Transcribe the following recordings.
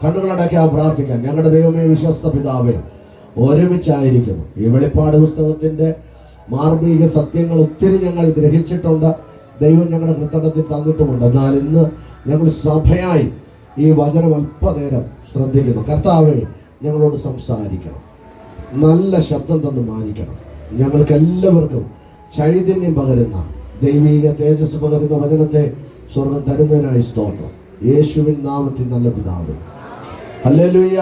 കണ്ണുകളടക്കി പ്രാർത്ഥിക്കാം. ഞങ്ങളുടെ ദൈവമേ, വിശ്വസ്ത പിതാവേ, ഒരുമിച്ചായിരിക്കുന്നു. ഈ വെളിപ്പാട് പുസ്തകത്തിന്റെ മാർമിക സത്യങ്ങൾ ഒത്തിരി ഞങ്ങൾ ഗ്രഹിച്ചിട്ടുണ്ട്. ദൈവം ഞങ്ങളുടെ കൃതജ്ഞതയിൽ തന്നിട്ടുമുണ്ട്. എന്നാൽ ഇന്ന് ഞങ്ങൾ സഭയായി ഈ വചനം അല്പനേരം ശ്രദ്ധിക്കുന്നു. കർത്താവേ, ഞങ്ങളോട് സംസാരിക്കണം, നല്ല ശബ്ദം തന്ന് മാനിക്കണം. ഞങ്ങൾക്ക് എല്ലാവർക്കും ചൈതന്യം പകരുന്ന, ദൈവിക തേജസ് പകരുന്ന വചനത്തെ സ്വർഗം തരുന്നതിനായി സ്തോത്രം. യേശുവിൻ നാമത്തിൽ നല്ല പിതാവേ, ഹല്ലേലൂയ,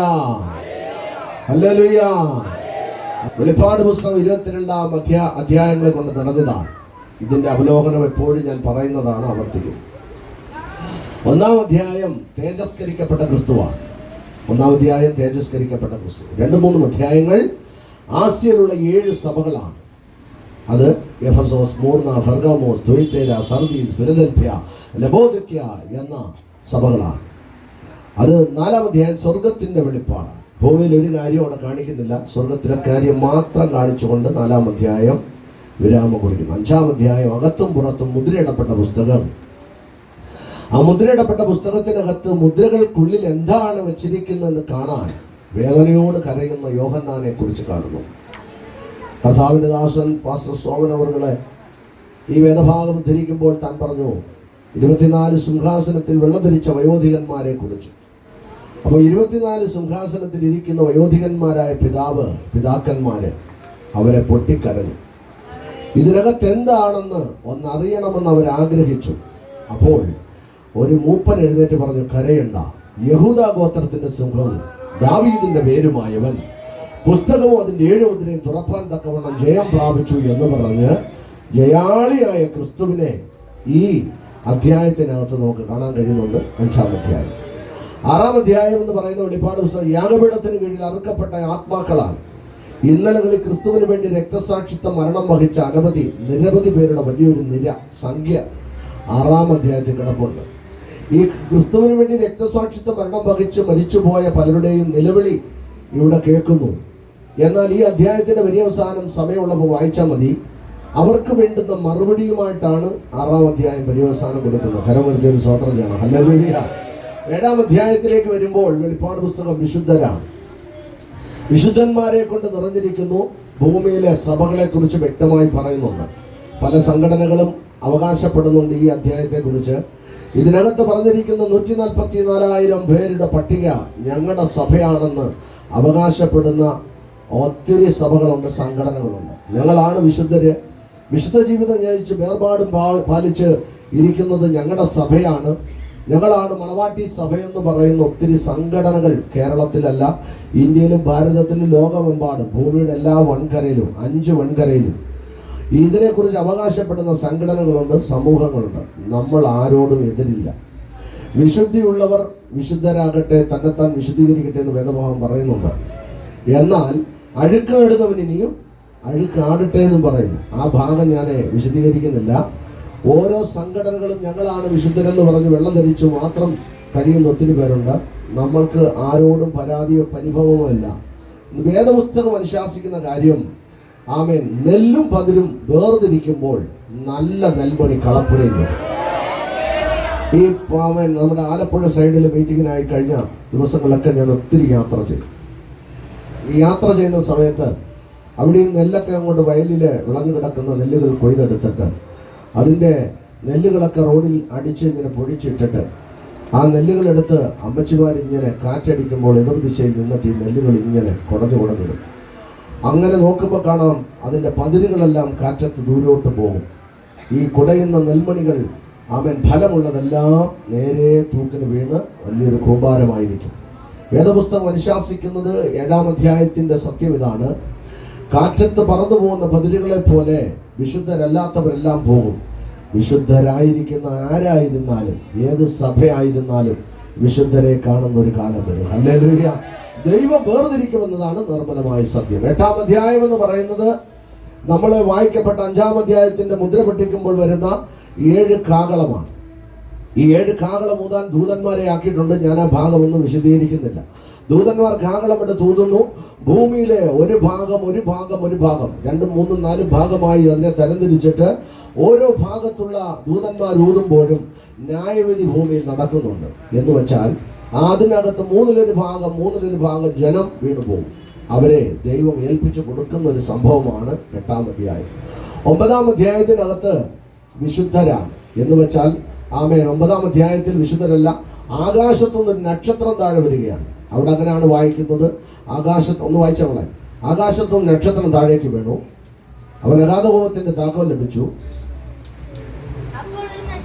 ഹല്ലേലൂയ. വെളിപ്പാട് പുസ്തകം 22 അധ്യായങ്ങളെ കൊണ്ട് നിറഞ്ഞതാണ്. ഇതിന്റെ അവലോകനം എപ്പോഴും ഞാൻ പറയുന്നതാണ്, ആവർത്തിക്കും. 1-ാം അധ്യായം തേജസ്കരിക്കപ്പെട്ട ക്രിസ്തുവാണ്. 1-ാം അധ്യായം തേജസ്കരിക്കപ്പെട്ട ക്രിസ്തു. 2-3 അധ്യായങ്ങൾ ആസ്യയിലുള്ള 7 സഭകളാണ്. അത് എഫസോസ്, സ്മൂർന, പെർഗാമോസ്, തുയത്തൈര, സർദീസ്, ഫിലദൽഫിയ, ലബോദിക്യ എന്ന സഭകളാണ്. അത് 4-ാം അധ്യായം സ്വർഗത്തിന്റെ വെളിപ്പാടാണ്. ഭൂമിയിൽ ഒരു കാര്യം അവിടെ കാണിക്കുന്നില്ല, സ്വർഗത്തിലെ കാര്യം മാത്രം കാണിച്ചുകൊണ്ട് 4-ാം അധ്യായം വിരാമം കുറിക്കുന്നു. 5-ാം അധ്യായം അകത്തും പുറത്തും മുദ്രയിടപ്പെട്ട പുസ്തകം. ആ മുദ്രയിടപ്പെട്ട പുസ്തകത്തിനകത്ത് മുദ്രകൾക്കുള്ളിൽ എന്താണ് വെച്ചിരിക്കുന്നതെന്ന് കാണാൻ വേദനയോട് കരയുന്ന യോഹന്നാനെ കുറിച്ച് കാണുന്നു. കർത്താവിന്റെ ദാസൻ പാസ്റ്റർ സോമൻ അവറുകളെ ഈ വേദഭാഗം ധരിക്കുമ്പോൾ താൻ പറഞ്ഞു 24 സിംഹാസനത്തിൽ വെള്ളം ധരിച്ച വയോധികന്മാരെ കുറിച്ച്. അപ്പോൾ 24 സിംഹാസനത്തിൽ ഇരിക്കുന്ന വയോധികന്മാരായ പിതാക്കന്മാര് അവരെ പൊട്ടിക്കരഞ്ഞു. ഇതിനകത്ത് എന്താണെന്ന് ഒന്നറിയണമെന്ന് അവരാഗ്രഹിച്ചു. അപ്പോൾ ഒരു മൂപ്പൻ എഴുന്നേറ്റ് പറഞ്ഞു, കരയണ്ട, യഹൂദ ഗോത്രത്തിന്റെ സിംഹവും ദാവീദിന്റെ പേരുമായവൻ പുസ്തകവും അതിന്റെ 7 മുദ്രയും തുറപ്പാൻ തക്കവണ്ണം ജയം പ്രാപിച്ചു എന്ന് പറഞ്ഞ് ജയാളിയായ ക്രിസ്തുവിനെ ഈ അധ്യായത്തിനകത്ത് നമുക്ക് കാണാൻ കഴിയുന്നുണ്ട്. 5-ാം അധ്യായം. 6-ാം അധ്യായം എന്ന് പറയുന്ന വെളിപ്പാട് പുസ്തകം യാഗപീഠത്തിന് കീഴിൽ അറുക്കപ്പെട്ട ആത്മാക്കളാണ്. ഇന്നലകളിൽ ക്രിസ്തുവിന് വേണ്ടി രക്തസാക്ഷിത്വ മരണം വഹിച്ച നിരവധി പേരുടെ വലിയൊരു സംഖ്യ 6-ാം അധ്യായത്തിൽ കിടപ്പുണ്ട്. ഈ ക്രിസ്തുവിന് വേണ്ടി രക്തസാക്ഷിത്വ മരണം വഹിച്ച് മരിച്ചുപോയ പലരുടെയും നിലവിളി ഇവിടെ കേൾക്കുന്നു. എന്നാൽ ഈ അധ്യായത്തിന്റെ വലിയ അവസാനം സമയമുള്ളപ്പോൾ വായിച്ചാൽ മതി. അവർക്ക് വേണ്ടുന്ന മറുപടിയുമായിട്ടാണ് 6-ാം അധ്യായം പര്യവസാനം കൊടുക്കുന്നത്. കരമൊരുത്തി ഒരു സ്വതന്ത്രം ചെയ്യണം. ഹല്ലേലൂയ. 7-ാം അധ്യായത്തിലേക്ക് വരുമ്പോൾ വെളിപ്പാട് പുസ്തകം വിശുദ്ധരാണ്, വിശുദ്ധന്മാരെ കൊണ്ട് നിറഞ്ഞിരിക്കുന്നു. ഭൂമിയിലെ സഭകളെ കുറിച്ച് വ്യക്തമായി പറയുന്നുണ്ട്. പല സംഘടനകളും അവകാശപ്പെടുന്നുണ്ട് ഈ അധ്യായത്തെ കുറിച്ച്. ഇതിനകത്ത് പറഞ്ഞിരിക്കുന്ന 144,000 പേരുടെ പട്ടിക ഞങ്ങളുടെ സഭയാണെന്ന് അവകാശപ്പെടുന്ന ഒത്തിരി സഭകളുണ്ട്, സംഘടനകളുണ്ട്. ഞങ്ങളാണ് വിശുദ്ധര്, വിശുദ്ധ ജീവിതം നയിച്ച് വേർപാടും പാലിച്ച് ഇരിക്കുന്നത് ഞങ്ങളുടെ സഭയാണ്, ഞങ്ങളാണ് മണവാട്ടി സഭയെന്ന് പറയുന്ന ഒത്തിരി സംഘടനകൾ കേരളത്തിലല്ല, ഇന്ത്യയിലും ഭാരതത്തിലും ലോകമെമ്പാടും ഭൂമിയുടെ എല്ലാ വൻകരയിലും 5 വൻകരയിലും ഇതിനെക്കുറിച്ച് അവകാശപ്പെടുന്ന സംഘടനകളുണ്ട്, സമൂഹങ്ങളുണ്ട്. നമ്മൾ ആരോടും എതിരില്ല. വിശുദ്ധിയുള്ളവർ വിശുദ്ധരാകട്ടെ, തന്നെത്താൻ വിശുദ്ധീകരിക്കട്ടെ എന്ന് വേദഭാഗം പറയുന്നുണ്ട്. എന്നാൽ അഴുക്കാടുന്നവൻ ഇനിയും അഴുക്കാടട്ടെ എന്നും പറയുന്നു. ആ ഭാഗം ഞാൻ വിശദീകരിക്കുന്നില്ല. ഓരോ സംഘടനകളും ഞങ്ങളാണ് വിശുദ്ധരെന്ന് പറഞ്ഞ് വെള്ളം ധരിച്ചു മാത്രം കഴിയുന്ന ഒത്തിരി പേരുണ്ട്. നമ്മൾക്ക് ആരോടും പരാതിയോ പരിഭവമോ ഇല്ല. വേദപുസ്തകം അനുശാസിക്കുന്ന കാര്യം, ആമേൻ, നെല്ലും പതിരും വേർതിരിക്കുമ്പോൾ നല്ല നെൽമണി കളപ്പുരയും വരും. ഈ ആമേൻ നമ്മുടെ ആലപ്പുഴ സൈഡിൽ മീറ്റിങ്ങിനായി കഴിഞ്ഞ ദിവസങ്ങളിലൊക്കെ ഞാൻ ഒത്തിരി യാത്ര ചെയ്തു. ഈ യാത്ര ചെയ്യുന്ന സമയത്ത് അവിടെയും നെല്ലൊക്കെ അങ്ങോട്ട് വയലിൽ വിളഞ്ഞു കിടക്കുന്ന നെല്ലുകൾ കൊയ്തെടുത്തിട്ട് അതിൻ്റെ നെല്ലുകളൊക്കെ റോഡിൽ അടിച്ച് ഇങ്ങനെ പൊഴിച്ചിട്ടിട്ട് ആ നെല്ലുകളെടുത്ത് അമ്മച്ചിമാരിങ്ങനെ കാറ്റടിക്കുമ്പോൾ എതിർദിശയിൽ നിന്നിട്ട് ഈ നെല്ലുകൾ ഇങ്ങനെ കുടഞ്ഞിടും. അങ്ങനെ നോക്കുമ്പോൾ കാണാം അതിൻ്റെ പതിരുകളെല്ലാം കാറ്റത്ത് ദൂരോട്ട് പോകും. ഈ കുടയുന്ന നെൽമണികൾ അവൻ ഫലമുള്ളതെല്ലാം നേരെ തൂക്കിന് വീണ് വലിയൊരു കൂമ്പാരമായി നിൽക്കും. വേദപുസ്തകം അനുശാസിക്കുന്നത് 7-ാം അധ്യായത്തിൻ്റെ സത്യം ഇതാണ്. കാറ്റത്ത് പറന്നു പോകുന്ന പതിരുകളെ പോലെ വിശുദ്ധരല്ലാത്തവരെല്ലാം പോകും. വിശുദ്ധരായിരിക്കുന്ന ആരായിരുന്നാലും ഏത് സഭയായിരുന്നാലും വിശുദ്ധരെ കാണുന്ന ഒരു കാലം വരും. ഹല്ലേലൂയ. ദൈവം വേർതിരിക്കുമെന്നതാണ് നിർമ്മലമായ സത്യം. 8-ാം അധ്യായം എന്ന് പറയുന്നത് നമ്മൾ വായിക്കപ്പെട്ട 5-ാം അധ്യായത്തിന്റെ മുദ്ര പൊട്ടിക്കുമ്പോൾ വരുന്ന 7 കാകളമാണ്. ഈ 7 കാകളം ഊതാൻ ദൂതന്മാരെ ആക്കിയിട്ടുണ്ട്. ഞാൻ ആ ഭാഗമൊന്നും വിശദീകരിക്കുന്നില്ല. ദൂതന്മാർ കാകളമെടുത്ത് ഊതുന്നു. ഭൂമിയിലെ ഒരു ഭാഗം 2, 3, 4 ഭാഗമായി അതിനെ തരംതിരിച്ചിട്ട് ഓരോ ഭാഗത്തുള്ള ദൂതന്മാർ ഊതുമ്പോഴും ന്യായവിധി ഭൂമിയിൽ നടക്കുന്നുണ്ട്. എന്ന് വെച്ചാൽ അതിനകത്ത് മൂന്നിലൊരു ഭാഗം ജനം വീണുപോകും. അവരെ ദൈവം ഏൽപ്പിച്ചു കൊടുക്കുന്ന ഒരു സംഭവമാണ് 8-ാം അധ്യായം. 9-ാം അധ്യായത്തിനകത്ത് വിശുദ്ധരാണ് എന്ന് വെച്ചാൽ ആമേൻ. 9-ാം അധ്യായത്തിൽ വിശുദ്ധരല്ല, ആകാശത്തുനിന്ന് ഒരു നക്ഷത്രം താഴെ വരികയാണ്. അവിടെ അങ്ങനെയാണ് വായിക്കുന്നത്. ഒന്ന് വായിച്ചവളെ, ആകാശത്തുനിന്ന് നക്ഷത്രം താഴേക്ക് വീണു, അവൻ അഗാധകൂപത്തിന്റെ താക്കോൽ ലഭിച്ചു,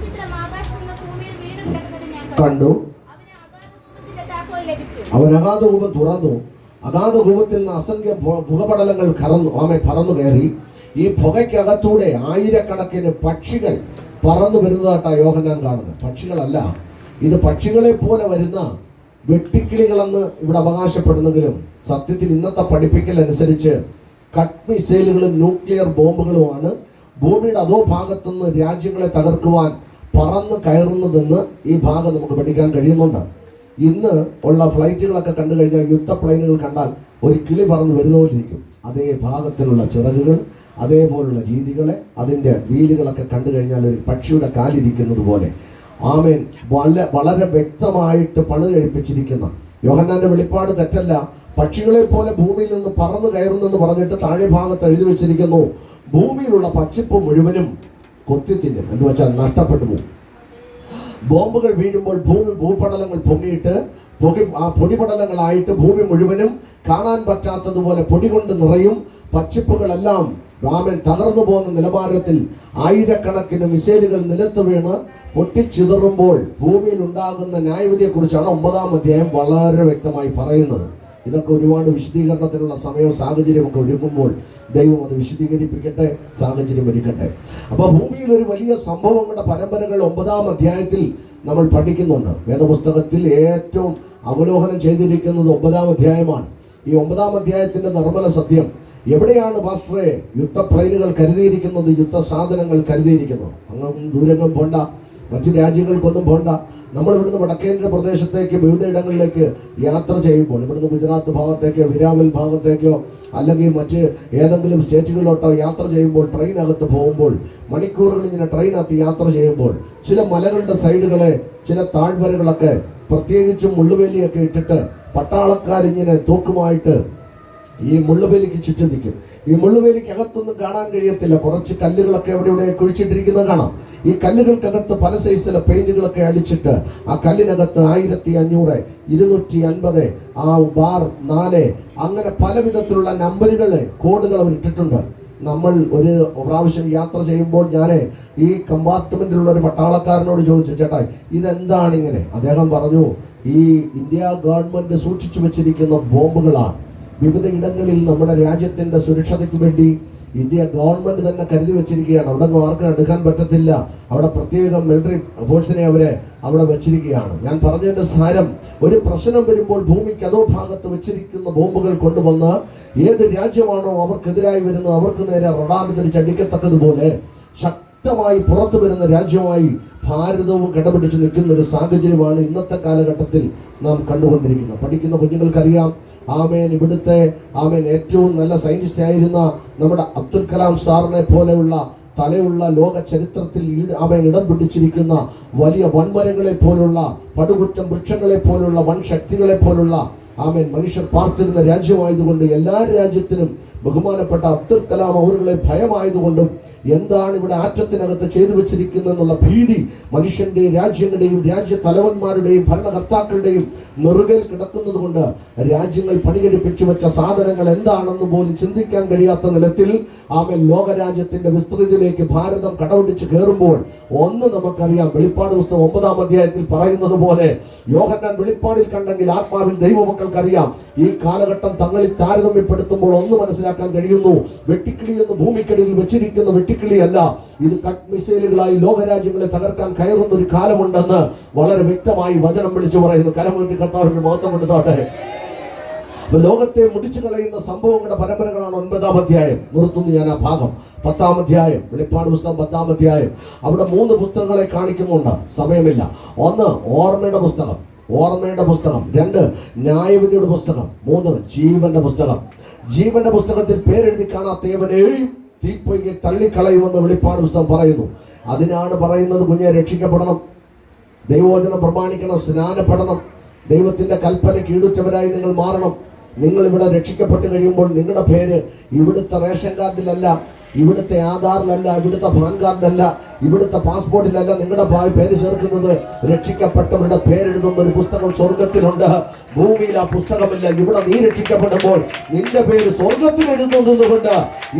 കണ്ടു, അവൻ അഗാധകൂപം തുറന്നു, അഗാധകൂപത്തിൽ നിന്ന് അസംഖ്യം പുകപടലങ്ങൾ പറന്നു കയറി. ഈ പുകയ്ക്കകത്തൂടെ ആയിരക്കണക്കിന് പക്ഷികൾ പറന്നു വരുന്നതായിട്ടാണ് യോഹന്നാൻ കാണുന്നത്. പക്ഷികളല്ല, ഇത് പക്ഷികളെ പോലെ വരുന്ന വെട്ടിക്കിളികളെന്ന് ഇവിടെ അവകാശപ്പെടുന്നെങ്കിലും സത്യത്തിൽ ഇന്നത്തെ പഠിപ്പിക്കൽ അനുസരിച്ച് കട്ട് മിസൈലുകളും ന്യൂക്ലിയർ ബോംബുകളുമാണ് ഭൂമിയുടെ അതോ ഭാഗത്തുനിന്ന് രാജ്യങ്ങളെ തകർക്കുവാൻ പറന്ന് കയറുന്നതെന്ന് ഈ ഭാഗം നമുക്ക് പഠിക്കാൻ കഴിയുന്നുണ്ട്. ഇന്ന് ഉള്ള ഫ്ലൈറ്റുകളൊക്കെ കണ്ടു കഴിഞ്ഞാൽ, യുദ്ധ പ്ലെയിനുകൾ കണ്ടാൽ ഒരു കിളി പറന്ന് വരുന്ന പോലെ ഇരിക്കും. അതേ ഭാഗത്തിലുള്ള ചിറകുകൾ, അതേപോലുള്ള രീതികളെ, അതിൻ്റെ വീലുകളൊക്കെ കണ്ടു കഴിഞ്ഞാൽ ഒരു പക്ഷിയുടെ കാലിരിക്കുന്നത് പോലെ ആമേൻ വളരെ വ്യക്തമായിട്ട് പണി കഴിപ്പിച്ചിരിക്കുന്ന യോഹന്നാന്റെ വെളിപ്പാട് തെറ്റല്ല. പക്ഷികളെ പോലെ ഭൂമിയിൽ നിന്ന് പറന്നു കയറുന്നെന്ന് പറഞ്ഞിട്ട് താഴെ ഭാഗത്ത് എഴുതി വെച്ചിരിക്കുന്നു, ഭൂമിയിലുള്ള പച്ചിപ്പ് മുഴുവനും കൊത്തിത്തിന്നും എന്ന് വെച്ചാൽ നഷ്ടപ്പെട്ടു പോകും. ബോംബുകൾ വീഴുമ്പോൾ ഭൂപടലങ്ങൾ പൊങ്ങിയിട്ട് പൊടിപടലങ്ങളായിട്ട് ഭൂമി മുഴുവനും കാണാൻ പറ്റാത്തതുപോലെ പൊടി കൊണ്ട് നിറയും. പച്ചിപ്പുകളെല്ലാം രാമൻ തകർന്നു പോകുന്ന നിലവാരത്തിൽ ആയിരക്കണക്കിന് മിസൈലുകൾ നിലത്ത് വീണ് പൊട്ടിച്ചിതറുമ്പോൾ ഭൂമിയിൽ ഉണ്ടാകുന്ന ന്യായവിധിയെക്കുറിച്ചാണ് 9-ാം അധ്യായം വളരെ വ്യക്തമായി പറയുന്നത്. ഇതൊക്കെ ഒരുപാട് വിശദീകരണത്തിനുള്ള സമയവും സാഹചര്യമൊക്കെ ഒരുക്കുമ്പോൾ ദൈവം അത് വിശദീകരിപ്പിക്കട്ടെ, സാഹചര്യം ഒരുക്കട്ടെ. അപ്പോൾ ഭൂമിയിൽ ഒരു വലിയ സംഭവങ്ങളുടെ പരമ്പരകൾ 9-ാം അധ്യായത്തിൽ നമ്മൾ പഠിക്കുന്നുണ്ട്. വേദപുസ്തകത്തിൽ ഏറ്റവും അവലോകനം ചെയ്തിരിക്കുന്നത് 9-ാം അധ്യായമാണ്. ഈ 9-ാം അധ്യായത്തിന്റെ നിർമ്മല സത്യം എവിടെയാണ് പാസ്റ്ററെ യുദ്ധ പ്ലെയിനുകൾ കരുതിയിരിക്കുന്നത്, യുദ്ധ സാധനങ്ങൾ കരുതിയിരിക്കുന്നത്? അങ്ങ് ദൂരങ്ങൾ പോണ്ട, മറ്റു രാജ്യങ്ങൾക്കൊന്നും പോണ്ട. നമ്മൾ ഇവിടുന്ന് വടക്കേന്ദ്ര പ്രദേശത്തേക്ക് വിവിധ ഇടങ്ങളിലേക്ക് യാത്ര ചെയ്യുമ്പോൾ, ഇവിടുന്ന് ഗുജറാത്ത് ഭാഗത്തേക്കോ വിരാവൽ ഭാഗത്തേക്കോ അല്ലെങ്കിൽ മറ്റ് ഏതെങ്കിലും സ്റ്റേറ്റുകളിലോട്ടോ യാത്ര ചെയ്യുമ്പോൾ, ട്രെയിനകത്ത് പോകുമ്പോൾ, മണിക്കൂറുകൾ ഇങ്ങനെ ട്രെയിനകത്ത് യാത്ര ചെയ്യുമ്പോൾ, ചില മലകളുടെ സൈഡുകളെ ചില താഴ്വരകളൊക്കെ പ്രത്യേകിച്ചും മുള്ളുവേലിയൊക്കെ ഇട്ടിട്ട് പട്ടാളക്കാരിങ്ങനെ തോക്കുമായിട്ട് ഈ മുള്ളുവേലിക്ക് ചുറ്റും നിൽക്കും. ഈ മുള്ളുവേലിക്ക് അകത്തൊന്നും കാണാൻ കഴിയത്തില്ല. കുറച്ച് കല്ലുകളൊക്കെ ഇവിടെ കുഴിച്ചിട്ടിരിക്കുന്നത് കാണാം. ഈ കല്ലുകൾക്കകത്ത് പല സൈസിലെ പെയിന്റുകളൊക്കെ അടിച്ചിട്ട് ആ കല്ലിനകത്ത് 1500, 250, ബാർ 4 അങ്ങനെ പല വിധത്തിലുള്ള നമ്പറുകൾ, കോഡുകൾ അവർ ഇട്ടിട്ടുണ്ട്. നമ്മൾ ഒരു പ്രാവശ്യം യാത്ര ചെയ്യുമ്പോൾ ഞാൻ ഈ കമ്പാർട്ട്മെന്റിലുള്ള ഒരു പട്ടാളക്കാരനോട് ചോദിച്ചു, ചേട്ടാ ഇതെന്താണ് ഇങ്ങനെ? അദ്ദേഹം പറഞ്ഞു, ഈ ഇന്ത്യ ഗവൺമെന്റ് സൂക്ഷിച്ചു വെച്ചിരിക്കുന്ന ബോംബുകളാണ്. വിവിധ ഇടങ്ങളിൽ നമ്മുടെ രാജ്യത്തിന്റെ സുരക്ഷതയ്ക്ക് വേണ്ടി ഇന്ത്യ ഗവൺമെന്റ് തന്നെ കരുതി വെച്ചിരിക്കുകയാണ്. അവിടെ ആർക്കും എടുക്കാൻ പറ്റത്തില്ല. അവിടെ പ്രത്യേകം മിലിറ്ററി ഫോഴ്സിനെ അവിടെ വെച്ചിരിക്കുകയാണ്. ഞാൻ പറഞ്ഞതിന്റെ സാരം, ഒരു പ്രശ്നം വരുമ്പോൾ ഭൂമിക്ക് അതോ ഭാഗത്ത് വെച്ചിരിക്കുന്ന ബോംബുകൾ കൊണ്ടുവന്ന് ഏത് രാജ്യമാണോ അവർക്കെതിരായി വരുന്നത് അവർക്ക് നേരെ റഡാർ തിരിച്ചടിക്കത്തക്കതുപോലെ ശക്തമായി പുറത്തു വരുന്ന രാജ്യമായി ഭാരതവും കിടപിടിച്ച് നിൽക്കുന്ന ഒരു സാഹചര്യമാണ് ഇന്നത്തെ കാലഘട്ടത്തിൽ നാം കണ്ടുകൊണ്ടിരിക്കുന്നത്. പഠിക്കുന്ന കുഞ്ഞുങ്ങൾക്കറിയാം, ഇവിടുത്തെ ഏറ്റവും നല്ല സയന്റിസ്റ്റ് ആയിരുന്ന നമ്മുടെ അബ്ദുൽ കലാം സാറിനെ പോലെയുള്ള തലയുള്ള ലോക ചരിത്രത്തിൽ ഇടം പിടിച്ചിരിക്കുന്ന വലിയ വൻമരങ്ങളെ പോലുള്ള, പടുകുറ്റം വൃക്ഷങ്ങളെ പോലുള്ള, വൻ ശക്തികളെ പോലുള്ള മനുഷ്യർ പാർത്തിരുന്ന രാജ്യമായതുകൊണ്ട് എല്ലാ രാജ്യത്തിനും ബഹുമാനപ്പെട്ട അബ്ദുൽ കലാം അവരുടെ ഭയമായതുകൊണ്ടും എന്താണ് ഇവിടെ ആറ്റത്തിനകത്ത് ചെയ്തു വെച്ചിരിക്കുന്നതെന്നുള്ള ഭീതി മനുഷ്യന്റെയും രാജ്യങ്ങളുടെയും രാജ്യ തലവന്മാരുടെയും ഭരണകർത്താക്കളുടെയും നെറുകയിൽ കിടക്കുന്നത് കൊണ്ട് രാജ്യങ്ങൾ പണികഴിപ്പിച്ചു വെച്ച സാധനങ്ങൾ എന്താണെന്ന് പോലും ചിന്തിക്കാൻ കഴിയാത്ത നിലത്തിൽ ലോകരാജ്യത്തിന്റെ വിസ്തൃതിയിലേക്ക് ഭാരതം കടപിടിച്ച് കയറുമ്പോൾ ഒന്ന് നമുക്കറിയാം, വെളിപ്പാട് പുസ്തകം 9-ാം അധ്യായത്തിൽ പറയുന്നത് പോലെ, യോഹന്നാൻ വെളിപ്പാടിൽ കണ്ടെങ്കിൽ ആത്മാവിൽ ദൈവമക്കൾക്കറിയാം, ഈ കാലഘട്ടം തങ്ങളിൽ താരതമ്യപ്പെടുത്തുമ്പോൾ ഒന്ന് മനസ്സിലാക്കാൻ കഴിയുന്നു. വെട്ടിക്കിളി എന്ന് ഭൂമിക്കടിയിൽ വെച്ചിരിക്കുന്ന വെട്ടിക്കിളിയല്ല, ഇത് കട്ട് മിസൈലുകളായി ലോകരാജ്യങ്ങളെ തകർക്കാൻ കയറുന്ന ഒരു കാലമുണ്ടെന്ന് വളരെ വ്യക്തമായി വചനം വിളിച്ചു പറയുന്നു. കരമുയർത്തി കർത്താവിന്റെ മഹത്വം കൊടുത്തോട്ടെ. ലോകത്തെ മുടിച്ചു കളയുന്ന സംഭവങ്ങളുടെ പരമ്പരകളാണ് 9-ാം അധ്യായം. നിർത്തുന്നു ഞാൻ ആ ഭാഗം. 10-ാം അധ്യായം, വെളിപ്പാട് പുസ്തകം 10-ാം അധ്യായം. അവിടെ 3 പുസ്തകങ്ങളെ കാണിക്കുന്നുണ്ട്, സമയമില്ല. 1 ഓർമ്മയുടെ പുസ്തകം, 2 ന്യായവിധിയുടെ പുസ്തകം, 3 ജീവന്റെ പുസ്തകം. ജീവന്റെ പുസ്തകത്തിൽ പേരെഴുതി കാണാത്ത ഏവനെയും തീപ്പൊയ്ക്ക് തള്ളിക്കളയുമെന്ന് വെളിപ്പാട് പുസ്തകം പറയുന്നു. അതിനാണ് പറയുന്നത്, കുഞ്ഞെ രക്ഷിക്കപ്പെടണം, ദൈവവചനം പ്രമാണിക്കണം, സ്നാനപ്പെടണം, ദൈവത്തിന്റെ കൽപ്പനയ്ക്ക് ഈടുറ്റവരായി നിങ്ങൾ മാറണം. നിങ്ങൾ ഇവിടെ രക്ഷിക്കപ്പെട്ട് കഴിയുമ്പോൾ നിങ്ങളുടെ പേര് ഇവിടുത്തെ റേഷൻ കാർഡിലല്ല, ഇവിടുത്തെ ആധാറിലല്ല, ഇവിടുത്തെ പാൻ കാർഡിലല്ല, ഇവിടുത്തെ പാസ്പോർട്ടിലല്ല നിങ്ങളുടെ പേര് ചേർക്കുന്നത്. രക്ഷിക്കപ്പെട്ടവരുടെ പേരെഴുതുന്ന ഒരു പുസ്തകം സ്വർഗത്തിലുണ്ട്. ഭൂമിയിൽ ആ പുസ്തകമില്ല. ഇവിടെ നീ രക്ഷിക്കപ്പെടുമ്പോൾ നിന്റെ പേര് സ്വർഗത്തിൽ എഴുതുന്നത് കൊണ്ട്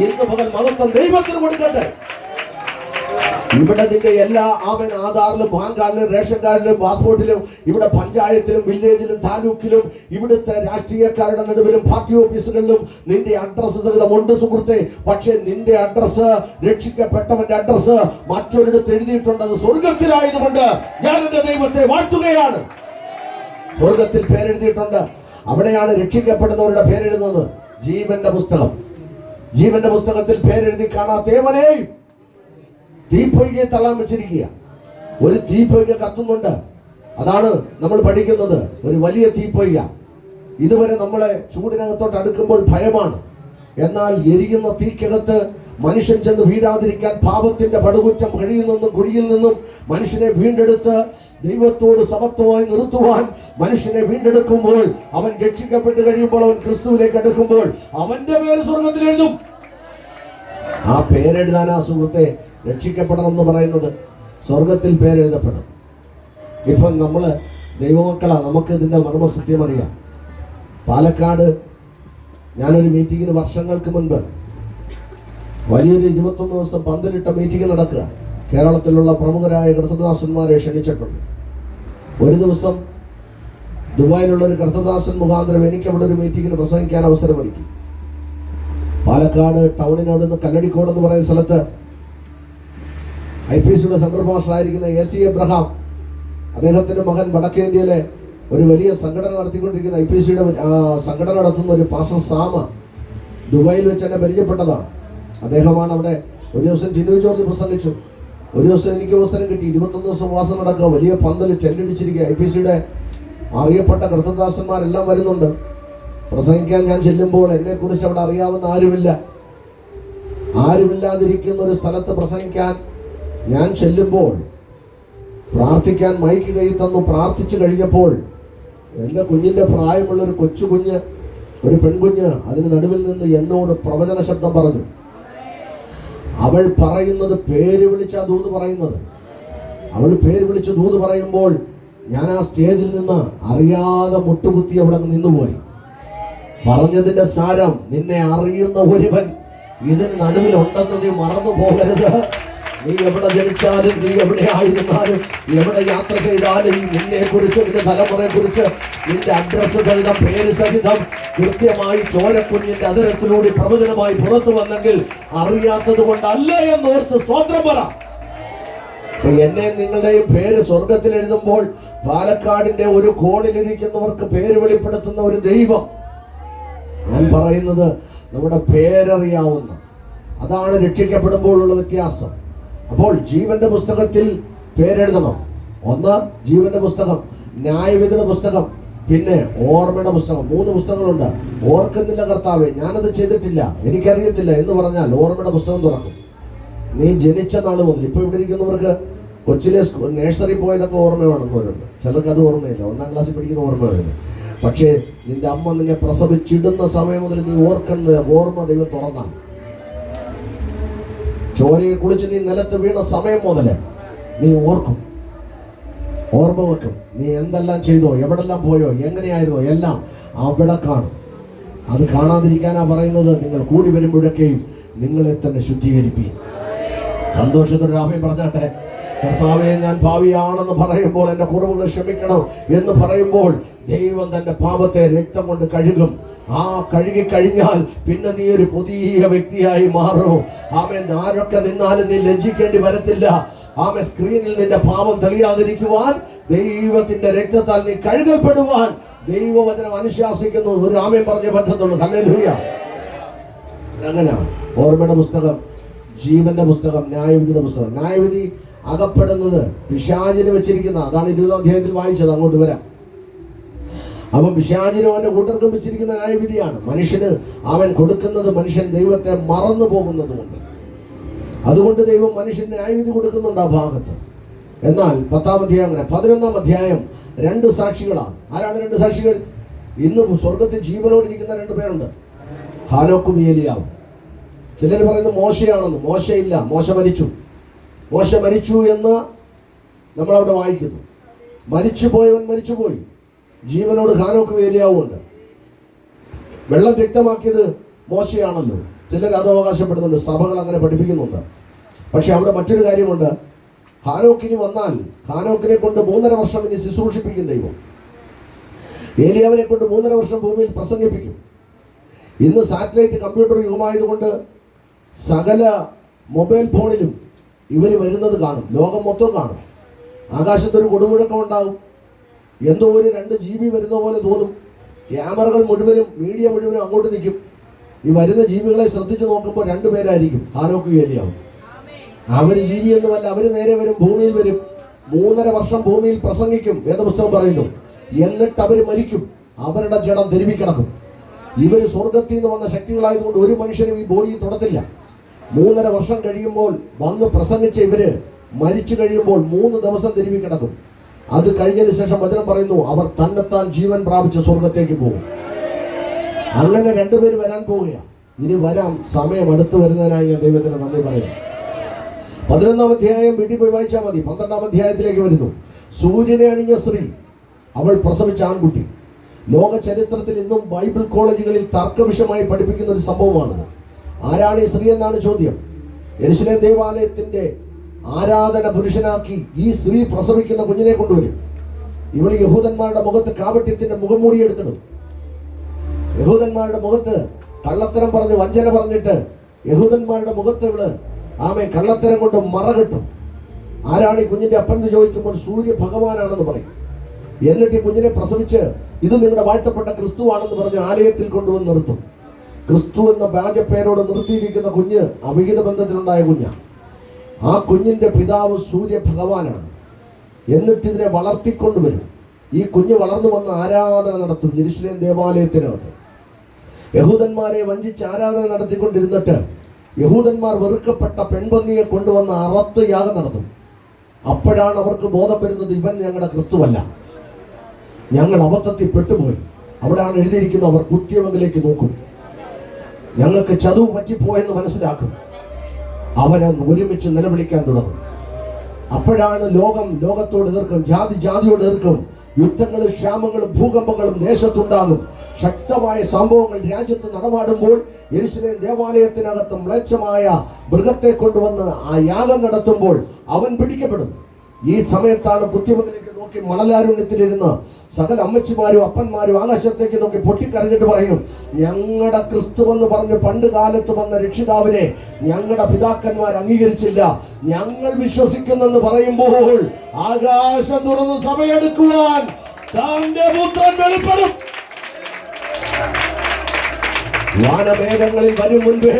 ഇന്ന് പകൽ മഹത്വം ദൈവത്തിന് കൊടുക്കട്ടെ. ഇവിടെ നിന്റെ എല്ലാ ആധാറിലും പാൻ കാർഡിലും റേഷൻ കാർഡിലും പാസ്പോർട്ടിലും, ഇവിടെ പഞ്ചായത്തിലും വില്ലേജിലും താലൂക്കിലും ഇവിടുത്തെ രാഷ്ട്രീയക്കാരുടെ നടുവിലും പാർട്ടി ഓഫീസുകളിലും നിന്റെ അഡ്രസ്സ് സഹിതമുണ്ട് സുഹൃത്തെ. പക്ഷെ നിന്റെ അഡ്രസ്സ്, രക്ഷിക്കപ്പെട്ടവന്റെ അഡ്രസ്സ് മറ്റൊരിടത്ത് എഴുതിയിട്ടുണ്ട്. അത് സ്വർഗത്തിലായതുകൊണ്ട് ഞാൻ എന്റെ ദൈവത്തെ വാഴ്ത്തുകയാണ്. സ്വർഗത്തിൽ പേരെഴുതിയിട്ടുണ്ട്. അവിടെയാണ് രക്ഷിക്കപ്പെടുന്നവരുടെ പേരെഴുതുന്നത്. ജീവന്റെ പുസ്തകം, ജീവന്റെ പുസ്തകത്തിൽ പേരെഴുതി കാണാത്തേവനെയും തീപ്പൊയ്കയെ തള്ളാൻ വെച്ചിരിക്കുക. ഒരു തീപ്പൊയ്ക കത്തുന്നുണ്ട്. അതാണ് നമ്മൾ പഠിക്കുന്നത്. ഒരു വലിയ തീപ്പൊയ്ക. ഇതുവരെ നമ്മളെ ചൂടിനകത്തോട്ട് അടുക്കുമ്പോൾ ഭയമാണ്. എന്നാൽ എരിയുന്ന തീക്കകത്ത് മനുഷ്യൻ ചെന്ന് വീഴാതിരിക്കാൻ പാപത്തിന്റെ പടുകുറ്റം കഴിയിൽ നിന്നും കുഴിയിൽ നിന്നും മനുഷ്യനെ വീണ്ടെടുത്ത് ദൈവത്തോട് സമത്വമായി നിർത്തുവാൻ മനുഷ്യനെ വീണ്ടെടുക്കുമ്പോൾ, അവൻ രക്ഷിക്കപ്പെട്ട് കഴിയുമ്പോൾ, അവൻ ക്രിസ്തുവിലേക്ക് അടുക്കുമ്പോൾ അവന്റെ പേര് സ്വർഗത്തിൽ എഴുതും. ആ പേരെഴുതാനാ സുഹൃത്തെ രക്ഷിക്കപ്പെടണം എന്ന് പറയുന്നത്. സ്വർഗത്തിൽ പേരെഴുതപ്പെടും. ഇപ്പം നമ്മൾ ദൈവമക്കളാ, നമുക്ക് ഇതിൻ്റെ മർമ്മസത്യം അറിയാം. പാലക്കാട് ഞാനൊരു മീറ്റിങ്ങിന് വർഷങ്ങൾക്ക് മുൻപ് വലിയൊരു 21 ദിവസം പന്തലിട്ട മീറ്റിംഗ് നടക്കുക. കേരളത്തിലുള്ള പ്രമുഖരായ കർത്തദാസന്മാരെ ക്ഷണിച്ചിട്ടുണ്ട്. ഒരു ദിവസം ദുബായിലുള്ള ഒരു കർത്തദാസൻ മുഖാന്തരം എനിക്ക് അവിടെ ഒരു മീറ്റിങ്ങിന് പ്രസംഗിക്കാൻ അവസരമൊരുക്കി. പാലക്കാട് ടൗണിനോട് നിന്ന് കല്ലടിക്കോട് എന്ന് പറയുന്ന സ്ഥലത്ത് IPCയുടെ സെൻട്രൽ മാസ്റ്റർ ആയിരിക്കുന്ന AC എബ്രഹാം, അദ്ദേഹത്തിന്റെ മകൻ വടക്കേ ഇന്ത്യയിലെ ഒരു വലിയ സംഘടന നടത്തിക്കൊണ്ടിരിക്കുന്ന IPCയുടെ സംഘടന നടത്തുന്ന ഒരു പാസ്റ്റർ സാമ ദുബായിൽ വെച്ച് എന്നെ പരിചയപ്പെട്ടതാണ്. അദ്ദേഹമാണ് അവിടെ. ഒരു ദിവസം ജിനു ജോർജ് പ്രസംഗിച്ചു. ഒരു ദിവസം എനിക്ക് അവസരം കിട്ടി. 21 ദിവസം ഉപവാസം നടക്കുക. വലിയ പന്തൽ ടെന്റടിച്ചിരിക്കുക. IPCയുടെ അറിയപ്പെട്ട കർത്തദാസന്മാരെല്ലാം വരുന്നുണ്ട്. പ്രസംഗിക്കാൻ ഞാൻ ചെല്ലുമ്പോൾ എന്നെക്കുറിച്ച് അവിടെ അറിയാവുന്ന ആരുമില്ലാതിരിക്കുന്ന ഒരു സ്ഥലത്ത് പ്രസംഗിക്കാൻ ഞാൻ ചെല്ലുമ്പോൾ പ്രാർത്ഥിക്കാൻ മൈക്ക് കൈ തന്നു. പ്രാർത്ഥിച്ചു കഴിഞ്ഞപ്പോൾ എൻ്റെ കുഞ്ഞിൻ്റെ പ്രായമുള്ള ഒരു കൊച്ചുകുഞ്ഞ്, ഒരു പെൺകുഞ്ഞ് അതിന് നടുവിൽ നിന്ന് എന്നോട് പ്രവചന ശബ്ദം പറഞ്ഞു. അവൾ പറയുന്നത് പേര് വിളിച്ചാ ദൂത് പറയുന്നത്. അവൾ പേര് വിളിച്ച് ദൂത് പറയുമ്പോൾ ഞാൻ ആ സ്റ്റേജിൽ നിന്ന് അറിയാതെ മുട്ടുകുത്തി അവിടെ നിന്നുപോയി. പറഞ്ഞതിന്റെ സാരം, നിന്നെ അറിയുന്ന ഒരുവൻ ഇതിന് നടുവിലുണ്ടെന്ന് നീ മറന്നു പോകരുത്. നീ എവിടെ ജനിച്ചാലും, നീ എവിടെ ആയിരുന്നാലും, എവിടെ യാത്ര ചെയ്താലും നിന്നെ കുറിച്ച്, നിന്റെ തലമുറയെ കുറിച്ച്, നിന്റെ അഡ്രസ് സഹിതം, പേര് സഹിതം കൃത്യമായി ചോരക്കുഞ്ഞിന്റെ അതിരത്തിലൂടെ പ്രവചനമായി പുറത്തു വന്നെങ്കിൽ അറിയാത്തത് കൊണ്ടല്ല എന്നോർത്ത് സ്തോത്രം പറ. എന്നെ നിങ്ങളുടെയും പേര് സ്വർഗത്തിൽ എഴുതുമ്പോൾ പാലക്കാടിന്റെ ഒരു കോണിലിരിക്കുന്നവർക്ക് പേര് വെളിപ്പെടുത്തുന്ന ഒരു ദൈവം. ഞാൻ പറയുന്നത് നമ്മുടെ പേരറിയാവുന്ന, അതാണ് രക്ഷിക്കപ്പെടുമ്പോഴുള്ള വ്യത്യാസം. അപ്പോൾ ജീവന്റെ പുസ്തകത്തിൽ പേരെഴുതണം. ഒന്ന് ജീവന്റെ പുസ്തകം, ന്യായവിധിയുടെ പുസ്തകം, പിന്നെ ഓർമ്മയുടെ പുസ്തകം. 3 പുസ്തകങ്ങളുണ്ട്. ഓർക്കുന്നില്ല കർത്താവേ, ഞാനത് ചെയ്തിട്ടില്ല, എനിക്കറിയത്തില്ല എന്ന് പറഞ്ഞാൽ ഓർമ്മയുടെ പുസ്തകം തുറക്കും. നീ ജനിച്ച നാൾ മുതൽ, ഇപ്പൊ ഇവിടെ ഇരിക്കുന്നവർക്ക് കൊച്ചിലെ നേഴ്സറി പോയതൊക്കെ ഓർമ്മ വേണമെന്നവരുണ്ട്. ചിലർക്ക് അത് ഓർമ്മയില്ല, 1ാം ക്ലാസ്സിൽ പഠിക്കുന്ന ഓർമ്മ വരുന്നത്. പക്ഷേ നിന്റെ അമ്മ നിന്നെ പ്രസവിച്ചിടുന്ന സമയം മുതൽ നീ ഓർക്കേണ്ട ഓർമ്മ ദൈവം തുറന്നാണ്. ചോരയെ കുളിച്ച് നീ നിലത്ത് വീണ സമയം മുതൽ നീ ഓർക്കും, ഓർമ്മ വെക്കും. നീ എന്തെല്ലാം ചെയ്തോ, എവിടെല്ലാം പോയോ, എങ്ങനെയായിരുന്നോ, എല്ലാം അവിടെ കാണും. അത് കാണാതിരിക്കാനാ പറയുന്നത്, നിങ്ങൾ കൂടി വരുമ്പോഴൊക്കെയും നിങ്ങളെ തന്നെ ശുദ്ധീകരിപ്പീൻ. സന്തോഷത്തോടെ ആമേൻ പറഞ്ഞാട്ടെ. കർത്താവേ, ഞാൻ ഭാവിയാണെന്ന് പറയുമ്പോൾ എൻ്റെ കുറവുകൾ ക്ഷമിക്കണം എന്ന് പറയുമ്പോൾ ദൈവം തന്റെ പാപത്തെ രക്തം കൊണ്ട് കഴുകും. ആ കഴുകി കഴിഞ്ഞാൽ പിന്നെ നീ ഒരു പുതിയ വ്യക്തിയായി മാറും. ആമേൻ. ആരൊക്കെ നിന്നാലും നീ ലജ്ജിക്കേണ്ടി വരത്തില്ല. ആമേൻ. സ്ക്രീനിൽ നിന്റെ പാപം തെളിയാതിരിക്കുവാൻ ദൈവത്തിന്റെ രക്തത്താൽ നീ കഴുകപ്പെടുവാൻ ദൈവവചനം അനുശാസിക്കുന്നു. ഒരു ആമേൻ പറഞ്ഞേ പറ്റത്തുള്ളൂ. ഹല്ലേലൂയ. അങ്ങനെ ഓർമ്മയുടെ പുസ്തകം, ജീവന്റെ പുസ്തകം, ന്യായവിധിയുടെ പുസ്തകം. ന്യായവിധി അകപ്പെടുന്നത് പിശാചിന് വെച്ചിരിക്കുന്ന, അതാണ് 20ാം അധ്യായത്തിൽ വായിച്ചത്. അങ്ങോട്ട് വരാം. അപ്പം പിശാചിനും അവന്റെ കൂട്ടർക്കും വെച്ചിരിക്കുന്ന ന്യായവിധിയാണ്. മനുഷ്യന് അവൻ കൊടുക്കുന്നത് മനുഷ്യൻ ദൈവത്തെ മറന്നു പോകുന്നത് കൊണ്ട്. അതുകൊണ്ട് ദൈവം മനുഷ്യന് ന്യായവിധി കൊടുക്കുന്നുണ്ട് ആ ഭാഗത്ത്. എന്നാൽ 10ാം അധ്യായം, അങ്ങനെ 11ാം അധ്യായം രണ്ട് സാക്ഷികളാണ്. ആരാണ് രണ്ട് സാക്ഷികൾ? ഇന്ന് സ്വർഗത്തിൽ ജീവനോടിരിക്കുന്ന രണ്ട് പേരുണ്ട്, ഹാനോക്കും ഏലിയാവും. ചിലർ പറയുന്നത് മോശയാണെന്ന്. മോശയില്ല, മോശ മരിച്ചു. മോശ മരിച്ചു എന്ന് നമ്മളവിടെ വായിക്കുന്നു. മരിച്ചുപോയവൻ മരിച്ചുപോയി. ജീവനോട് ഹാനോക്കും ഏലിയാവും ഉണ്ട്. വെള്ളം വ്യക്തമാക്കിയത് മോശയാണല്ലോ. ചിലർ അത് അവകാശപ്പെടുന്നുണ്ട്, സഭകൾ അങ്ങനെ പഠിപ്പിക്കുന്നുണ്ട്. പക്ഷെ അവിടെ മറ്റൊരു കാര്യമുണ്ട്. ഹാനോക്കിനി വന്നാൽ ഹാനോക്കിനെ കൊണ്ട് 3.5 വർഷം ഇനി ശുശ്രൂഷിപ്പിക്കും ദൈവം. ഏലിയാവിനെ കൊണ്ട് 3.5 വർഷം ഭൂമിയിൽ പ്രസംഗിപ്പിക്കും. ഇന്ന് സാറ്റലൈറ്റ് കമ്പ്യൂട്ടർ യുഗമായതുകൊണ്ട് സകല മൊബൈൽ ഫോണിലും ഇവർ വരുന്നത് കാണും, ലോകം മൊത്തം കാണും. ആകാശത്തൊരു കൊടുമുഴക്കം ഉണ്ടാകും, എന്തോ ഒരു 2 GB വരുന്ന പോലെ തോന്നും. ക്യാമറകൾ മുഴുവനും, മീഡിയ മുഴുവനും അങ്ങോട്ട് നിൽക്കും. ഈ വരുന്ന ജീവികളെ ശ്രദ്ധിച്ചു നോക്കുമ്പോൾ 2 പേരായിരിക്കും, ഹാനോക്കും ഏലിയാവും. അവർ ജീവിയൊന്നുമല്ല, അവർ നേരെ വരും, ഭൂമിയിൽ വരും. 3.5 വർഷം ഭൂമിയിൽ പ്രസംഗിക്കും. വേദപുസ്തകം പറയുന്നു, എന്നിട്ട് അവർ മരിക്കും, അവരുടെ ജഡം തെരുവിക്കിടക്കും. ഇവർ സ്വർഗത്തിൽ നിന്ന് വന്ന ശക്തികളായതുകൊണ്ട് ഒരു മനുഷ്യനും ഈ ബോഡിയിൽ തൊടത്തില്ല. 3.5 വർഷം കഴിയുമ്പോൾ വന്ന് പ്രസംഗിച്ച ഇവര് മരിച്ചു കഴിയുമ്പോൾ 3 ദിവസം തെരുവിക്കിടക്കും. അത് കഴിഞ്ഞതിന് ശേഷം വചനം പറയുന്നു, അവർ തന്നെത്താൻ ജീവൻ പ്രാപിച്ച് സ്വർഗത്തേക്ക് പോകും. അങ്ങനെ 2 പേര് വരാൻ പോവുകയാണ്. ഇനി വരാം, സമയം അടുത്ത് വരുന്നതിനായി ഞാൻ ദൈവത്തിന് നന്ദി പറയാം. 11-ാം അധ്യായം വീട്ടിൽ പോയി വായിച്ചാൽ മതി. 12-ാം അധ്യായത്തിലേക്ക് വരുന്നു. സൂര്യനെ അണിഞ്ഞ സ്ത്രീ, അവൾ പ്രസവിച്ച ആൺകുട്ടി. ലോക ചരിത്രത്തിൽ ഇന്നും ബൈബിൾ കോളേജുകളിൽ തർക്കവിഷയമായി പഠിപ്പിക്കുന്ന ഒരു സംഭവമാണിത്. ആരാണ് ഈ സ്ത്രീ എന്നാണ് ചോദ്യം. യെരുശലേം ദേവാലയത്തിന്റെ ആരാധന പുരുഷനാക്കി ഈ സ്ത്രീ പ്രസവിക്കുന്ന കുഞ്ഞിനെ കൊണ്ടുവരും. ഇവൾ യഹൂദന്മാരുടെ മുഖത്ത് കാപട്യത്തിന്റെ മുഖംമൂടി എടുത്തിടും. യഹൂദന്മാരുടെ മുഖത്ത് കള്ളത്തരം പറഞ്ഞ്, വഞ്ചന പറഞ്ഞിട്ട് യഹൂദന്മാരുടെ മുഖത്ത് ഇവള് കള്ളത്തരം കൊണ്ട് മറകിട്ടും. ആരാണ് ഈ കുഞ്ഞിന്റെ അപ്പൻ എന്ന് ചോദിക്കുമ്പോൾ സൂര്യ ഭഗവാനാണെന്ന് പറയും. എന്നിട്ട് ഈ കുഞ്ഞിനെ പ്രസവിച്ച് ഇത് നിങ്ങളുടെ വാഴ്ത്തപ്പെട്ട ക്രിസ്തുവാണെന്ന് പറഞ്ഞ് ആലയത്തിൽ കൊണ്ടുവന്ന് നിർത്തും. ക്രിസ്തു എന്ന വ്യാജപ്പേരോട് നിർത്തിയിരിക്കുന്ന കുഞ്ഞ് അവിഹിത ബന്ധത്തിലുണ്ടായ കുഞ്ഞാണ്. ആ കുഞ്ഞിന്റെ പിതാവ് സൂര്യ ഭഗവാനാണ്. എന്നിട്ട് ഇതിനെ വളർത്തിക്കൊണ്ടുവരും. ഈ കുഞ്ഞ് വളർന്നു വന്ന് ആരാധന നടത്തും യെരുശലേം ദേവാലയത്തിനകത്ത്. യഹൂദന്മാരെ വഞ്ചിച്ച് ആരാധന നടത്തിക്കൊണ്ടിരുന്നിട്ട് യഹൂദന്മാർ വെറുക്കപ്പെട്ട പെൺപന്നിയെ കൊണ്ടുവന്ന് അറത്ത് യാഗം നടത്തും. അപ്പോഴാണ് അവർക്ക് ബോധം വരുന്നത്, ഇവൻ ഞങ്ങളുടെ ക്രിസ്തുവല്ല, ഞങ്ങൾ അബദ്ധത്തിൽ പെട്ടുപോയി. അവിടെയാണ് എഴുതിയിരിക്കുന്നത്, അവർ കുത്തിയവങ്കിലേക്ക് നോക്കും, ഞങ്ങൾക്ക് ചതുവ് പറ്റിപ്പോയെന്ന് മനസ്സിലാക്കും. അവനെ ഒരുമിച്ച് നിലവിളിക്കാൻ തുടങ്ങും. അപ്പോഴാണ് ലോകത്തോട് എതിർക്കും, ജാതിയോട് എതിർക്കും. യുദ്ധങ്ങളും ക്ഷാമങ്ങളും ഭൂകമ്പങ്ങളും ദേശത്തുണ്ടാകും. ശക്തമായ സംഭവങ്ങൾ രാജ്യത്ത് നടമാടുമ്പോൾ യെരുശലേം ദേവാലയത്തിനകത്ത് മ്ലേച്ഛമായ മൃഗത്തെ കൊണ്ടുവന്ന് ആ യാഗം നടത്തുമ്പോൾ അവൻ പിടിക്കപ്പെടും. ഈ സമയത്താണ് കുത്തിമതിലേക്ക് നോക്കി മണലാരുണ്യത്തിലിരുന്ന് സകല അമ്മച്ചിമാരും അപ്പന്മാരും ആകാശത്തേക്ക് നോക്കി പൊട്ടിക്കരഞ്ഞിട്ട് പറയും, ഞങ്ങളുടെ ക്രിസ്തുവെന്ന് പറഞ്ഞ് പണ്ട് കാലത്ത് വന്ന രക്ഷിതാവിനെ ഞങ്ങളുടെ പിതാക്കന്മാർ അംഗീകരിച്ചില്ല, ഞങ്ങൾ വിശ്വസിക്കുന്നെന്ന് പറയുമ്പോൾ ആകാശം തുറന്ന് സഭയെടുക്കുവാൻ തന്റെ പുത്രൻ വെളിപ്പെടും. വാനമേഘങ്ങളിൽ വരും മുൻപേ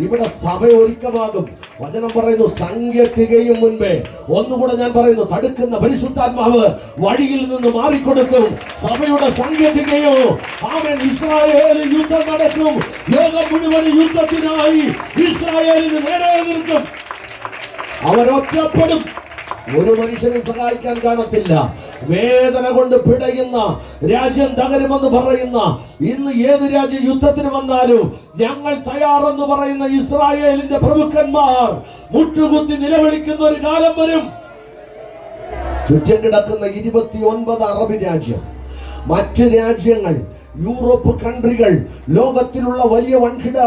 ഇവിടെ സഭ ഒരുക്കമാകും. വചനം പറയുന്നു, സംഖ്യ തികയും മുൻപേ. ഒന്നുകൂടെ ഞാൻ പറയുന്നു, തടുക്കുന്ന പരിശുദ്ധാത്മാവ് വഴിയിൽ നിന്ന് മാറിക്കൊടുക്കും. സഭയുടെ സംഖ്യ തികയും. ആമേൻ. ഇസ്രായേൽ യുദ്ധം നടക്കും. ലോകം മുഴുവൻ യുദ്ധത്തിനായി ഇസ്രായേലിന് നേരെ നിൽക്കും. അവരൊറ്റപ്പെടും. ഒരു മനുഷ്യനും സഹായിക്കാൻ കാണത്തില്ല. വേദന കൊണ്ട് പിടയുന്ന, രാജ്യം തകരുമെന്ന് പറയുന്ന, ഇന്ന് ഏത് രാജ്യം യുദ്ധത്തിന് വന്നാലും ഞങ്ങൾ തയ്യാറെന്ന് പറയുന്ന ഇസ്രായേലിന്റെ പ്രഭുക്കന്മാർ മുട്ടുകുത്തി നിലവിളിക്കുന്ന ഒരു കാലം വരും. ചുറ്റും കിടക്കുന്ന 29 അറബ് രാജ്യം, മറ്റ് രാജ്യങ്ങൾ, യൂറോപ്പ് കൺട്രികൾ, ലോകത്തിലുള്ള വലിയ വൻകിട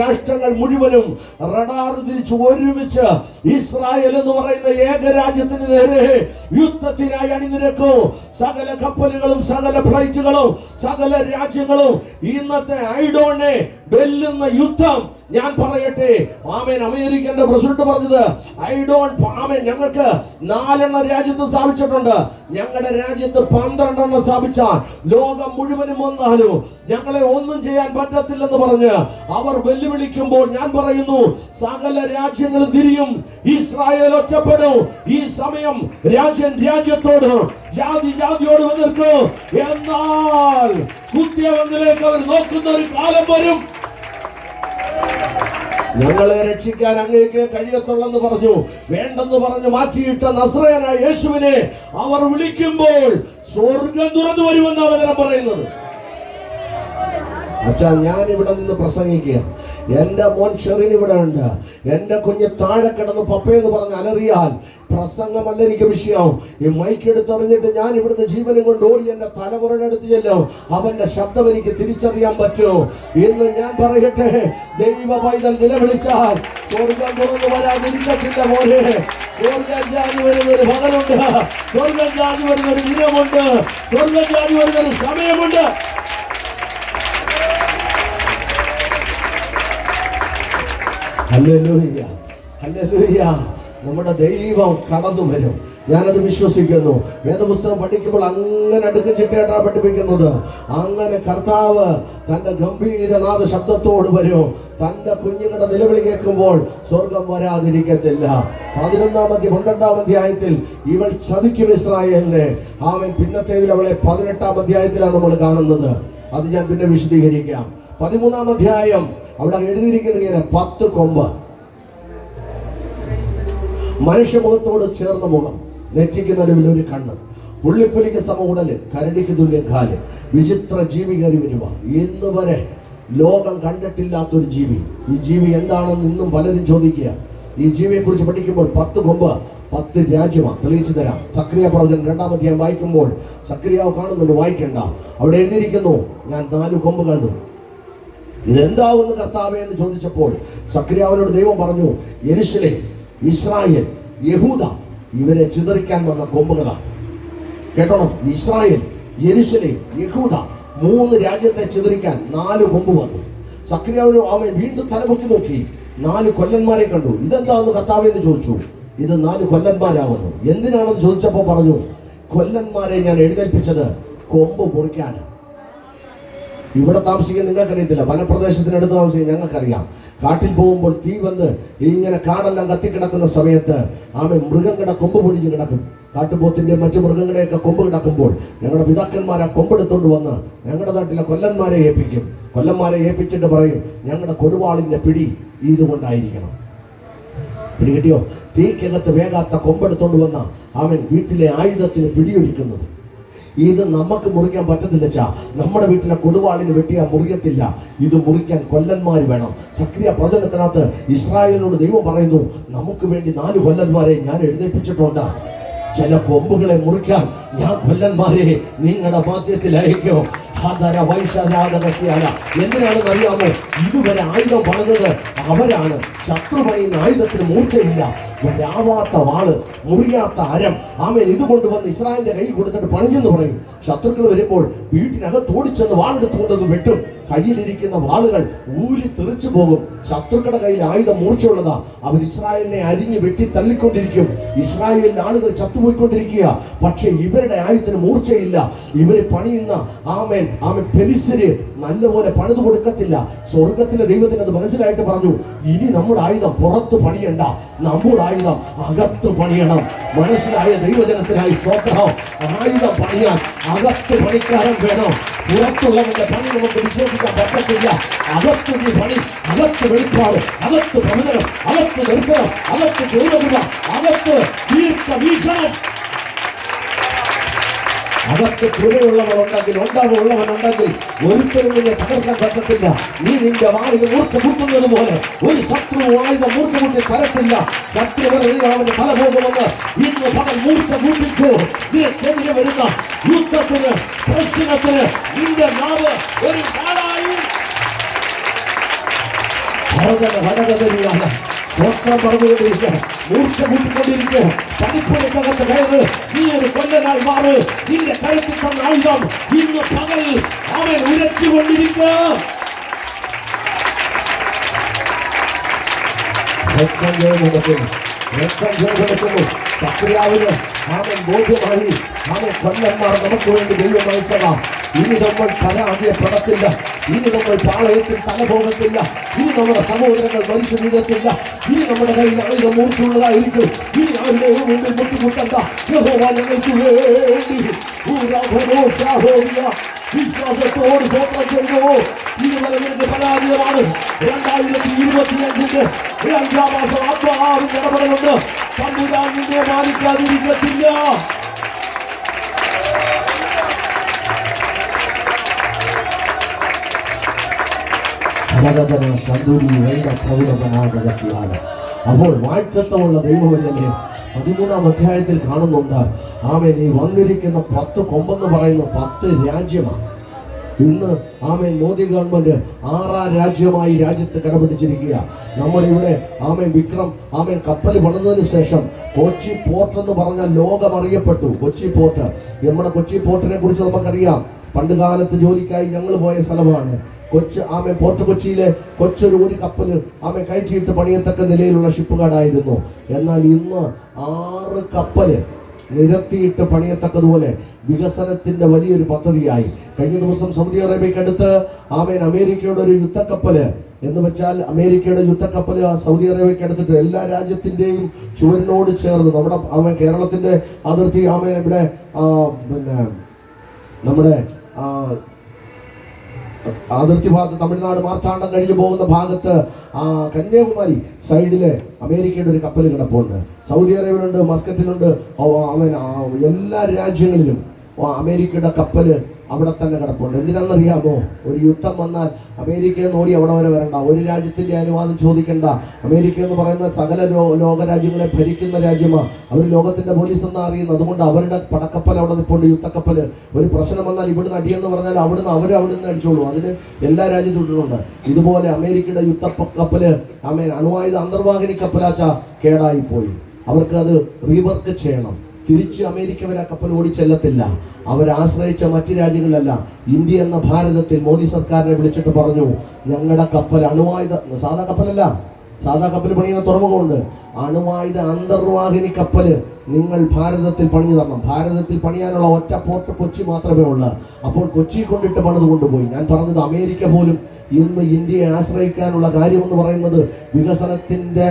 രാഷ്ട്രങ്ങൾ മുഴുവനും റഡാർ തിരിച്ച് ഒരുമിച്ച് ഇസ്രായേൽ എന്ന് പറയുന്ന ഏകരാജ്യത്തിന് നേരെ യുദ്ധത്തിനായി അണിനിരക്കും. സകല കപ്പലുകളും സകല ഫ്ലൈറ്റുകളും സകല രാജ്യങ്ങളും ഇന്നത്തെ ഐഡോനെ വെല്ലുന്ന യുദ്ധം. ഞാൻ പറയട്ടെ, ആമേൻ. അമേരിക്കന്റെ പ്രസിഡന്റ് പറഞ്ഞത്, ആമേൻ, ഞങ്ങൾക്ക് 4 രാജ്യത്ത് സ്ഥാപിച്ചിട്ടുണ്ട്, ഞങ്ങളുടെ രാജ്യത്ത് 12 സ്ഥാപിച്ചാൽ ലോകം മുഴുവനും വന്നാലും ഞങ്ങളെ ഒന്നും ചെയ്യാൻ പറ്റത്തില്ലെന്ന് പറഞ്ഞ് അവർ വെല്ലുവിളിക്കുമ്പോൾ ഞാൻ പറയുന്നു, സകല രാജ്യങ്ങളും തിരിയും, ഇസ്രായേൽ ഒറ്റപ്പെടും. ഈ സമയം രാജ്യത്തോട്, ജാതിയോട് എതിർക്കും. എന്നാൽ കുത്തിയവന്നിലേക്ക് അവർ നോക്കുന്ന ഒരു കാലം വരും. ഞങ്ങളെ രക്ഷിക്കാൻ അങ്ങേക്ക് കഴിയത്തുള്ളെന്ന് പറഞ്ഞു. വേണ്ടെന്ന് പറഞ്ഞു മാറ്റിയിട്ട നസ്രയനായ യേശുവിനെ അവർ വിളിക്കുമ്പോൾ സ്വർഗ്ഗം തുറന്നു വരുമെന്നാണ് വചനം പറയുന്നത്. അച്ഛാ, ഞാൻ ഇവിടെ നിന്ന് പ്രസംഗിക്കുക. എന്റെ മോൻ ഷെറിൻ ഇവിടെ ഉണ്ട്. എന്റെ കുഞ്ഞ് താഴെ കിടന്ന് പപ്പയെന്ന് പറഞ്ഞ് അലറിയാൽ പ്രസംഗമല്ല എനിക്ക് വിഷയം. ഈ മൈക്കെടുത്തെറിഞ്ഞിട്ട് ഞാൻ ഇവിടുന്ന് ജീവനും കൊണ്ട് ഓടി എന്റെ തലമുറയുടെ അടുത്ത് ചെല്ലും. അവന്റെ ശബ്ദം എനിക്ക് തിരിച്ചറിയാൻ പറ്റും. ഇന്ന് ഞാൻ പറയട്ടെ, ദൈവ പൈതൽ നിലവിളിച്ചാൽ സ്വർഗം തുറന്നു വരാതിരിക്കത്തില്ല പോലെ. സ്വർഗം ജാതി വരുന്നൊരു പകലുണ്ട്, സ്വർഗം ജാതി വരുന്നൊരു ദിനമുണ്ട്, സ്വർഗം ജാതി വരുന്നൊരു സമയമുണ്ട്. Hallelujah, hallelujah. നമ്മുടെ ദൈവം കടന്നു വരും. ഞാനത് വിശ്വസിക്കുന്നു. വേദപുസ്തകം പഠിക്കുമ്പോൾ അങ്ങനെ അടുക്കും ചിട്ടയായിട്ടാണ് പഠിപ്പിക്കുന്നത്. അങ്ങനെ കർത്താവ് തന്റെ ഗംഭീരനാഥ ശബ്ദത്തോട് വരും. തന്റെ കുഞ്ഞുങ്ങളുടെ നിലവിളി കേൾക്കുമ്പോൾ സ്വർഗം വരാതിരിക്കത്തില്ല. 12-ാം അധ്യായത്തിൽ ഇവൾ ചതിക്കും ഇസ്രായേലിനെ. അവൻ പിന്നത്തേതിൽ അവളെ 18-ാം അധ്യായത്തിലാണ് നമ്മൾ കാണുന്നത്. അത് ഞാൻ പിന്നെ വിശദീകരിക്കാം. 13-ാം അധ്യായം അവിടെ എഴുതിയിരിക്കുന്നത് ഇങ്ങനെ: 10 കൊമ്പ്, മനുഷ്യമുഖത്തോട് ചേർന്ന മുഖം, നെറ്റിക്ക് നടുവിൽ ഒരു കണ്ണ്, പുള്ളിപ്പുലിക്ക് സമൂടല്, കരടിക്ക് തുല്യം കാല്, വിചിത്ര ജീവി കയറി വരുക. ഇന്ന് വരെ ലോകം കണ്ടിട്ടില്ലാത്തൊരു ജീവി. ഈ ജീവി എന്താണെന്ന് ഇന്നും പലരും ചോദിക്കുക. ഈ ജീവിയെ കുറിച്ച് പഠിക്കുമ്പോൾ 10 കൊമ്പ് 10 രാജ്യമാണ്. തെളിയിച്ചു തരാം. സക്രിയ പ്രവചനം 2-ാം അധ്യായം വായിക്കുമ്പോൾ സക്രിയാവ് കാണുന്നുണ്ട്, വായിക്കണ്ട. അവിടെ എഴുതിയിരിക്കുന്നു, ഞാൻ 4 കൊമ്പ് കണ്ടു. ഇതെന്താവുന്ന കർത്താവേ എന്ന് ചോദിച്ചപ്പോൾ സക്രിയാവിനോട് ദൈവം പറഞ്ഞു, യെരൂശലേം, ഇസ്രായേൽ, യഹൂദ ഇവരെ ചിതറിക്കാൻ വന്ന കൊമ്പുകളാണ്. കേട്ടോണം, ഇസ്രായേൽ, യെരൂശലേം, യഹൂദ 3 രാജ്യത്തെ ചിതറിക്കാൻ 4 കൊമ്പ് വന്നു. സക്രിയാവിന് അവൻ വീണ്ടും തലപൊക്കി നോക്കി, 4 കൊല്ലന്മാരെ കണ്ടു. ഇതെന്താന്ന് കർത്താവേ എന്ന് ചോദിച്ചു. ഇത് 4 കൊല്ലന്മാരാവുന്നു. എന്തിനാണെന്ന് ചോദിച്ചപ്പോൾ പറഞ്ഞു, കൊല്ലന്മാരെ ഞാൻ എഴുന്നേൽപ്പിച്ചത് കൊമ്പ് മുറിക്കാനാണ്. ഇവിടെ താമസിക്കാൻ നിങ്ങൾക്കറിയത്തില്ല, വനപ്രദേശത്തിനടുത്ത് താമസിക്കാൻ ഞങ്ങൾക്കറിയാം. കാട്ടിൽ പോകുമ്പോൾ തീ വന്ന് ഇങ്ങനെ കാടെല്ലാം കത്തിക്കിടക്കുന്ന സമയത്ത് മൃഗങ്ങളുടെ കൊമ്പ് പൊടിഞ്ഞ് കിടക്കും. കാട്ടുപോത്തിന്റെ മറ്റു മൃഗങ്ങളുടെയൊക്കെ കൊമ്പ് കിടക്കുമ്പോൾ ഞങ്ങളുടെ പിതാക്കന്മാർ ആ കൊമ്പെടുത്തോണ്ട് വന്ന് ഞങ്ങളുടെ നാട്ടിലെ കൊല്ലന്മാരെ ഏൽപ്പിക്കും. കൊല്ലന്മാരെ ഏൽപ്പിച്ചിട്ട് പറയും, ഞങ്ങളുടെ കൊടുവാളിന്റെ പിടി ഇതുകൊണ്ടായിരിക്കണം. പിടി കിട്ടിയോ? തീക്കകത്ത് വേഗാത്ത കൊമ്പെടുത്തോണ്ട് വന്ന വീട്ടിലെ ആയുധത്തിന് പിടിയൊഴിക്കുന്നത്. ഇത് നമുക്ക് മുറിക്കാൻ പറ്റത്തില്ല ചാ. നമ്മുടെ വീട്ടിലെ കൊടുവാളിന് വെട്ടിയാ മുറിയത്തില്ല. ഇത് മുറിക്കാൻ കൊല്ലന്മാർ വേണം. സക്രിയ പ്രവചനത്തിനകത്ത് ഇസ്രായേലിനോട് ദൈവം പറയുന്നു, നമുക്ക് വേണ്ടി 4 കൊല്ലന്മാരെ ഞാൻ എഴുന്നേൽപ്പിച്ചിട്ടുണ്ട്. ചില കൊമ്പുകളെ മുറിക്കാൻ ഞാൻ കൊല്ലന്മാരെ നിങ്ങളുടെ മധ്യത്തിൽ അയക്കും. എന്തിനാണെന്ന് അറിയാമോ? ഇതുവരെ ആയുധം പണിതത് അവരാണ്. ശത്രു പണിയുന്ന ആയുധത്തിന് മൂർച്ചയില്ല. വരാവാത്ത വാള്, മുറിയാത്ത അരം. ഇതുകൊണ്ടുവന്ന് ഇസ്രായേലിന്റെ കൈ കൊടുത്തിട്ട് പണിഞ്ഞെന്ന് പറയും. ശത്രുക്കൾ വരുമ്പോൾ വീട്ടിനകത്ത് ഓടിച്ചെന്ന് വാളെടുത്തുകൊണ്ടൊന്ന് വെട്ടും. കയ്യിലിരിക്കുന്ന വാളുകൾ ഊരി തെറിച്ചു പോകും. ശത്രുക്കളുടെ കയ്യിൽ ആയുധം മൂർച്ചയുള്ളതാ. അവർ ഇസ്രായേലിനെ അരിഞ്ഞു വെട്ടി തള്ളിക്കൊണ്ടിരിക്കും. ഇസ്രായേലിലെ ആളുകൾ ചത്തുപോയിക്കൊണ്ടിരിക്കുക. പക്ഷെ ഇവരുടെ ആയുധത്തിന് മൂർച്ചയില്ല. ഇവര് പണിയുന്ന പെരിസര് നല്ലപോലെ പണിതു കൊടുക്കത്തില്ല. സ്വർഗത്തിലെ ദൈവത്തിന് അത് മനസ്സിലായിട്ട് പറഞ്ഞു, ഇനി നമ്മുടെ ആയുധം പുറത്ത് പണിയണ്ട, നമ്മുടെ ആയുധം അകത്ത് പണിയണം. മനസ്സിലായ ദൈവജനത്തിനായി സ്വന്തം ആയുധം പണിയാൻ അകത്ത് പണിക്കാരൻ വേണം. പുറത്തുള്ളവന്റെ പണി നമുക്ക് വിശ്വസിക്കാൻ പറ്റത്തില്ല. അകത്ത് നീ പണി, അകത്ത് വെളിപ്പാട്, അകത്ത് പ്രവചനം, അകത്ത് ദർശനം, അകത്ത് ദൈവകൃപ, അകത്ത് ദീർഘവീക്ഷണം. അകത്ത് കൃപയുള്ളവനുണ്ടെങ്കിൽ, ഉണ്ടാവുള്ളവനുണ്ടെങ്കിൽ ഒരുത്തരും നിന്നെ തകർക്കാൻ പറ്റത്തില്ല. നീ നിന്റെ വാളിന് മൂർച്ച കൂട്ടുന്നത് പോലെ ഒരു ശത്രു ആയുധം മൂർച്ച കൂട്ടി തരത്തില്ല. ശത്രു അവന്റെ തല പോകുമെന്ന് ഇന്ന് പകൽ മൂർച്ച കൂട്ടിക്കോ. നിനക്കെതിരെ വരുന്ന യുദ്ധത്തിന്, പ്രശ്നത്തിന് നിന്റെ നാവ് ഒരു വാളായി സ്വത്രം പറഞ്ഞുകൊണ്ടിരിക്കുക, മൂർച്ച കൂട്ടിക്കൊണ്ടിരിക്കുക. പണിപ്പുരക്കകത്ത് കയറ്, നീ ഒരു കൊല്ലനായി മാറ്. നിന്റെ കരുത്തിൽ തന്ന ആയുധം ഇന്ന് പകൽ അവൻ ഉരച്ചുകൊണ്ടിരിക്കുക. രക്തം ജയമെടുക്കുന്നു. സക്രിയാവിന് ബോധ്യമായി കൊല്ലന്മാർ നമുക്ക് വേണ്ടി ദൈവം അയച്ചതാ. ഇനി നമ്മൾ പരാജയപ്പെടത്തില്ല. ഇനി നമ്മൾ പാളയത്തിൽ തലപോകത്തില്ല. ഇനി നമ്മുടെ സഹോദരങ്ങൾ മരിച്ചു വീഴത്തില്ല. ഇനി നമ്മുടെ കയ്യിൽ ആയുധം മൂർച്ചയുള്ളതായിരിക്കും. ഇനി ആരുടെയും മുമ്പിൽ മുട്ടുമുട്ടണ്ട. യഹോവ ഞങ്ങൾക്ക് വേണ്ടി വിശ്വാസത്തോട് സ്വന്തം ചെയ്തു. ഇതുവരെ നിങ്ങൾക്ക് പരാജയമാണ്. 2025 5-ാം മാസം ആത്മാവിന്റെ ഇടപെടലുണ്ട്. തമ്പുരാൻ നിന്നെ മാനിക്കാതിരിക്കത്തില്ല. അപ്പോൾ വാഴ്ത്തത്വമുള്ള ദൈവമല്ലേ 13-ാം അധ്യായത്തിൽ കാണുന്നുണ്ട്. ആമേൻ ഈ വന്നിരിക്കുന്ന 10 കൊമ്പെന്ന് പറയുന്ന 10 രാജ്യമാണ്. ഇന്ന് ആമേൻ മോദി ഗവൺമെന്റ് 6ാം രാജ്യമായി രാജ്യത്ത് കടപിടിച്ചിരിക്കുക. നമ്മളിവിടെ ആമേൻ വിക്രം ആമേൻ കപ്പൽ പണിതതിനു ശേഷം കൊച്ചി പോർട്ട് എന്ന് പറഞ്ഞാൽ ലോകം അറിയപ്പെട്ടു. കൊച്ചി പോർട്ട്, നമ്മുടെ കൊച്ചി പോർട്ടിനെ കുറിച്ച് നമുക്കറിയാം. പണ്ട് കാലത്ത് ജോലിക്കായി ഞങ്ങൾ പോയ സ്ഥലമാണ് പോർട്ട് കൊച്ചിയിലെ ഒരു കപ്പല് കയറ്റിയിട്ട് പണിയത്തക്ക നിലയിലുള്ള ഷിപ്പുകാരായിരുന്നു. എന്നാൽ ഇന്ന് 6 കപ്പല് നിരത്തിയിട്ട് പണിയത്തക്കതുപോലെ വികസനത്തിന്റെ വലിയൊരു പദ്ധതിയായി. കഴിഞ്ഞ ദിവസം സൗദി അറേബ്യക്കടുത്ത് അമേരിക്കയുടെ ഒരു യുദ്ധക്കപ്പല് എന്ന് വെച്ചാൽ അമേരിക്കയുടെ യുദ്ധക്കപ്പല് സൗദി അറേബ്യക്ക് എടുത്തിട്ട് എല്ലാ രാജ്യത്തിന്റെയും ചുവരിനോട് ചേർന്ന് നമ്മുടെ കേരളത്തിന്റെ അതിർത്തി ഇവിടെ പിന്നെ നമ്മുടെ അതിർത്തി ഭാഗത്ത് തമിഴ്നാട് മാർത്താണ്ഡം കഴിഞ്ഞു പോകുന്ന ഭാഗത്ത് കന്യാകുമാരി സൈഡില് അമേരിക്കയുടെ ഒരു കപ്പൽ കിടപ്പുണ്ട്. സൗദി അറേബ്യയിലുണ്ട്, മസ്കറ്റിലുണ്ട്, എല്ലാ രാജ്യങ്ങളിലും അമേരിക്കയുടെ കപ്പല് അവിടെ തന്നെ കിടപ്പുണ്ട്. എന്തിനാണെന്നറിയാമോ? ഒരു യുദ്ധം വന്നാൽ അമേരിക്കയിൽ നിന്ന് ഓടി അവിടെ വരെ വരണ്ട, ഒരു രാജ്യത്തിന്റെ അനുവാദം ചോദിക്കണ്ട. അമേരിക്ക എന്ന് പറയുന്ന സകല ലോകരാജ്യങ്ങളെ ഭരിക്കുന്ന രാജ്യമാണ്. അവർ ലോകത്തിന്റെ പോലീസ് എന്നാ അറിയുന്നത്. അതുകൊണ്ട് അവരുടെ പടക്കപ്പൽ അവിടെ നിൽപ്പുണ്ട്, യുദ്ധക്കപ്പല്. ഒരു പ്രശ്നം വന്നാൽ ഇവിടുന്ന് അടിയെന്ന് പറഞ്ഞാൽ അവിടുന്ന് അടിച്ചോളൂ. അതിന് എല്ലാ രാജ്യത്തും ഇട്ടിട്ടുണ്ട്. ഇതുപോലെ അമേരിക്കയുടെ യുദ്ധക്കപ്പല് അണുവായുധ അന്തർവാഹിനി കപ്പലാച്ച കേടായി പോയി. അവർക്ക് അത് റീവർക്ക് ചെയ്യണം. തിരിച്ച് അമേരിക്ക വരെ കപ്പൽ ഓടിച്ചെല്ലത്തില്ല. അവരാശ്രയിച്ച മറ്റു രാജ്യങ്ങളിലല്ല, ഇന്ത്യ എന്ന ഭാരതത്തിൽ മോദി സർക്കാരിനെ വിളിച്ചിട്ട് പറഞ്ഞു, ഞങ്ങളുടെ കപ്പൽ അണുവായുധ സാധാ കപ്പലല്ല, സാധാ കപ്പൽ പണിയുന്ന തുറമുഖമുണ്ട്, അണുവായുധ അന്തർവാഹിനി കപ്പല് നിങ്ങൾ ഭാരതത്തിൽ പണിഞ്ഞു തരണം. ഭാരതത്തിൽ പണിയാനുള്ള ഒറ്റ പോർട്ട് കൊച്ചി മാത്രമേ ഉള്ളൂ. അപ്പോൾ കൊച്ചി കൊണ്ടിട്ട് പണിത് കൊണ്ടുപോയി. ഞാൻ പറഞ്ഞത് അമേരിക്ക പോലും ഇന്ന് ഇന്ത്യയെ ആശ്രയിക്കാനുള്ള കാര്യമെന്ന് പറയുന്നത് വികസനത്തിന്റെ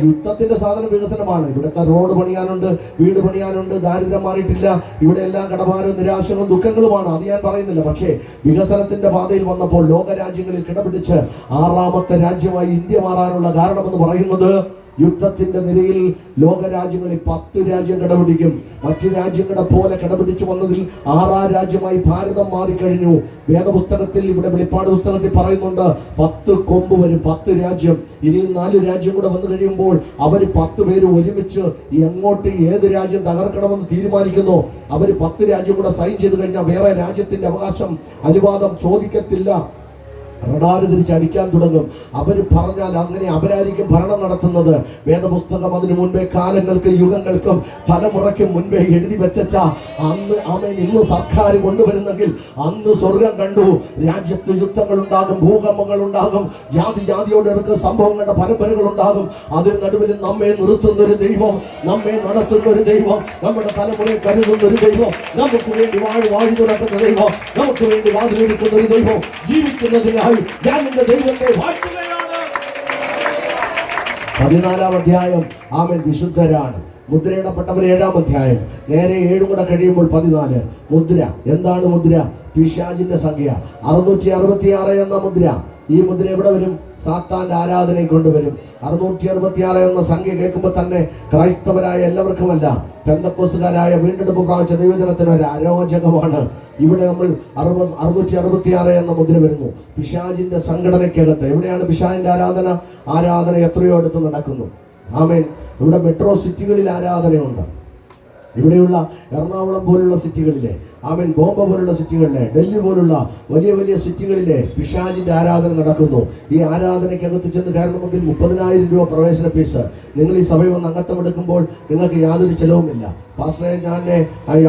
യുദ്ധത്തിന്റെ സാധനം വികസനമാണ്. ഇവിടുത്തെ റോഡ് പണിയാനുണ്ട്, വീട് പണിയാനുണ്ട്, ദാരിദ്ര്യം മാറിയിട്ടില്ല. ഇവിടെ എല്ലാം കടഭാരവും നിരാശകളും ദുഃഖങ്ങളുമാണ്. അത് ഞാൻ പറയുന്നില്ല. പക്ഷേ വികസനത്തിന്റെ പാതയിൽ വന്നപ്പോൾ ലോകരാജ്യങ്ങളിൽ കിടപിടിച്ച് 6ാമത്തെ രാജ്യമായി ഇന്ത്യ മാറാനുള്ള കാരണമെന്ന് പറയുന്നത് യുദ്ധത്തിന്റെ നിരയിൽ ലോകരാജ്യങ്ങളിൽ 10 രാജ്യം കിടപിടിക്കും. മറ്റു രാജ്യങ്ങളെ പോലെ കിടപിടിച്ചു വന്നതിൽ 6ാം രാജ്യമായി ഭാരതം മാറിക്കഴിഞ്ഞു. വേദപുസ്തകത്തിൽ ഇവിടെ വെളിപ്പാട് പുസ്തകത്തിൽ പറയുന്നുണ്ട് 10 കൊമ്പ് വരും, 10 രാജ്യം. ഇനിയും 4 രാജ്യം കൂടെ വന്നു കഴിയുമ്പോൾ അവർ 10 പേര് ഒരുമിച്ച് എങ്ങോട്ട് ഏത് രാജ്യം തകർക്കണമെന്ന് തീരുമാനിക്കുന്നു. അവർ 10 രാജ്യം കൂടെ സൈൻ ചെയ്ത് കഴിഞ്ഞാൽ വേറെ രാജ്യത്തിന്റെ അവകാശം അനുവാദം ചോദിക്കത്തില്ല. റഡാർ തിരിച്ചടിക്കാൻ തുടങ്ങും. അവർ പറഞ്ഞാൽ അങ്ങനെ അവരായിരിക്കും ഭരണം നടത്തുന്നത്. വേദപുസ്തകം അതിനു മുൻപേ കാലങ്ങൾക്കും യുഗങ്ങൾക്കും തലമുറയ്ക്കും മുൻപേ എഴുതി വെച്ച അന്ന് ഇന്ന് സർക്കാർ കൊണ്ടുവരുന്നെങ്കിൽ അന്ന് സ്വർഗം കണ്ടു. രാജ്യത്ത് യുദ്ധങ്ങൾ ഉണ്ടാകും, ഭൂകമ്പങ്ങൾ ഉണ്ടാകും, ജാതിയോട് ഇറക്കുന്ന സംഭവങ്ങളുടെ പരമ്പരകൾ ഉണ്ടാകും. അതിന് നടുവിൽ നമ്മെ നിർത്തുന്ന ഒരു ദൈവം, നമ്മെ നടത്തുന്ന ഒരു ദൈവം, നമ്മുടെ തലമുറയെ കരുതുന്ന ഒരു ദൈവം, നമുക്ക് വേണ്ടി വാഴി തുറക്കുന്ന ദൈവം, നമുക്ക് വേണ്ടി വാതിലൊരുക്കുന്ന ഒരു ദൈവം ജീവിക്കുന്നതിനായി ഞാൻ എന്റെ ദൈവത്തെ വാഴ്ത്തുകയാണ്. 14-ാം അധ്യായം വിശുദ്ധരാണ്. മുദ്രയിടപ്പെട്ടവർ 7-ാം അധ്യായം. നേരെ 7 കൂടെ കഴിയുമ്പോൾ 14. മുദ്ര എന്താണ്? മുദ്ര പിശാചിന്റെ സംഖ്യ 666 എന്ന മുദ്ര. ഈ മുദ്ര എവിടെ വരും? സാത്താന്റെ ആരാധനയെ കൊണ്ടുവരും. 666 എന്ന സംഖ്യ കേൾക്കുമ്പോൾ തന്നെ ക്രൈസ്തവരായ എല്ലാവർക്കുമല്ല, പെന്തക്കോസ്തുകാരായ വീണ്ടെടുപ്പ് പ്രാപിച്ച ദൈവജനത്തിന് ഒരു അരോചകമാണ്. ഇവിടെ നമ്മൾ 666 എന്ന മുദ്ര വരുന്നു. പിശാചിന്റെ സംഘടനയ്ക്കകത്ത് എവിടെയാണ് പിശാചിന്റെ ആരാധന എത്രയോ അടുത്ത് നടക്കുന്നു. ആമേൻ. ഇവിടെ മെട്രോ സിറ്റികളിൽ ആരാധനയുണ്ട്. ഇവിടെയുള്ള എറണാകുളം പോലുള്ള സിറ്റികളിലെ ബോംബെ പോലുള്ള സിറ്റികളിലെ, ഡൽഹി പോലുള്ള വലിയ വലിയ സിറ്റികളിലെ പിശാചിന്റെ ആരാധന നടക്കുന്നു. ഈ ആരാധനയ്ക്കകത്ത് ചെന്ന് കയറണമെങ്കിൽ 30,000 രൂപ പ്രവേശന ഫീസ്. നിങ്ങൾ ഈ സഭയിൽ വന്ന് അംഗത്വം എടുക്കുമ്പോൾ നിങ്ങൾക്ക് യാതൊരു ചെലവുമില്ല. പാസ്റ്ററെ, ഞാൻ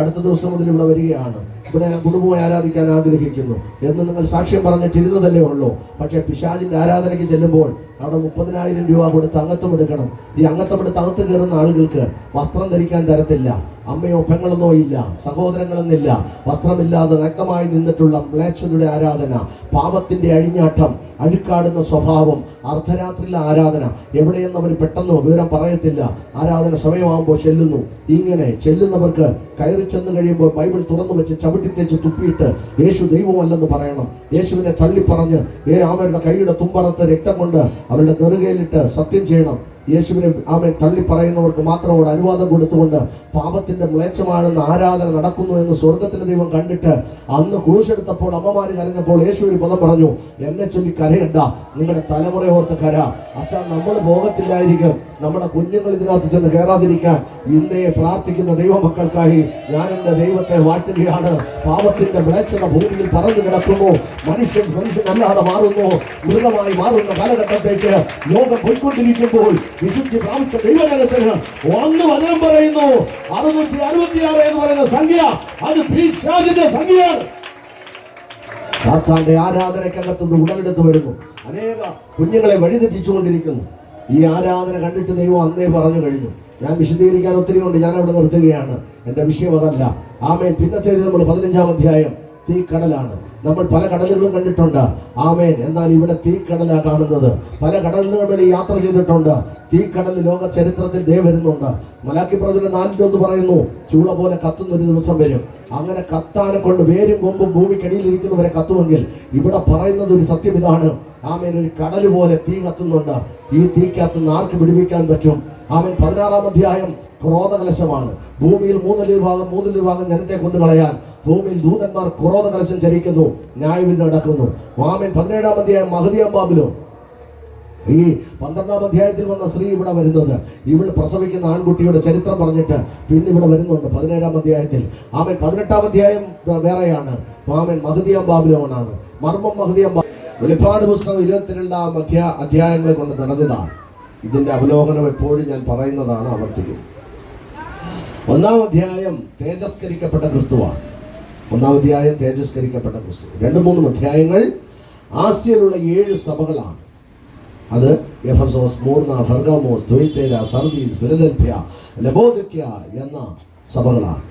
അടുത്ത ദിവസം മുതൽ ഇവിടെ വരികയാണ്, ഇവിടെ ഞാൻ കുടുംബമായി ആരാധിക്കാൻ ആഗ്രഹിക്കുന്നു എന്ന് നിങ്ങൾ സാക്ഷ്യം പറഞ്ഞിട്ടിരുന്നതല്ലേ ഉള്ളൂ. പക്ഷേ പിശാചിന്റെ ആരാധനയ്ക്ക് ചെല്ലുമ്പോൾ അവിടെ 30,000 രൂപ കൊടുത്ത് അംഗത്വം എടുക്കണം. ഈ അംഗത്വം എടുത്ത് അകത്ത് കയറുന്ന ആളുകൾക്ക് വസ്ത്രം ധരിക്കാൻ തരത്തില്ല. അമ്മയോ പെങ്ങളെന്നോ ഇല്ല, സഹോദരങ്ങളെന്നില്ല. വസ്ത്രമില്ലാതെ നഗ്നമായി നിന്നിട്ടുള്ള മ്ലേച്ഛതയുടെ ആരാധന, പാപത്തിന്റെ അഴിഞ്ഞാട്ടം, അഴുക്കാടുന്ന സ്വഭാവം, അർദ്ധരാത്രിയിലെ ആരാധന. എവിടെയെന്നവർ പെട്ടെന്ന് വിവരം പറയത്തില്ല. ആരാധന സമയമാകുമ്പോൾ ചെല്ലുന്നു. ഇങ്ങനെ ചെല്ലുന്നവർക്ക് കയറി ചെന്ന് കഴിയുമ്പോൾ ബൈബിൾ തുറന്നു വെച്ച് ചവിട്ടിത്തേച്ച് തുപ്പിയിട്ട് യേശു ദൈവമല്ലെന്ന് പറയണം. യേശുവിനെ തള്ളിപ്പറഞ്ഞ് അവരുടെ കൈയുടെ തുമ്പറത്ത് രക്തം കൊണ്ട് അവരുടെ നെറുകയിലിട്ട് സത്യം ചെയ്യണം. യേശുവിനെ തള്ളി പറയുന്നവർക്ക് മാത്രം അവിടെ അനുവാദം കൊടുത്തുകൊണ്ട് പാപത്തിന്റെ മ്ലേച്ഛമാണെന്ന് ആരാധന നടക്കുന്നു എന്ന് സ്വർഗത്തിലെ ദൈവം കണ്ടിട്ട് അന്ന് ക്രൂശെടുത്തപ്പോൾ അമ്മമാര് കരഞ്ഞപ്പോൾ യേശു ഒരു പദം പറഞ്ഞു, എന്നെ ചൊല്ലി കരയണ്ട, നിങ്ങളുടെ തലമുറ ഓർത്ത് കര. അച്ഛാ, നമ്മൾ പോകത്തില്ലായിരിക്കും, നമ്മുടെ കുഞ്ഞുങ്ങൾ ഇതിനകത്ത് ചെന്ന് കയറാതിരിക്കാൻ ഇന്നേ പ്രാർത്ഥിക്കുന്ന ദൈവമക്കൾക്കായി ഞാൻ എൻ്റെ ദൈവത്തെ വാഴ്ത്തുകയാണ്. പാപത്തിന്റെ മ്ലേച്ഛത ഭൂമിയിൽ പറന്നു കിടക്കുന്നു. മനുഷ്യനല്ലാതെ മാറുന്നു, മൃഗമായി മാറുന്ന കാലഘട്ടത്തേക്ക് ലോകം പോയിക്കൊണ്ടിരിക്കുമ്പോൾ വിശുദ്ധി പ്രാപിച്ച ദൈവജനത്തിന് ഒന്ന് വചനം പറയുന്നു, 666 എന്ന് പറയുന്ന സംഖ്യ അത് പിശാചിന്റെ സംഖ്യയാണ്. സാത്താന്റെ ആരാധനയ്ക്കകത്തുനിന്ന് ഉടലെടുത്ത് വരുന്നു. അനേക കുഞ്ഞുങ്ങളെ വഴിതെറ്റിച്ചുകൊണ്ടിരിക്കുന്നു. ഈ ആരാധന കണ്ടിട്ട് ദൈവം അന്നേ പറഞ്ഞു കഴിഞ്ഞു. ഞാൻ വിശദീകരിക്കാൻ ഒത്തിരി ഉണ്ട്, ഞാൻ അവിടെ നിർത്തുകയാണ്. എൻ്റെ വിഷയം അതല്ല. ആമേൻ. പിന്നത്തേത് നമ്മൾ 15-ാം അധ്യായം തീക്കടലാണ്. നമ്മൾ പല കടലുകളും കണ്ടിട്ടുണ്ട്. ആമേൻ. എന്നാൽ ഇവിടെ തീക്കടലാ കാണുന്നത്. പല കടലുകളിൽ യാത്ര ചെയ്തിട്ടുണ്ട്. തീക്കടൽ ലോക ചരിത്രത്തിൽ ദേ വരുന്നുണ്ട്. മലാക്കി പ്രവചനം 4:1 പറയുന്നു, ചൂള പോലെ കത്തുന്ന ഒരു ദിവസം വരും. അങ്ങനെ കത്താനെ കൊണ്ട് വേരും കൊമ്പും ഭൂമിക്കടിയിലിരിക്കുന്നവരെ കത്തുമെങ്കിൽ ഇവിടെ പറയുന്നത് ഒരു സത്യം ഇതാണ്. ആമേൻ. ഒരു കടൽ പോലെ തീ കത്തുന്നുണ്ട്. ഈ തീക്കകത്തുനിന്ന് ആർക്ക് പിടിപ്പിക്കാൻ പറ്റും? ആമേൻ. 16-ാം അധ്യായം ക്രോധകലശമാണ്. ഭൂമിയിൽ മൂന്നിലൊരു ഭാഗം ജനത്തെ കൊന്നുകളയാൻ ഭൂമിയിൽ ദൂതന്മാർ ക്രോധകലശം ചരിക്കുന്നു, ന്യായവിധി നടക്കുന്നു. ആമേൻ. 17-ാം അധ്യായം മഹദിയാം ബാബിലോൺ. ഈ 12-ാം അധ്യായത്തിൽ വന്ന സ്ത്രീ ഇവിടെ വരുന്നത്, ഇവൾ പ്രസവിക്കുന്ന ആൺകുട്ടിയുടെ ചരിത്രം പറഞ്ഞിട്ട് പിന്നെ ഇവിടെ വരുന്നുണ്ട് 17-ാം അധ്യായത്തിൽ. ആമേൻ. 18-ാം അധ്യായം വേറെയാണ്. ആമേൻ. മഹദിയാം ബാബിലോണാണ്. മർമ്മം മഹദിയാം. വെളിപ്പാട് പുസ്തകം 22-ാം അധ്യായങ്ങളെ കൊണ്ട് നിറഞ്ഞതാണ്. ഇതിന്റെ അവലോകനം എപ്പോഴും ഞാൻ പറയുന്നതാണ്, ആവർത്തിക്കുന്നത്. 1-ാം അധ്യായം തേജസ്കരിക്കപ്പെട്ട ക്രിസ്തുവാണ്. 1-ാം അധ്യായം തേജസ്കരിക്കപ്പെട്ട ക്രിസ്തു. 2-3 അധ്യായങ്ങൾ ആസ്യയിലുള്ള 7 സഭകളാണ്. അത് എഫസോസ്, സ്മൂർന, പെർഗാമോസ്, ത്വയ്തൈര, സർദീസ്, ഫിലദൽഫിയ, ലബോദിക്യ എന്ന സഭകളാണ്.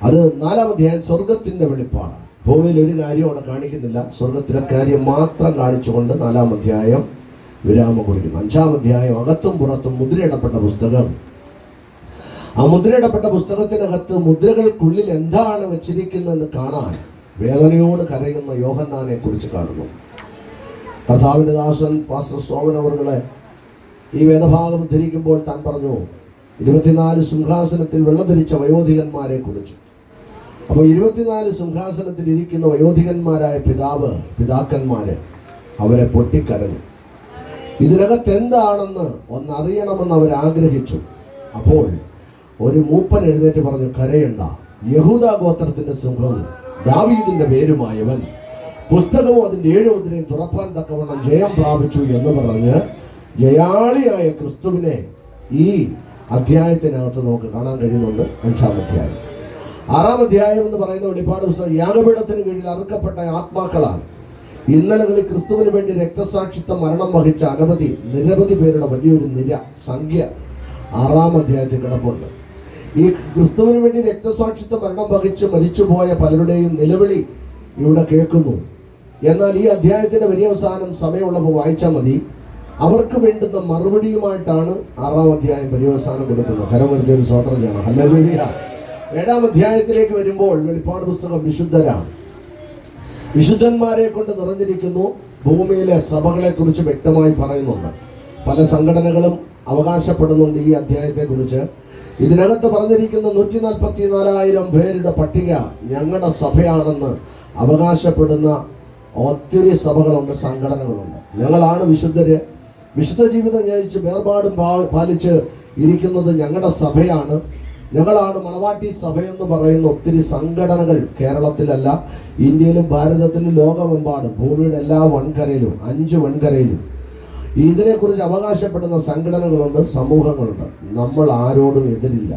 അത് 4-ാം അധ്യായം സ്വർഗത്തിന്റെ വെളിപ്പാടാണ്. ഭൂമിയിൽ ഒരു കാര്യം അവിടെ കാണിക്കുന്നില്ല, സ്വർഗത്തിലെ കാര്യം മാത്രം കാണിച്ചുകൊണ്ട് 4-ാം അധ്യായം വിരാമം കുറിക്കുന്നു. 5-ാം അധ്യായം അകത്തും പുറത്തും മുദ്രയിടപ്പെട്ട പുസ്തകം. ആ മുദ്രയിടപ്പെട്ട പുസ്തകത്തിനകത്ത് മുദ്രകൾക്കുള്ളിൽ എന്താണ് വെച്ചിരിക്കുന്നതെന്ന് കാണാൻ വേദനയോട് കരയുന്ന യോഹന്നാനെ കുറിച്ച് കാണുന്നു. കർത്താവിന്റെ ദാസൻ പാസ്റ്റർ സോമൻ അവർകളെ ഈ വേദഭാഗം ഉദ്ധരിക്കുമ്പോൾ താൻ പറഞ്ഞു 24 സിംഹാസനത്തിൽ വെള്ളം ധരിച്ച വയോധികന്മാരെ കുറിച്ച്. അപ്പോൾ 24 സിംഹാസനത്തിൽ ഇരിക്കുന്ന വയോധികന്മാരായ പിതാക്കന്മാര് അവരെ പൊട്ടിക്കരഞ്ഞു. ഇതിനകത്ത് എന്താണെന്ന് ഒന്നറിയണമെന്ന് അവർ ആഗ്രഹിച്ചു. അപ്പോൾ ഒരു മൂപ്പൻ എഴുന്നേറ്റ് പറഞ്ഞു, കരയണ്ട, യഹൂദ ഗോത്രത്തിന്റെ സിംഹവും ദാവീദിന്റെ പേരുമായവൻ പുസ്തകവും അതിന്റെ 7 മുദ്രയും തുറപ്പാൻ തക്കവണ്ണം ജയം പ്രാപിച്ചു എന്ന് പറഞ്ഞ് ജയാളിയായ ക്രിസ്തുവിനെ ഈ അധ്യായത്തിനകത്ത് നമുക്ക് കാണാൻ കഴിയുന്നുണ്ട്. 5-ാം അധ്യായം. 6-ാം അധ്യായം എന്ന് പറയുന്ന വെളിപ്പാട് പുസ്തകം യാഗപീഠത്തിന് കീഴിൽ അറുക്കപ്പെട്ട ആത്മാക്കളാണ്. ഇന്നലകളിൽ ക്രിസ്തുവിന് വേണ്ടി രക്തസാക്ഷിത്വം മരണം വഹിച്ച നിരവധി പേരുടെ വലിയൊരു സംഖ്യ 6-ാം അധ്യായത്തിൽ കിടപ്പുണ്ട്. ഈ ക്രിസ്തുവിന് വേണ്ടി രക്തസാക്ഷിത്വം മരണം വഹിച്ച് മരിച്ചുപോയ പലരുടെയും നിലവിളി ഇവിടെ കേൾക്കുന്നു. എന്നാൽ ഈ അധ്യായത്തിന്റെ വലിയ അവസാനം സമയമുള്ളപ്പോൾ വായിച്ചാൽ മതി. അവർക്ക് വേണ്ടുന്ന മറുപടിയുമായിട്ടാണ് 6-ാം അധ്യായം പര്യവസാനം കൊടുക്കുന്നത്. കരമൊരുത്തി ഒരു സ്വതന്ത്രം ചെയ്യണം. ഹല്ലേലൂയ. 7-ാം അധ്യായത്തിലേക്ക് വരുമ്പോൾ വെളിപ്പാട് പുസ്തകം വിശുദ്ധരാണ്. വിശുദ്ധന്മാരെ കൊണ്ട് നിറഞ്ഞിരിക്കുന്നു. ഭൂമിയിലെ സഭകളെ കുറിച്ച് വ്യക്തമായി പറയുന്നുണ്ട്. പല സംഘടനകളും അവകാശപ്പെടുന്നുണ്ട് ഈ അധ്യായത്തെ കുറിച്ച്. ഇതിനകത്ത് പറഞ്ഞിരിക്കുന്ന 144,000 പേരുടെ പട്ടിക ഞങ്ങളുടെ സഭയാണെന്ന് അവകാശപ്പെടുന്ന ഒത്തിരി സഭകളുണ്ട്, സംഘടനകളുണ്ട്. ഞങ്ങളാണ് വിശുദ്ധര്, വിശുദ്ധ ജീവിതം നയിച്ച് വേർപാടും പാലിച്ച് ഇരിക്കുന്നത് ഞങ്ങളുടെ സഭയാണ്, ഞങ്ങളാണ് മണവാട്ടി സഭയെന്ന് പറയുന്ന ഒത്തിരി സംഘടനകൾ കേരളത്തിലല്ല, ഇന്ത്യയിലും ഭാരതത്തിലും ലോകമെമ്പാടും ഭൂമിയുടെ എല്ലാ വൻകരയിലും 5 വൻകരയിലും ഇതിനെക്കുറിച്ച് അവകാശപ്പെടുന്ന സംഘടനകളുണ്ട്, സമൂഹങ്ങളുണ്ട്. നമ്മൾ ആരോടും എതിരില്ല.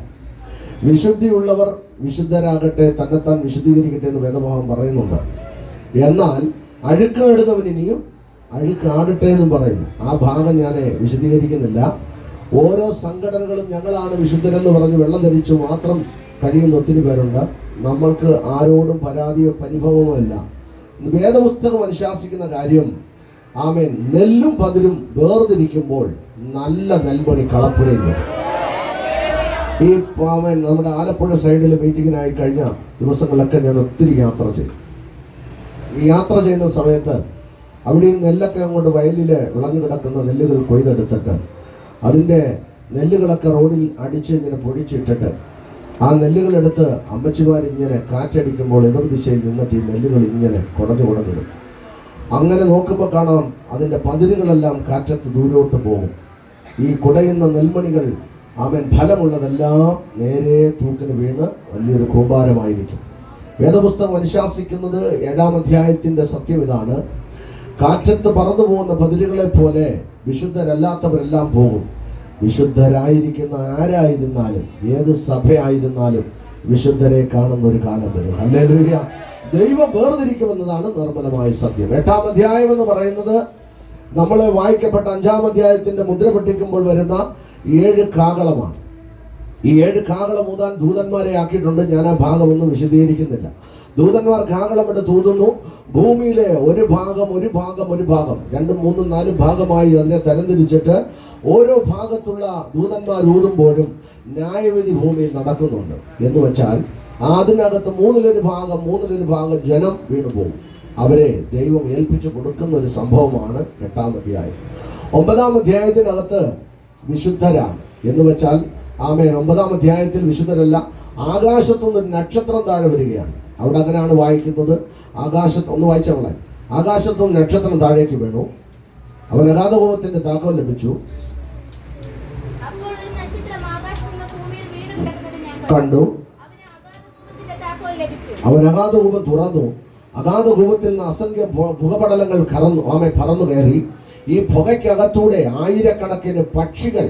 വിശുദ്ധിയുള്ളവർ വിശുദ്ധരാകട്ടെ, തന്നെത്താൻ വിശുദ്ധീകരിക്കട്ടെ എന്ന് വേദഭാഗം പറയുന്നുണ്ട്. എന്നാൽ അഴുക്കാടുന്നവൻ ഇനിയും അഴുക്കാടട്ടെ എന്നും പറയുന്നു. ആ ഭാഗം ഞാൻ വിശദീകരിക്കുന്നില്ല. ഓരോ സംഘടനകളും ഞങ്ങളാണ് വിശുദ്ധരെന്ന് പറഞ്ഞ് വെള്ളം ധരിച്ചു മാത്രം കഴിയുന്ന ഒത്തിരി പേരുണ്ട്. നമ്മൾക്ക് ആരോടും പരാതിയോ പരിഭവമോ ഇല്ല. വേദപുസ്തകം അനുശാസിക്കുന്ന കാര്യം, ആമേൻ, നെല്ലും പതിരും വേർതിരിക്കുമ്പോൾ നല്ല നെൽമണി കളപ്പുരയിൽ വരും. ഈ ആമേൻ നമ്മുടെ ആലപ്പുഴ സൈഡിൽ മീറ്റിങ്ങിനായി കഴിഞ്ഞ ദിവസങ്ങളിലൊക്കെ ഞാൻ ഒത്തിരി യാത്ര ചെയ്തു. ഈ യാത്ര ചെയ്യുന്ന സമയത്ത് അവിടെ ഈ നെല്ലൊക്കെ അങ്ങോട്ട് വയലിൽ വിളഞ്ഞു കിടക്കുന്ന നെല്ലുകൾ കൊയ്തെടുത്തിട്ട് അതിൻ്റെ നെല്ലുകളൊക്കെ റോഡിൽ അടിച്ച് ഇങ്ങനെ പൊടിച്ചിട്ടിട്ട് ആ നെല്ലുകളെടുത്ത് അമ്മച്ചിമാരിങ്ങനെ കാറ്റടിക്കുമ്പോൾ എതിർ ദിശയിൽ നിന്നിട്ട് ഈ നെല്ലുകൾ ഇങ്ങനെ കുടഞ്ഞിടും. അങ്ങനെ നോക്കുമ്പോൾ കാണാം അതിൻ്റെ പതിരുകളെല്ലാം കാറ്റത്ത് ദൂരോട്ട് പോകും. ഈ കുടയുന്ന നെൽമണികൾ, ആമേൻ, ഫലമുള്ളതെല്ലാം നേരെ തൂക്കിന് വീണ് വലിയൊരു കൂമ്പാരമായിരിക്കും. വേദപുസ്തകം അനുശാസിക്കുന്നത് 7-ാം അധ്യായത്തിൻ്റെ സത്യം ഇതാണ്: കാറ്റത്ത് പറന്നു പോകുന്ന പതിരുകളെ പോലെ വിശുദ്ധരല്ലാത്തവരെല്ലാം പോകും. വിശുദ്ധരായിരിക്കുന്ന ആരായിരുന്നാലും ഏത് സഭയായിരുന്നാലും വിശുദ്ധരെ കാണുന്ന ഒരു കാലം വരും. ഹല്ലേലൂയ. ദൈവം വേർതിരിക്കുമെന്നതാണ് നിർമ്മലമായ സത്യം. 8-ാം അധ്യായം എന്ന് പറയുന്നത് നമ്മൾ വായിക്കപ്പെട്ട 5-ാം അധ്യായത്തിന്റെ മുദ്ര പൊട്ടിക്കുമ്പോൾ വരുന്ന 7 കാകളമാണ്. ഈ 7 കാകളം ഊതാൻ ദൂതന്മാരെ ആക്കിയിട്ടുണ്ട്. ഞാൻ ആ ഭാഗമൊന്നും വിശദീകരിക്കുന്നില്ല. ദൂതന്മാർ കാകളമെടുത്ത് ഊതുന്നു. ഭൂമിയിലെ ഒരു ഭാഗം 2, 3, 4 ഭാഗമായി അതിനെ തരംതിരിച്ചിട്ട് ഓരോ ഭാഗത്തുള്ള ദൂതന്മാർ ഊതുമ്പോഴും ന്യായവിധി ഭൂമിയിൽ നടക്കുന്നുണ്ട്. എന്ന് വെച്ചാൽ അതിനകത്ത് 3-1 ഭാഗം ജനം വീണുപോകും. അവരെ ദൈവം ഏൽപ്പിച്ചു കൊടുക്കുന്ന ഒരു സംഭവമാണ് 8-ാം അധ്യായം. 9-ാം അധ്യായത്തിനകത്ത് വിശുദ്ധരാണ്. എന്ന് വെച്ചാൽ, ആമേൻ, 9-ാം അധ്യായത്തിൽ വിശുദ്ധരല്ല, ആകാശത്തുനിന്നൊരു നക്ഷത്രം താഴെ വരികയാണ്. അവിടെ അങ്ങനെയാണ് വായിക്കുന്നത്. ഒന്ന് വായിച്ചവളെ, ആകാശത്തുനിന്ന് നക്ഷത്രം താഴേക്ക് വീണു. അവൻ അഗാധകൂപത്തിന്റെ താക്കോൽ ലഭിച്ചു. കണ്ടു. അവൻ അഗാധകൂപം തുറന്നു. അഗാധകൂപത്തിൽ നിന്ന് അസംഖ്യം പുകപടലങ്ങൾ പറന്നു കയറി. ഈ പുകയ്ക്കകത്തൂടെ ആയിരക്കണക്കിന് പക്ഷികൾ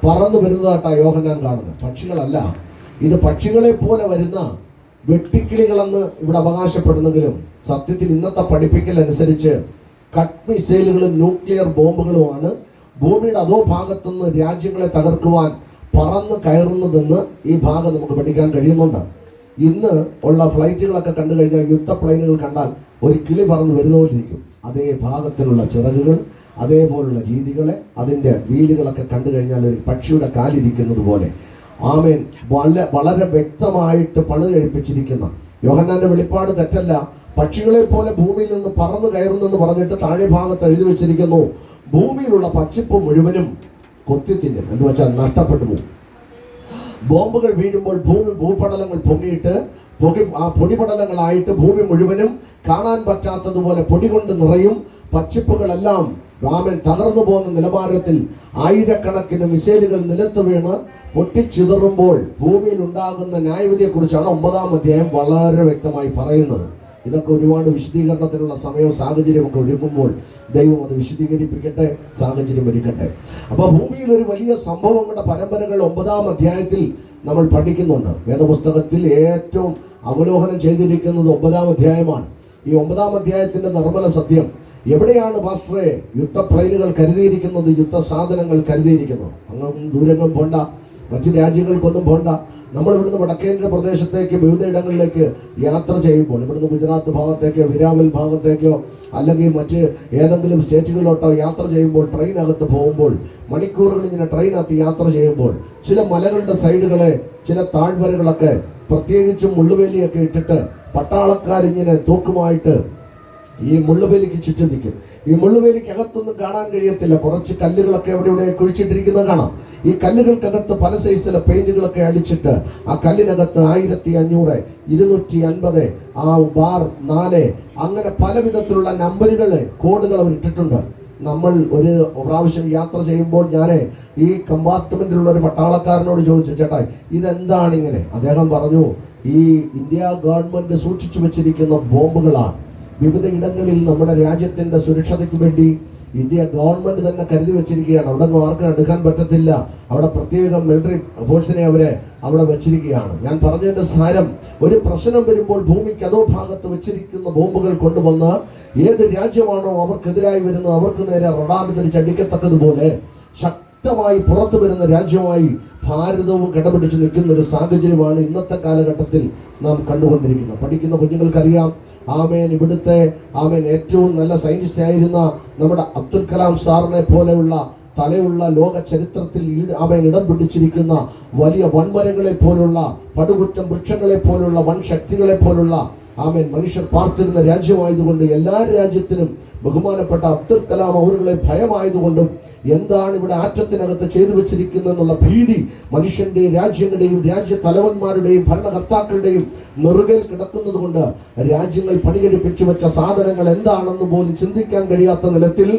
പറന്നു വരുന്നതായിട്ടാ യോഹന്നാൻ കാണുന്നത്. പക്ഷികളല്ല, ഇത് പക്ഷികളെ പോലെ വരുന്ന വെട്ടിക്കിളികളെന്ന് ഇവിടെ അവകാശപ്പെടുന്നെങ്കിലും സത്യത്തിൽ ഇന്നത്തെ പഠിപ്പിക്കൽ അനുസരിച്ച് കട്ട് മിസൈലുകളും ന്യൂക്ലിയർ ബോംബുകളുമാണ് ഭൂമിയുടെ അതോ ഭാഗത്തുനിന്ന് രാജ്യങ്ങളെ തകർക്കുവാൻ പറന്ന് കയറുന്നതെന്ന് ഈ ഭാഗം നമുക്ക് പഠിക്കാൻ കഴിയുന്നുണ്ട്. ഇന്ന് ഉള്ള ഫ്ലൈറ്റുകളൊക്കെ കണ്ടു കഴിഞ്ഞാൽ, യുദ്ധ പ്ലെയിനുകൾ കണ്ടാൽ ഒരു കിളി പറന്ന് വരുന്നവരിരിക്കും. അതേ ഭാഗത്തിലുള്ള ചിറകുകൾ, അതേപോലുള്ള രീതികളെ, അതിൻ്റെ വീലുകളൊക്കെ കണ്ടു കഴിഞ്ഞാൽ ഒരു പക്ഷിയുടെ കാലിരിക്കുന്നത് പോലെ, ആമേൻ, വളരെ വ്യക്തമായിട്ട് പണി കഴിപ്പിച്ചിരിക്കുന്ന യോഹന്നാന്റെ വെളിപ്പാട് തെറ്റല്ല. പക്ഷികളെ പോലെ ഭൂമിയിൽ നിന്ന് പറന്നു കയറുന്നെന്ന് പറഞ്ഞിട്ട് താഴെ ഭാഗത്ത് എഴുതി വെച്ചിരിക്കുന്നു, ഭൂമിയിലുള്ള പച്ചിപ്പ് മുഴുവനും കൊത്തിത്തിന്നും. എന്ന് വെച്ചാൽ നഷ്ടപ്പെട്ടു പോകും. ബോംബുകൾ വീഴുമ്പോൾ ഭൂപടലങ്ങൾ പൊങ്ങിയിട്ട് ആ പൊടിപടലങ്ങളായിട്ട് ഭൂമി മുഴുവനും കാണാൻ പറ്റാത്തതുപോലെ പൊടി കൊണ്ട് നിറയും. പച്ചിപ്പുകളെല്ലാം, ആമേൻ, തകർന്നു പോകുന്ന നിലവാരത്തിൽ ആയിരക്കണക്കിന് മിസൈലുകൾ നിലത്ത് വീണ് പൊട്ടിച്ചിതറുമ്പോൾ ഭൂമിയിൽ ഉണ്ടാകുന്ന ന്യായവിധിയെക്കുറിച്ചാണ് 9-ാം അധ്യായം വളരെ വ്യക്തമായി പറയുന്നത്. ഇതൊക്കെ ഒരുപാട് വിശദീകരണത്തിനുള്ള സമയവും സാഹചര്യമൊക്കെ ഒരുക്കുമ്പോൾ ദൈവം അത് വിശദീകരിപ്പിക്കട്ടെ, സാഹചര്യം ഒരുക്കട്ടെ. അപ്പോൾ ഭൂമിയിൽ ഒരു വലിയ സംഭവങ്ങളുടെ പരമ്പരകൾ 9-ാം അധ്യായത്തിൽ നമ്മൾ പഠിക്കുന്നുണ്ട്. വേദപുസ്തകത്തിൽ ഏറ്റവും അവലോകനം ചെയ്തിരിക്കുന്നത് 9-ാം അധ്യായമാണ്. ഈ 9-ാം അധ്യായത്തിന്റെ നിർമ്മല സത്യം എവിടെയാണ് പാസ്റ്ററെ യുദ്ധ പ്ലെയിനുകൾ കരുതിയിരിക്കുന്നത്, യുദ്ധ സാധനങ്ങൾ കരുതിയിരിക്കുന്നത്? അങ്ങ് ദൂരങ്ങൾ പോണ്ട, മറ്റ് രാജ്യങ്ങൾക്കൊന്നും പോണ്ട. നമ്മൾ ഇവിടുന്ന് വടക്കേന്ത്യ പ്രദേശത്തേക്ക്, വിവിധ ഇടങ്ങളിലേക്ക് യാത്ര ചെയ്യുമ്പോൾ, ഇവിടുന്ന് ഗുജറാത്ത് ഭാഗത്തേക്കോ വിരാവൽ ഭാഗത്തേക്കോ അല്ലെങ്കിൽ മറ്റ് ഏതെങ്കിലും സ്റ്റേറ്റുകളിലോട്ടോ യാത്ര ചെയ്യുമ്പോൾ, ട്രെയിനകത്ത് പോകുമ്പോൾ, മണിക്കൂറുകൾ ഇങ്ങനെ ട്രെയിനകത്ത് യാത്ര ചെയ്യുമ്പോൾ, ചില മലകളുടെ സൈഡുകളെ, ചില താഴ്വരകളൊക്കെ പ്രത്യേകിച്ചും മുള്ളുവേലിയൊക്കെ ഇട്ടിട്ട് പട്ടാളക്കാരിങ്ങനെ തോക്കുമായിട്ട് ഈ മുള്ളുവേലിക്ക് ചുറ്റും നിൽക്കും. ഈ മുള്ളുവേലിക്ക് അകത്തൊന്നും കാണാൻ കഴിയത്തില്ല. കുറച്ച് കല്ലുകളൊക്കെ എവിടെ കുഴിച്ചിട്ടിരിക്കുന്നത് കാണാം. ഈ കല്ലുകൾക്കകത്ത് പല സൈസിലെ പെയിന്റുകളൊക്കെ അടിച്ചിട്ട് ആ കല്ലിനകത്ത് 1500, 250, ബാർ 4, അങ്ങനെ പല വിധത്തിലുള്ള നമ്പറുകൾ, കോഡുകൾ അവർ ഇട്ടിട്ടുണ്ട്. നമ്മൾ ഒരു പ്രാവശ്യം യാത്ര ചെയ്യുമ്പോൾ ഞാൻ ഈ കമ്പാർട്ട്മെന്റിലുള്ള ഒരു പട്ടാളക്കാരനോട് ചോദിച്ചു, ചേട്ടാ ഇതെന്താണ് ഇങ്ങനെ? അദ്ദേഹം പറഞ്ഞു, ഈ ഇന്ത്യ ഗവൺമെന്റ് സൂക്ഷിച്ചു വെച്ചിരിക്കുന്ന ബോംബുകളാണ്. വിവിധ ഇടങ്ങളിൽ നമ്മുടെ രാജ്യത്തിന്റെ സുരക്ഷതയ്ക്ക് വേണ്ടി ഇന്ത്യ ഗവൺമെന്റ് തന്നെ കരുതി വെച്ചിരിക്കുകയാണ്. അവിടെ ഒന്നും ആർക്കും എടുക്കാൻ പറ്റത്തില്ല. അവിടെ പ്രത്യേകം മിലിറ്ററി ഫോഴ്സിനെ അവിടെ വെച്ചിരിക്കുകയാണ്. ഞാൻ പറഞ്ഞതിന്റെ സാരം, ഒരു പ്രശ്നം വരുമ്പോൾ ഭൂമിക്ക് അതോ ഭാഗത്ത് വെച്ചിരിക്കുന്ന ബോംബുകൾ കൊണ്ടുവന്ന് ഏത് രാജ്യമാണോ അവർക്കെതിരായി വരുന്നത് അവർക്ക് നേരെ റഡാർ തിരിച്ചടിക്കത്തക്കതുപോലെ ശക്തമായി പുറത്തു വരുന്ന രാജ്യമായി ഭാരതവും കിടപിടിച്ച് നിൽക്കുന്ന ഒരു സാഹചര്യമാണ് ഇന്നത്തെ കാലഘട്ടത്തിൽ നാം കണ്ടുകൊണ്ടിരിക്കുന്നത്. പഠിക്കുന്ന കുഞ്ഞുങ്ങൾക്കറിയാം, ആമേൻ, ഇവിടുത്തെ ഏറ്റവും നല്ല സയന്റിസ്റ്റ് ആയിരുന്ന നമ്മുടെ അബ്ദുൽ കലാം സാറിനെ പോലെയുള്ള തലയുള്ള ലോക ചരിത്രത്തിൽ ഇടം പിടിച്ചിരിക്കുന്ന വലിയ വൻമരങ്ങളെ പോലുള്ള, പടുകുറ്റം വൃക്ഷങ്ങളെ പോലുള്ള, വൻ ശക്തികളെ പോലുള്ള മനുഷ്യർ പാർത്തിരുന്ന രാജ്യമായതുകൊണ്ട് എല്ലാ രാജ്യത്തിനും ബഹുമാനപ്പെട്ട അബ്ദുൽ കലാം അവരുടെ ഭയമായതുകൊണ്ടും എന്താണ് ഇവിടെ ആറ്റത്തിനകത്ത് ചെയ്തു വെച്ചിരിക്കുന്നതെന്നുള്ള ഭീതി മനുഷ്യന്റെയും രാജ്യങ്ങളുടെയും രാജ്യ തലവന്മാരുടെയും ഭരണകർത്താക്കളുടെയും നെറുകയിൽ കിടക്കുന്നത് കൊണ്ട് രാജ്യങ്ങൾ പണികഴിപ്പിച്ചു വെച്ച സാധനങ്ങൾ എന്താണെന്ന് പോലും ചിന്തിക്കാൻ കഴിയാത്ത നിലത്തിൽ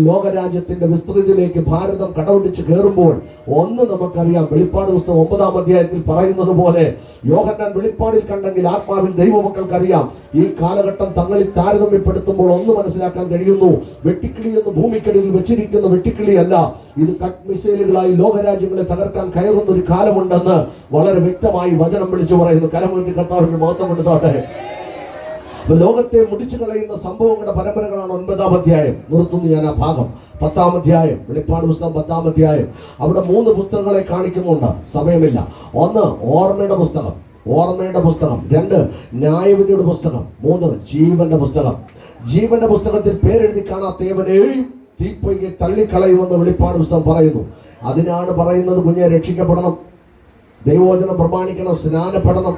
ലോകരാജ്യത്തിന്റെ വിസ്തൃതിയിലേക്ക് ഭാരതം കടപിടിച്ച് കയറുമ്പോൾ ഒന്ന് നമുക്കറിയാം, വെളിപ്പാട് പുസ്തകം 9-ാം അധ്യായത്തിൽ പറയുന്നത് പോലെ യോഹന്നാൻ വെളിപ്പാടിൽ കണ്ടെങ്കിൽ ആത്മാവിൽ ദൈവമക്കൾക്കറിയാം ഈ കാലഘട്ടം തങ്ങളിൽ താരതമ്യപ്പെടുത്തുമ്പോൾ ഒന്ന് മനസ്സിലാക്കാൻ കഴിയുന്നു. വെട്ടിക്കിളി എന്ന് ഭൂമിക്കടിയിൽ വെച്ചിരിക്കുന്ന വെട്ടിക്കിളിയല്ല, ഇത് കട്ട് മിസൈലുകളായി ലോകരാജ്യങ്ങളെ തകർക്കാൻ കയറുന്ന ഒരു കാലമുണ്ടെന്ന് വളരെ വ്യക്തമായി വചനം വിളിച്ചു പറയുന്നു. കരമുയർത്തി കർത്താവിന്റെ മഹത്വം എടുത്തോട്ടെ. ലോകത്തെ മുടിച്ചു കളയുന്ന സംഭവങ്ങളുടെ പരമ്പരകളാണ് 9-ാം അധ്യായം. നിർത്തുന്നു ഞാൻ ആ ഭാഗം. 10-ാം അധ്യായം, വെളിപ്പാട് പുസ്തകം 10-ാം അധ്യായം. അവിടെ 3 പുസ്തകങ്ങളെ കാണിക്കുന്നുണ്ട്, സമയമില്ല. 1 ഓർമ്മയുടെ പുസ്തകം, 2 ന്യായവിധിയുടെ പുസ്തകം, 3 ജീവന്റെ പുസ്തകം. ജീവന്റെ പുസ്തകത്തിൽ പേരെഴുതി കാണാത്ത ഏവനെയും തീപ്പൊയ്ക്ക് തള്ളിക്കളയുമെന്ന് വെളിപ്പാട് പുസ്തകം പറയുന്നു. അതിനാണ് പറയുന്നത്, കുഞ്ഞെ രക്ഷിക്കപ്പെടണം, ദൈവവചനം പ്രമാണിക്കണം, സ്നാനപ്പെടണം,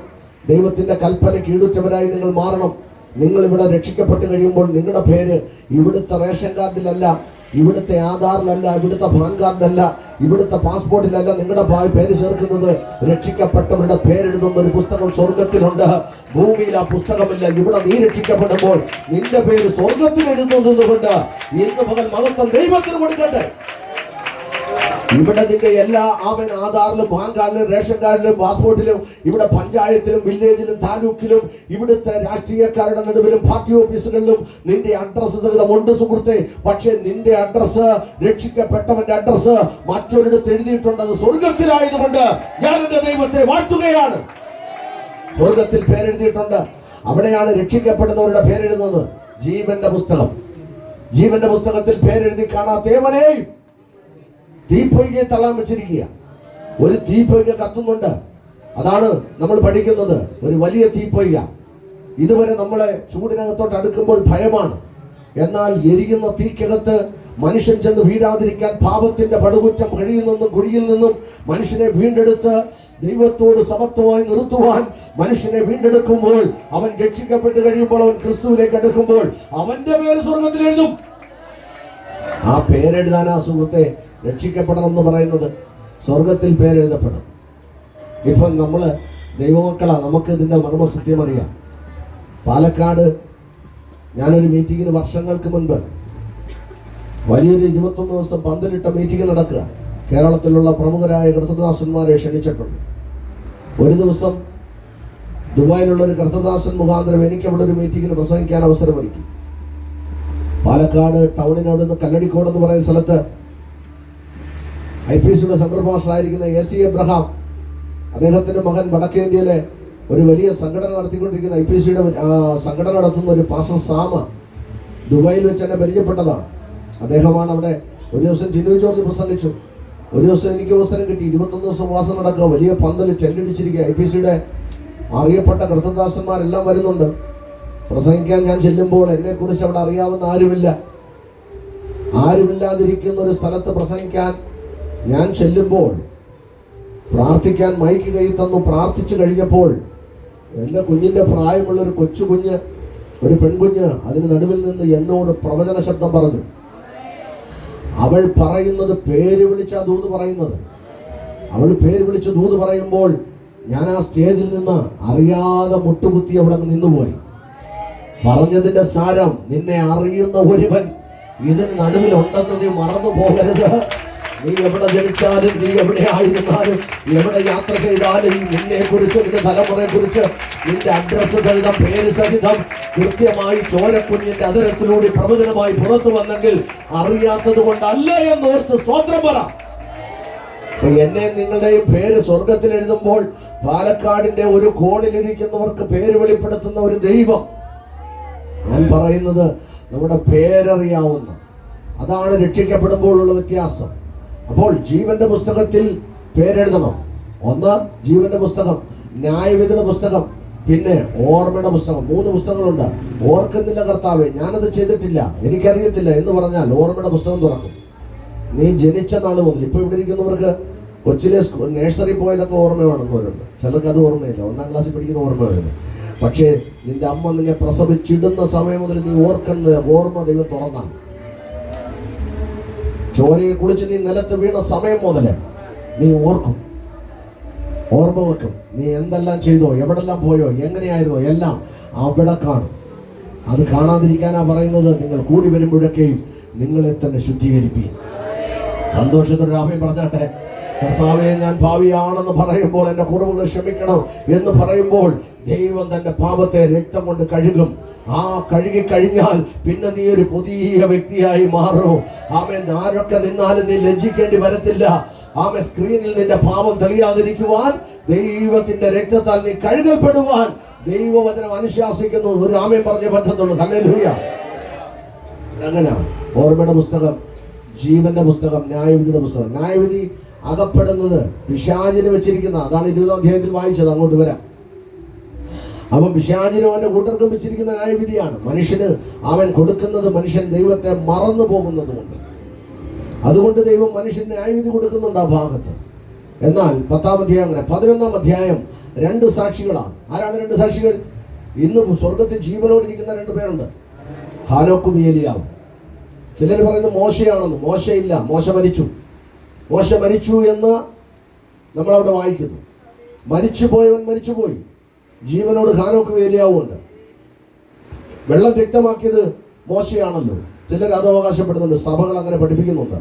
ദൈവത്തിന്റെ കൽപ്പന കീഴുറ്റവരായി നിങ്ങൾ മാറണം. നിങ്ങൾ ഇവിടെ രക്ഷിക്കപ്പെട്ട് കഴിയുമ്പോൾ നിങ്ങളുടെ പേര് ഇവിടുത്തെ റേഷൻ കാർഡിലല്ല, ഇവിടുത്തെ ആധാറിലല്ല, ഇവിടുത്തെ പാൻ കാർഡിലല്ല, ഇവിടുത്തെ പാസ്പോർട്ടിലല്ല നിങ്ങളുടെ പേര് ചേർക്കുന്നത്. രക്ഷിക്കപ്പെട്ടവരുടെ പേരെഴുതുന്ന ഒരു പുസ്തകം സ്വർഗത്തിലുണ്ട്. ഭൂമിയിൽ ആ പുസ്തകമില്ല. ഇവിടെ നീ രക്ഷിക്കപ്പെടുമ്പോൾ നിന്റെ പേര് സ്വർഗത്തിൽ എഴുതുന്നത് കൊണ്ട് ഇന്ന് പകൽ മഹത്വം ദൈവത്തിന് കൊടുക്കട്ടെ. ഇവിടെ നിന്റെ എല്ലാ ആധാറിലും പാൻ കാർഡിലും റേഷൻ കാർഡിലും പാസ്പോർട്ടിലും, ഇവിടെ പഞ്ചായത്തിലും വില്ലേജിലും താലൂക്കിലും ഇവിടുത്തെ രാഷ്ട്രീയക്കാരുടെ നടുവിലും പാർട്ടി ഓഫീസുകളിലും നിന്റെ അഡ്രസ്സ് സഹിതമുണ്ട് സുഹൃത്തെ. പക്ഷെ നിന്റെ അഡ്രസ്സ്, രക്ഷിക്കപ്പെട്ടവന്റെ അഡ്രസ്സ് മറ്റൊരിടത്ത് എഴുതിയിട്ടുണ്ട്. അത് സ്വർഗത്തിലായതുകൊണ്ട് ഞാൻ എന്റെ ദൈവത്തെ വാഴ്ത്തുകയാണ്. സ്വർഗത്തിൽ പേരെഴുതിയിട്ടുണ്ട്. അവിടെയാണ് രക്ഷിക്കപ്പെടുന്നവരുടെ പേരെഴുതുന്നത്. ജീവന്റെ പുസ്തകം, ജീവന്റെ പുസ്തകത്തിൽ പേരെഴുതി കാണാത്തേവനെയും തീപ്പൊയ്കയെ തള്ളാൻ വെച്ചിരിക്കുക. ഒരു തീപ്പൊയ്ക കത്തുന്നുണ്ട്. അതാണ് നമ്മൾ പഠിക്കുന്നത്, ഒരു വലിയ തീപ്പൊയ്ക. ഇതുവരെ നമ്മളെ ചൂടിനകത്തോട്ട് അടുക്കുമ്പോൾ ഭയമാണ്. എന്നാൽ എരിയുന്ന തീക്കകത്ത് മനുഷ്യൻ ചെന്ന് വീഴാതിരിക്കാൻ പാപത്തിന്റെ പടുകുറ്റം കുഴിയിൽ നിന്നും മനുഷ്യനെ വീണ്ടെടുത്ത് ദൈവത്തോട് സമത്വമായി നിർത്തുവാൻ മനുഷ്യനെ വീണ്ടെടുക്കുമ്പോൾ, അവൻ രക്ഷിക്കപ്പെട്ട് കഴിയുമ്പോൾ, അവൻ ക്രിസ്തുവിലേക്ക് അടുക്കുമ്പോൾ അവന്റെ പേര് സ്വർഗത്തിൽ എഴുതും. ആ പേരെഴുതാനാ സുഹൃത്തെ രക്ഷിക്കപ്പെടണം എന്ന് പറയുന്നത്. സ്വർഗത്തിൽ പേരെഴുതപ്പെടും. ഇപ്പം നമ്മൾ ദൈവമക്കളാ, നമുക്ക് ഇതിൻ്റെ മർമ്മസത്യം അറിയാം. പാലക്കാട് ഞാനൊരു മീറ്റിങ്ങിന് വർഷങ്ങൾക്ക് മുൻപ് വലിയൊരു 21 ദിവസം പന്തലിട്ട മീറ്റിംഗ് നടക്കുക. കേരളത്തിലുള്ള പ്രമുഖരായ കർത്തദാസന്മാരെ ക്ഷണിച്ചിട്ടുണ്ട്. ഒരു ദിവസം ദുബായിലുള്ള ഒരു കർത്തദാസൻ മുഖാന്തരം എനിക്ക് അവിടെ ഒരു മീറ്റിങ്ങിന് പ്രസംഗിക്കാൻ അവസരമൊരുക്കി. പാലക്കാട് ടൗണിനോട് നിന്ന് കല്ലടിക്കോട് എന്ന് പറയുന്ന സ്ഥലത്ത് IPCയുടെ സെൻട്രൽ പാസ്റ്റർ ആയിരിക്കുന്ന AC എബ്രഹാം, അദ്ദേഹത്തിന്റെ മകൻ വടക്കേന്ത്യയിലെ ഒരു വലിയ സംഘടന നടത്തിക്കൊണ്ടിരിക്കുന്ന IPCയുടെ സംഘടന നടത്തുന്ന ഒരു പാസ്റ്റർ സാമ ദുബായിൽ വെച്ച് എന്നെ പരിചയപ്പെട്ടതാണ്. അദ്ദേഹമാണ് അവിടെ. ഒരു ദിവസം ജിനു ജോർജ് പ്രസംഗിച്ചു. ഒരു ദിവസം എനിക്ക് അവസരം കിട്ടി. 21 ദിവസം വാസം നടക്കുക. വലിയ പന്തൽ ടെന്റടിച്ചിരിക്കുക. IPCയുടെ അറിയപ്പെട്ട കർത്തദാസന്മാരെല്ലാം വരുന്നുണ്ട്. പ്രസംഗിക്കാൻ ഞാൻ ചെല്ലുമ്പോൾ എന്നെക്കുറിച്ച് അവിടെ അറിയാവുന്ന ആരുമില്ലാതിരിക്കുന്ന ഒരു സ്ഥലത്ത് പ്രസംഗിക്കാൻ ഞാൻ ചെല്ലുമ്പോൾ പ്രാർത്ഥിക്കാൻ മൈക്ക് കയ്യിൽ തന്നു. പ്രാർത്ഥിച്ചു കഴിഞ്ഞപ്പോൾ എൻ്റെ കുഞ്ഞിൻ്റെ പ്രായമുള്ള ഒരു കൊച്ചുകുഞ്ഞ്, ഒരു പെൺകുഞ്ഞ് അതിന് നടുവിൽ നിന്ന് എന്നോട് പ്രവചന ശബ്ദം പറഞ്ഞു. അവൾ പറയുന്നത് പേര് വിളിച്ചാ ദൂത് പറയുന്നത്. അവൾ പേര് വിളിച്ച് ദൂത് പറയുമ്പോൾ ഞാൻ ആ സ്റ്റേജിൽ നിന്ന് അറിയാതെ മുട്ടുകുത്തി അവിടെ നിന്നുപോയി. പറഞ്ഞതിന്റെ സാരം, നിന്നെ അറിയുന്ന ഒരുവൻ ഇതിന് നടുവിലുണ്ടെന്ന് നീ മറന്നു പോകരുത്. നീ എവിടെ ജനിച്ചാലും, നീ എവിടെ ആയിരുന്നാലും, എവിടെ യാത്ര ചെയ്താലും നിന്നെ കുറിച്ച്, നിന്റെ തലമുറയെ കുറിച്ച്, നിന്റെ അഡ്രസ് സഹിതം, പേര് സഹിതം കൃത്യമായി ചോരക്കുഞ്ഞിന്റെ അതിരത്തിലൂടെ പ്രവചനമായി പുറത്തു വന്നെങ്കിൽ അറിയാത്തത് കൊണ്ടല്ല എന്നോർത്ത് സ്തോത്രം പറ. എന്നെ നിങ്ങളുടെയും പേര് സ്വർഗത്തിൽ എഴുതുമ്പോൾ പാലക്കാടിന്റെ ഒരു കോണിലിരിക്കുന്നവർക്ക് പേര് വെളിപ്പെടുത്തുന്ന ഒരു ദൈവം. ഞാൻ പറയുന്നത് നമ്മുടെ പേരറിയാവുന്ന, അതാണ് രക്ഷിക്കപ്പെടുമ്പോഴുള്ള വ്യത്യാസം. അപ്പോൾ ജീവന്റെ പുസ്തകത്തിൽ പേരെഴുതണം. ഒന്ന് ജീവന്റെ പുസ്തകം, ന്യായവിധിയുടെ പുസ്തകം, പിന്നെ ഓർമ്മയുടെ പുസ്തകം. 3 പുസ്തകങ്ങളുണ്ട്. ഓർക്കുന്നില്ല കർത്താവേ, ഞാനത് ചെയ്തിട്ടില്ല, എനിക്കറിയത്തില്ല എന്ന് പറഞ്ഞാൽ ഓർമ്മയുടെ പുസ്തകം തുറക്കും. നീ ജനിച്ച നാൾ മുതൽ. ഇപ്പൊ ഇവിടെ ഇരിക്കുന്നവർക്ക് കൊച്ചിലെ നേഴ്സറി പോയതൊക്കെ ഓർമ്മയാണെന്നവരുണ്ട്. ചിലർക്ക് അത് ഓർമ്മയില്ല, 1ാം ക്ലാസ്സിൽ പഠിക്കുന്ന ഓർമ്മ വരുന്നത്. പക്ഷേ നിന്റെ അമ്മ നിന്നെ പ്രസവിച്ചിടുന്ന സമയം മുതൽ നീ ഓർക്കുന്ന ഓർമ്മ ദൈവം തുറന്നാണ്. ചോരയെ കുളിച്ച് നീ നിലത്ത് വീണ സമയം മുതൽ നീ ഓർക്കും, ഓർമ്മ വെക്കും. നീ എന്തെല്ലാം ചെയ്തോ, എവിടെല്ലാം പോയോ, എങ്ങനെയായിരുന്നോ, എല്ലാം അവിടെ കാണും. അത് കാണാതിരിക്കാനാ പറയുന്നത്, നിങ്ങൾ കൂടി വരുമ്പോഴൊക്കെയും നിങ്ങളെ തന്നെ ശുദ്ധീകരിപ്പീൻ. സന്തോഷത്തോടെ ആമേൻ പറഞ്ഞാട്ടെ. കർത്താവേ, ഞാൻ ഭാവിയാണെന്ന് പറയുമ്പോൾ എന്റെ കുറവുകൾ ക്ഷമിക്കണം എന്ന് പറയുമ്പോൾ ദൈവം തന്റെ പാപത്തെ രക്തം കൊണ്ട് കഴുകും. ആ കഴുകി കഴിഞ്ഞാൽ പിന്നെ നീ ഒരു പുതിയ വ്യക്തിയായി മാറും. ആമേൻ. ആരൊക്കെ നിന്നാലും നീ ലജ്ജിക്കേണ്ടി വരത്തില്ല. ആമേൻ. സ്ക്രീനിൽ നിന്റെ പാപം തെളിയാതിരിക്കുവാൻ ദൈവത്തിന്റെ രക്തത്താൽ നീ കഴുകപ്പെടുവാൻ ദൈവവചനം അനുശാസിക്കുന്നു. ഒരു ആമേൻ പറഞ്ഞേ പറ്റത്തുള്ളൂ. ഹല്ലേലൂയ. അങ്ങനെ ഓർമ്മയുടെ പുസ്തകം, ജീവന്റെ പുസ്തകം, ന്യായവിധിയുടെ പുസ്തകം. ന്യായവിധി അകപ്പെടുന്നത് പിശാചിന് വെച്ചിരിക്കുന്ന, അതാണ് 20ാം അധ്യായത്തിൽ വായിച്ചത്. അങ്ങോട്ട് വരാം. അപ്പം പിശാചിനും അവന്റെ കൂട്ടർക്കും വെച്ചിരിക്കുന്ന ന്യായവിധിയാണ്. മനുഷ്യന് അവൻ കൊടുക്കുന്നത് മനുഷ്യൻ ദൈവത്തെ മറന്നു പോകുന്നത് കൊണ്ട്. അതുകൊണ്ട് ദൈവം മനുഷ്യന് ന്യായവിധി കൊടുക്കുന്നുണ്ട് ആ ഭാഗത്ത്. എന്നാൽ 10ാം അധ്യായം അങ്ങനെ. 11ാം അധ്യായം 2 സാക്ഷികളാണ്. ആരാണ് 2 സാക്ഷികൾ? ഇന്ന് സ്വർഗത്തിൽ ജീവനോടിരിക്കുന്ന 2 പേരുണ്ട്, ഹാനോക്കും ഏലിയാവും. ചിലർ പറയുന്നത് മോശയാണെന്ന്. മോശയില്ല, മോശ മരിച്ചു. മോശ മരിച്ചു എന്ന് നമ്മളവിടെ വായിക്കുന്നു. മരിച്ചുപോയവൻ മരിച്ചുപോയി. ജീവനോട് ഹാനോക്കും ഏലിയാവും ഉണ്ട്. വെള്ളം വ്യക്തമാക്കിയത് മോശയാണല്ലോ. ചിലർ അത് അവകാശപ്പെടുന്നുണ്ട്, സഭകൾ അങ്ങനെ പഠിപ്പിക്കുന്നുണ്ട്.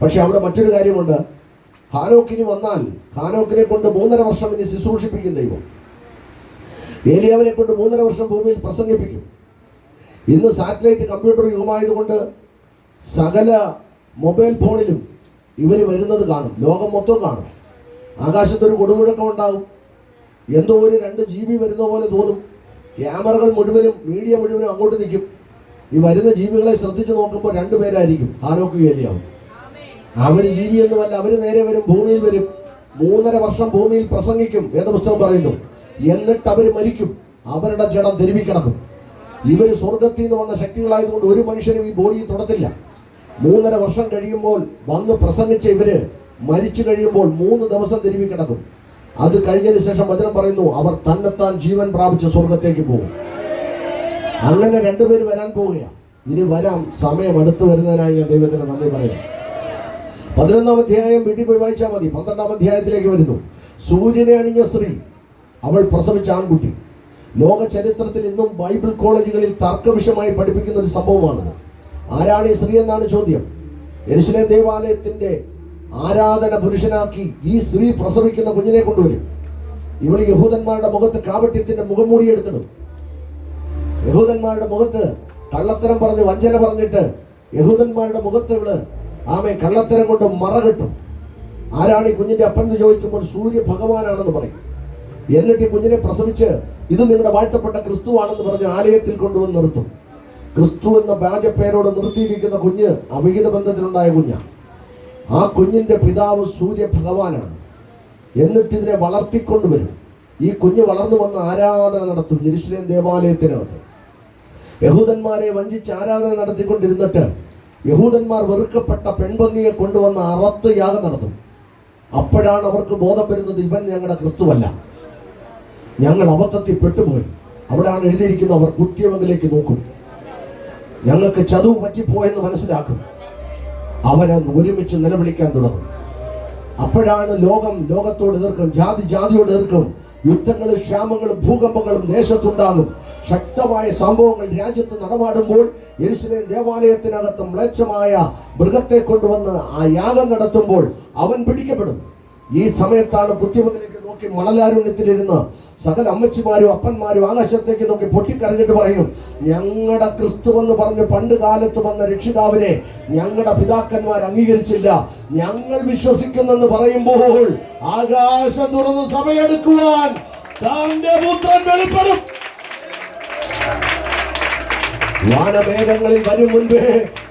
പക്ഷെ അവിടെ മറ്റൊരു കാര്യമുണ്ട്. ഹാനോക്കിന് വന്നാൽ ഹാനോക്കിനെ കൊണ്ട് 3.5 വർഷം ഇനി ശുശ്രൂഷിപ്പിക്കും ദൈവം. ഏലിയാവിനെ കൊണ്ട് 3.5 വർഷം ഭൂമിയിൽ പ്രസംഗിപ്പിക്കും. ഇന്ന് സാറ്റലൈറ്റ് കമ്പ്യൂട്ടർ യുഗമായതുകൊണ്ട് സകല മൊബൈൽ ഫോണിലും ഇവർ വരുന്നത് കാണും, ലോകം മൊത്തം കാണും. ആകാശത്തൊരു കൊടുമുഴക്കം ഉണ്ടാകും, എന്തോ ഒരു 2 GB വരുന്ന പോലെ തോന്നും. ക്യാമറകൾ മുഴുവനും, മീഡിയ മുഴുവനും അങ്ങോട്ട് നിൽക്കും. ഈ വരുന്ന ജീവികളെ ശ്രദ്ധിച്ച് നോക്കുമ്പോൾ 2 പേരായിരിക്കും, ഹാനോക്കും ഏലിയാവും. അവർ ജീവി എന്നുമല്ല, അവർ നേരെ വരും, ഭൂമിയിൽ വരും. 3.5 വർഷം ഭൂമിയിൽ പ്രസംഗിക്കും. വേദപുസ്തകം പറയുന്നു. എന്നിട്ട് അവർ മരിക്കും, അവരുടെ ജഡം തെരുവി കിടക്കും. ഇവർ സ്വർഗത്തിൽ നിന്ന് വന്ന ശക്തികളായതുകൊണ്ട് ഒരു മനുഷ്യനും ഈ ബോഡിയിൽ തൊടത്തില്ല. 3.5 വർഷം കഴിയുമ്പോൾ വന്ന് പ്രസംഗിച്ച ഇവര് മരിച്ചു കഴിയുമ്പോൾ 3 ദിവസം തെരുവി കിടക്കും. അത് കഴിഞ്ഞതിന് ശേഷം വചനം പറയുന്നു, അവർ തന്നെത്താൻ ജീവൻ പ്രാപിച്ച് സ്വർഗത്തേക്ക് പോകും. അങ്ങനെ 2 പേര് വരാൻ പോവുകയാണ്. ഇനി വരാം, സമയം അടുത്ത് വരുന്നതിനായി ഞാൻ ദൈവത്തിന് നന്ദി പറയാം. 11ാം അധ്യായം വീട്ടിൽ പോയി വായിച്ചാൽ മതി. 12ാം അധ്യായത്തിലേക്ക് വരുന്നു. സൂര്യനെ അണിഞ്ഞ സ്ത്രീ, അവൾ പ്രസവിച്ച ആൺകുട്ടി. ലോക ചരിത്രത്തിൽ ഇന്നും ബൈബിൾ കോളേജുകളിൽ തർക്കവിഷയമായി പഠിപ്പിക്കുന്ന ഒരു സംഭവമാണിത്. ആരാണ് ഈ സ്ത്രീ എന്നാണ് ചോദ്യം. യെരുശലേം ദേവാലയത്തിന്റെ ആരാധന പുരുഷനാക്കി ഈ സ്ത്രീ പ്രസവിക്കുന്ന കുഞ്ഞിനെ കൊണ്ടുവരും. ഇവൾ യഹൂദന്മാരുടെ മുഖത്ത് കാപട്യത്തിന്റെ മുഖംമൂടി എടുത്തിടും. യഹൂദന്മാരുടെ മുഖത്ത് കള്ളത്തരം പറഞ്ഞ്, വഞ്ചന പറഞ്ഞിട്ട് യഹൂദന്മാരുടെ മുഖത്ത് ഇവള് കള്ളത്തരം കൊണ്ട് മറകെട്ടും. ആരാണ് ഈ കുഞ്ഞിന്റെ അപ്പൻ എന്ന് ചോദിക്കുമ്പോൾ സൂര്യ ഭഗവാനാണെന്ന് പറയും. എന്നിട്ട് ഈ കുഞ്ഞിനെ പ്രസവിച്ച് ഇത് നിങ്ങളുടെ വാഴ്ത്തപ്പെട്ട ക്രിസ്തുവാണെന്ന് പറഞ്ഞ് ആലയത്തിൽ കൊണ്ടുവന്ന് നിർത്തും. ക്രിസ്തു എന്ന വ്യാജപ്പേരോട് നിർത്തിയിരിക്കുന്ന കുഞ്ഞ് അവിഹിത ബന്ധത്തിലുണ്ടായ കുഞ്ഞാണ്. ആ കുഞ്ഞിന്റെ പിതാവ് സൂര്യ ഭഗവാനാണ്. എന്നിട്ട് ഇതിനെ വളർത്തിക്കൊണ്ടുവരും. ഈ കുഞ്ഞ് വളർന്നു വന്ന് ആരാധന നടത്തും യെരുശലേം ദേവാലയത്തിനകത്ത്. യഹൂദന്മാരെ വഞ്ചിച്ച് ആരാധന നടത്തിക്കൊണ്ടിരുന്നിട്ട് യഹൂദന്മാർ വെറുക്കപ്പെട്ട പെൺപന്നിയെ കൊണ്ടുവന്ന് അറത്ത് യാഗം നടത്തും. അപ്പോഴാണ് അവർക്ക് ബോധം വരുന്നത്, ഇവൻ ഞങ്ങളുടെ ക്രിസ്തുവല്ല, ഞങ്ങൾ അബദ്ധത്തിൽ പെട്ടുപോയി. അവിടെയാണ് എഴുതിയിരിക്കുന്നത്, അവർ കുത്തിയവനിലേക്ക് നോക്കും, ഞങ്ങൾക്ക് ചതുവ് പറ്റിപ്പോയെന്ന് മനസ്സിലാക്കും. അവനെ ഒരുമിച്ച് നിലവിളിക്കാൻ തുടങ്ങും. അപ്പോഴാണ് ലോകം ലോകത്തോട് എതിർക്കും, ജാതി ജാതിയോട് എതിർക്കും. യുദ്ധങ്ങളും ക്ഷാമങ്ങളും ഭൂകമ്പങ്ങളും ദേശത്തുണ്ടാകും. ശക്തമായ സംഭവങ്ങൾ രാജ്യത്ത് നടമാടുമ്പോൾ യെരുശലേം ദേവാലയത്തിനകത്ത് മ്ലേച്ഛമായ മൃഗത്തെ കൊണ്ടുവന്ന് ആ യാഗം നടത്തുമ്പോൾ അവൻ പിടിക്കപ്പെടും. ഈ സമയത്താണ് കുത്തിവന്നിലേക്ക് നോക്കി മണലാരുണ്യത്തിലിരുന്ന് സകല അമ്മച്ചിമാരും അപ്പന്മാരും ആകാശത്തേക്ക് നോക്കി പൊട്ടിക്കരഞ്ഞിട്ട് പറയും, ഞങ്ങളുടെ ക്രിസ്തു എന്ന് പറഞ്ഞ് പണ്ട് കാലത്ത് വന്ന രക്ഷിതാവിനെ ഞങ്ങളുടെ പിതാക്കന്മാർ അംഗീകരിച്ചില്ല, ഞങ്ങൾ വിശ്വസിക്കുന്നെന്ന് പറയുമ്പോൾ ആകാശം തുറന്ന് സമയെടുക്കുവാൻ തന്റെ പുത്രൻ വെളിപ്പെടും. വാനമേഘങ്ങളിൽ വരും മുൻപേ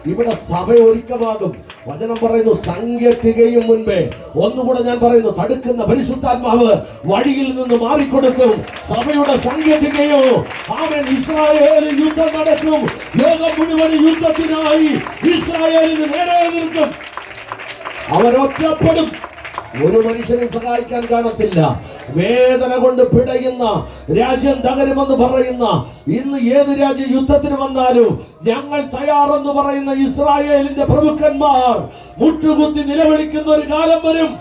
ഇവിടെ സഭ ഒരുക്കമാകും. വചനം പറയുന്നു സംഖ്യ തികയും മുൻപേ. ഒന്നുകൂടെ ഞാൻ പറയുന്നു, തടുക്കുന്ന പരിശുദ്ധാത്മാവ് വഴിയിൽ നിന്ന് മാറിക്കൊടുക്കും. സഭയുടെ സംഖ്യ തികയും. ആമേൻ. ഇസ്രായേലിൽ യുദ്ധം നടക്കും. ലോകം മുഴുവൻ യുദ്ധത്തിനായി ഇസ്രായേലിന് നേരെ നിൽക്കും. അവരൊറ്റപ്പെടും. ഒരു മനുഷ്യനും സഹായിക്കാൻ കാണത്തില്ല. വേദന കൊണ്ട് പിടയുന്ന, രാജ്യം തകരുമെന്ന് പറയുന്ന, ഇന്ന് ഏത് രാജ്യം യുദ്ധത്തിന് വന്നാലും ഞങ്ങൾ തയ്യാറെന്ന് പറയുന്ന ഇസ്രായേലിന്റെ പ്രഭുക്കന്മാർ മുട്ടുകുത്തി നിലവിളിക്കുന്ന ഒരു കാലം വരും.